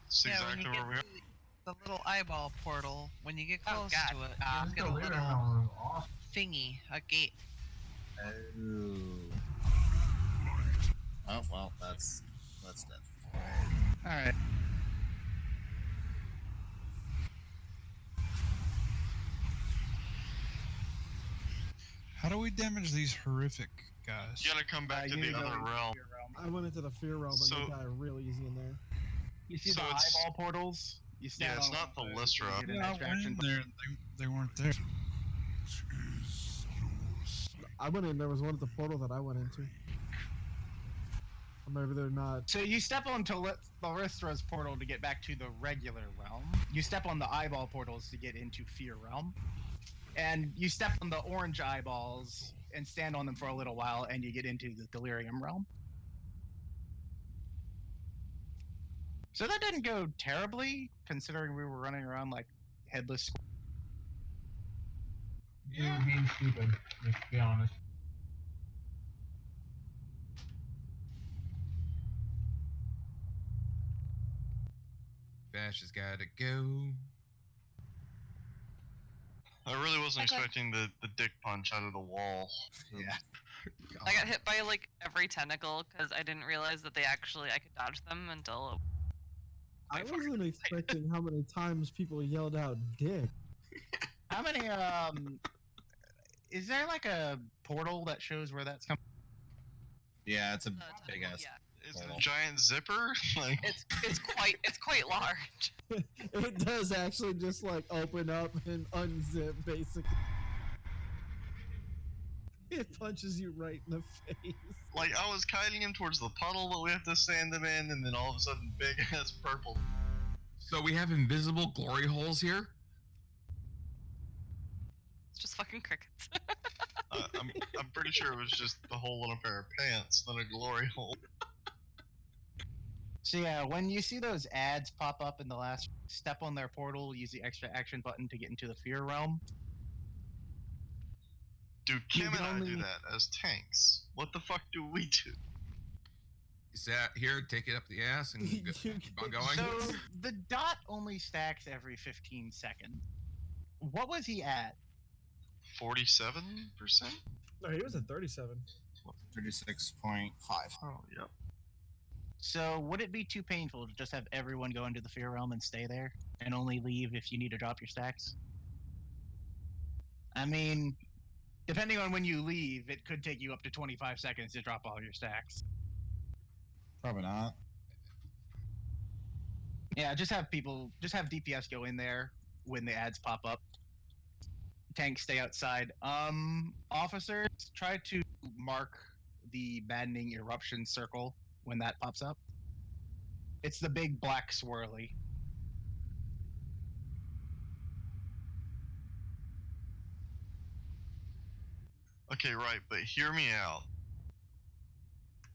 G: It's
I: Yeah, when
G: exactly
I: you get
G: where we are.
I: to the little eyeball portal, when you get
B: Oh,
I: close
B: God.
I: to it,
E: This
I: you'll get a
E: Delirium
I: little
E: Realm is awesome.
I: thingy, a gate.
D: Oh well, that's dead.
A: Alright.
C: How do we damage these horrific guys?
G: You gotta come back to
A: you
G: the
A: need to go
G: other
A: into
G: realm.
A: Fear Realm.
J: I went into the Fear Realm and
G: So-
J: they got real easy in there.
A: You see
G: So
A: the
G: it's-
A: eyeball portals? You stand
G: Yeah, it's
A: on
G: not
A: one of those,
G: Thalysra.
A: you get an
C: Yeah, I went
A: extraction
C: in there. and They weren't there.
J: I went in. There was one at the portal that I went into. Or maybe they're not.
A: So you step on Thalysra's portal to get back to the regular realm. You step on the eyeball portals to get into Fear Realm. And you step on the orange eyeballs and stand on them for a little while, and you get into the Delirium Realm. So that didn't go terribly, considering we were running around like headless.
E: You were being stupid, let's be honest.
F: Vash has gotta go.
G: I really wasn't
B: Okay.
G: expecting the dick punch out of the wall.
D: Yeah.
B: I got hit by like every tentacle because I didn't realize that I could dodge them until.
J: I wasn't expecting how many times people yelled out "dick."
A: How many, is there like a portal that shows where that's coming?
D: Yeah, it's a
B: tentacle,
D: big ass.
B: yeah.
G: Is it a
D: Portal.
G: giant zipper? Like,
B: It's quite large.
J: It does actually just like open up and unzip, basically. It punches you right in the face.
G: like I was kiting him towards the puddle that we have to sand him in, and then all of a sudden, big ass purple.
F: So we have invisible glory holes here?
B: It's just fucking crickets.
G: I'm pretty sure it was just the hole in a pair of pants, not a glory hole.
A: So yeah, when you see those ads pop up in the last step on their portal, use the extra action button to get into the Fear Realm.
G: Do
A: You
G: Kim
A: can
G: and I do
A: only-
G: that as tanks? What the fuck do we do?
F: Is that here? Take it up the ass and go, keep on going?
A: So the dot only stacks every 15 seconds. What was he at?
G: 47%?
J: No, he was at 37.
D: 36.5.
G: Oh, yep.
A: So would it be too painful to just have everyone go into the Fear Realm and stay there, and only leave if you need to drop your stacks? I mean, depending on when you leave, it could take you up to 25 seconds to drop all your stacks.
D: Probably not.
A: Yeah, just have DPS go in there when the ads pop up. Tanks stay outside. Officers, try to mark the maddening eruption circle when that pops up. It's the big black swirly.
G: Okay, right, but hear me out.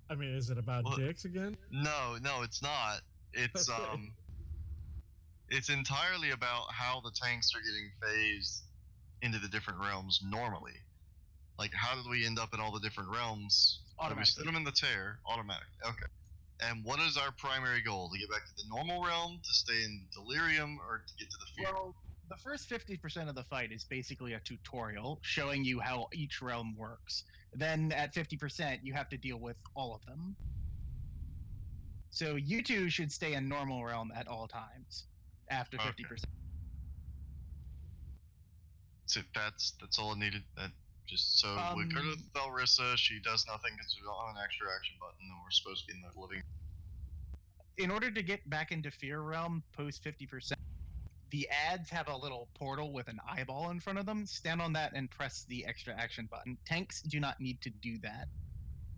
J: I mean, is it about
G: What?
J: dicks again?
G: No, it's not. It's
J: Okay.
G: it's entirely about how the tanks are getting phased into the different realms normally. Like, how did we end up in all the different realms? We
A: Automatically.
G: set them in the tear automatically. Okay. And what is our primary goal? To get back to the normal realm, to stay in delirium, or to get to the fear?
A: Well, the first 50% of the fight is basically a tutorial showing you how each realm works. Then at 50%, you have to deal with all of them. So you two should stay in normal realm at all times after 50%.
G: So that's all I needed. That just so we go to Thelrissa. She does nothing because we don't have an extra action button, and we're supposed to be in the living.
A: In order to get back into Fear Realm post 50%, the ads have a little portal with an eyeball in front of them. Stand on that and press the extra action button. Tanks do not need to do that.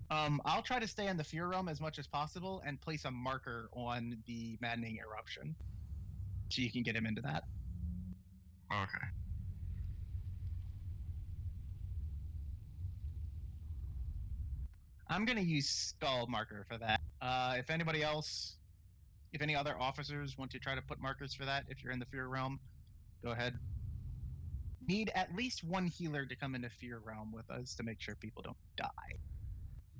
A: I'll try to stay in the Fear Realm as much as possible and place a marker on the Maddening Eruption, so you can get him into that.
G: Okay.
A: I'm gonna use Skull marker for that. If anybody else, if any other officers want to try to put markers for that, if you're in the Fear Realm, go ahead. Need at least one healer to come into Fear Realm with us to make sure people don't die.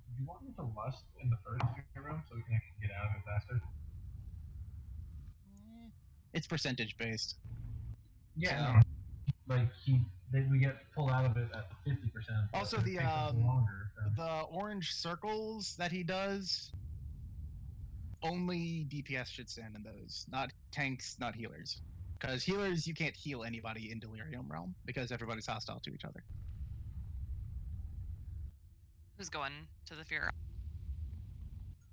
E: Do you want me to lust in the first Fear Realm so we can actually get out of it faster?
A: It's percentage based.
E: Yeah,
A: So.
E: no. Like we get pulled out of it at 50%.
A: Also, the orange circles that he does, only DPS should stand in those, not tanks, not healers. Because healers, you can't heal anybody in Delirium Realm because everybody's hostile to each other.
B: Who's going to the Fear?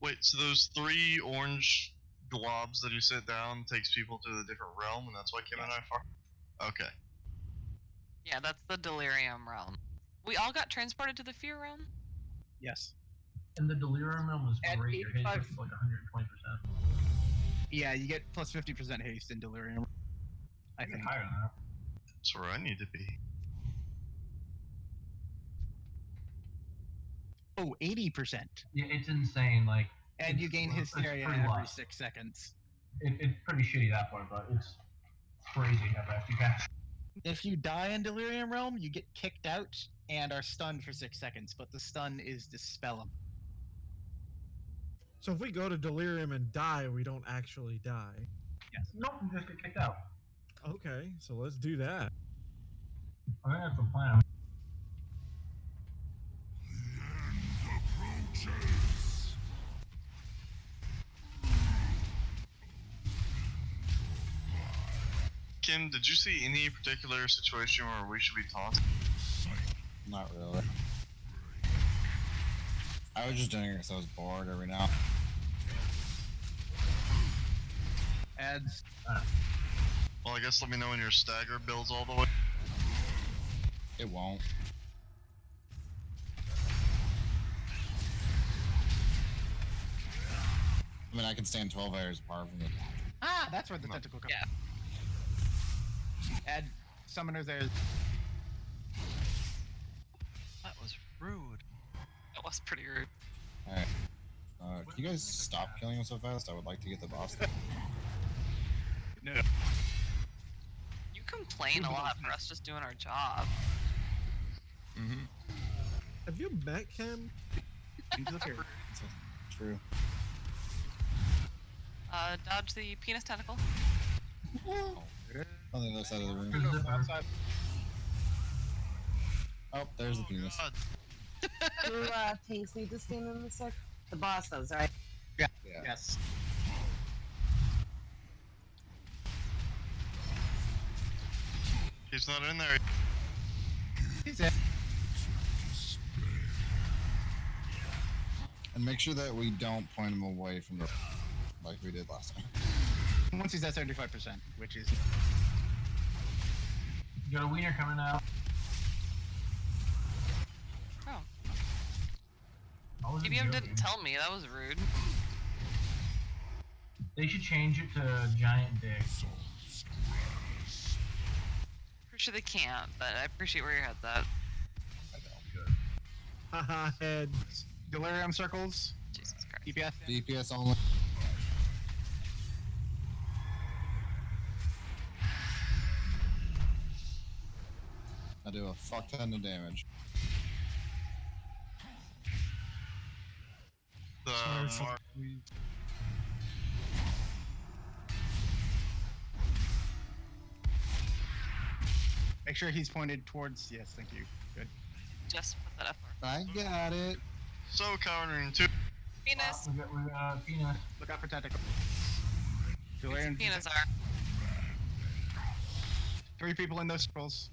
G: Wait, so those 3 orange globs that you sit down takes people to a different realm, and that's why Kim and I fought? Okay.
B: Yeah, that's the Delirium Realm. We all got transported to the Fear Realm?
A: Yes.
E: And the Delirium Realm was
A: At
E: great. Your hit was like 120%.
A: Yeah, you get plus 50% haste in Delirium. I think.
E: Higher than that.
G: That's where I need to be.
A: Oh, 80%.
E: Yeah, it's insane. Like,
A: and you gain Hysteria every 6 seconds.
E: It's pretty shitty that part, but it's crazy how fast you can.
A: If you die in Delirium Realm, you get kicked out and are stunned for 6 seconds, but the stun is dispellable.
J: So if we go to Delirium and die, we don't actually die.
A: Yes.
E: Nope, you just get kicked out.
J: Okay, so let's do that.
E: I think that's the plan.
G: Kim, did you see any particular situation where we should be taunted?
D: Not really. I was just doing it because I was bored every now.
A: Ads.
G: Well, I guess let me know when your stagger builds all the way.
D: It won't. I mean, I can stand 12 hours apart from it.
A: Ah, that's where the tentacle comes.
B: Yeah.
A: Add summoners there.
I: That was rude.
B: That was pretty rude.
D: Alright. Can you guys stop killing him so fast? I would like to get the boss.
A: No.
B: You complain a lot for us just doing our job.
F: Mm-hmm.
J: Have you met Kim?
D: True.
B: Dodge the penis tentacle.
D: On the other side of the room. Oh, there's the penis.
H: Do tanks need to stand in the circle? The boss does, right?
A: Yeah.
D: Yeah.
A: Yes.
G: He's not in there.
A: He's in.
D: And make sure that we don't point him away from the like we did last time.
A: Once he's at 75%, which is.
E: You got a wiener coming out.
B: Oh. TBM didn't tell me. That was rude.
E: They should change it to giant dick.
B: Pretty sure they can't, but I appreciate where your head's at.
J: Haha, head.
A: Delirium circles.
B: Jesus Christ.
D: DPS. DPS only. I do a fuck ton of damage.
A: Make sure he's pointed towards. Yes, thank you. Good.
B: Just put that up.
D: I got it.
G: So countering 2.
B: Penis.
E: We got penis.
A: Look out for tentacles.
B: Penis are.
A: 3 people in those circles.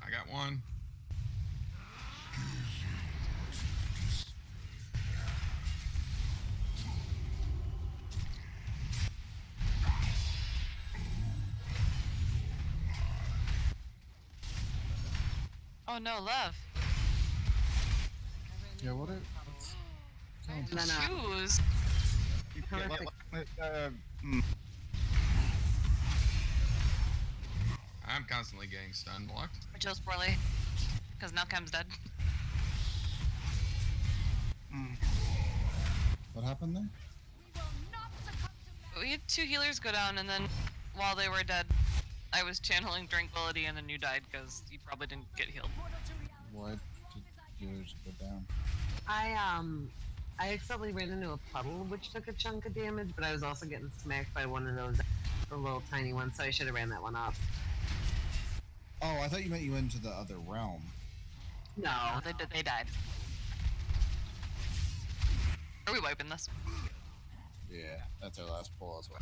F: I got one.
B: Oh no, love.
D: Yeah, what it?
H: And then,
B: Shoes.
A: Yeah,
F: I'm constantly getting stun blocked.
B: Joe's poorly. Because now Cam's dead.
D: What happened there?
B: We had 2 healers go down, and then while they were dead, I was channeling Tranquility, and then you died because you probably didn't get healed.
D: Why did yours go down?
H: I accidentally ran into a puddle, which took a chunk of damage, but I was also getting smacked by one of those, the little tiny ones, so I should have ran that one up.
D: Oh, I thought you meant you went into the other realm.
H: No.
B: They died. Are we wiping this?
D: Yeah, that's our last pull as well.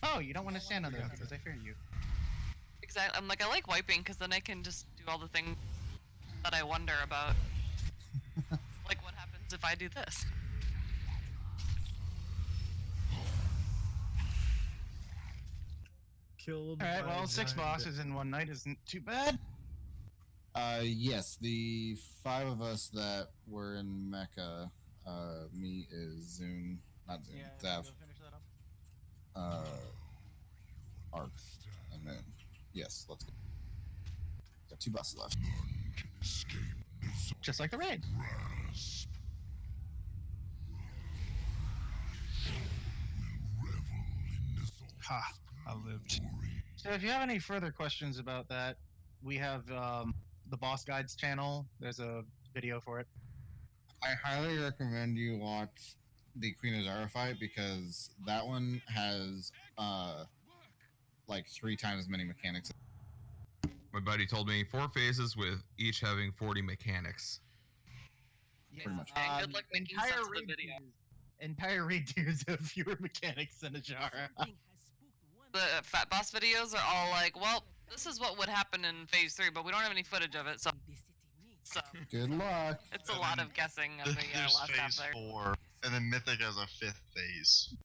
A: Oh, you don't want to stand on those because I fear you.
B: Exactly. I'm like, I like wiping because then I can just do all the things that I wonder about. Like, what happens if I do this?
J: Killed.
A: Alright,
J: by
A: well,
J: a
A: 6
J: giant
A: bosses in one night isn't too bad.
D: Yes, the 5 of us that were in Mecca, me is Zune, not Zune, Zav,
A: Finish that up.
D: Arc, and then, yes, let's go. Got 2 bosses left.
A: Just like the raid.
C: Ha! I lived.
A: So if you have any further questions about that, we have the Boss Guides channel. There's a video for it.
D: I highly recommend you watch the Queen of Zara fight because that one has like 3 times as many mechanics.
F: My buddy told me 4 phases with each having 40 mechanics.
D: Pretty much.
B: And good luck making sense of the video.
A: Entire raid tiers have fewer mechanics than Ajara.
B: The Fat Boss videos are all like, well, this is what would happen in Phase 3, but we don't have any footage of it, so
D: Good luck.
B: it's a lot of guessing of the
G: There's
B: last half
G: phase
B: there.
G: 4, and then Mythic has a 5th phase.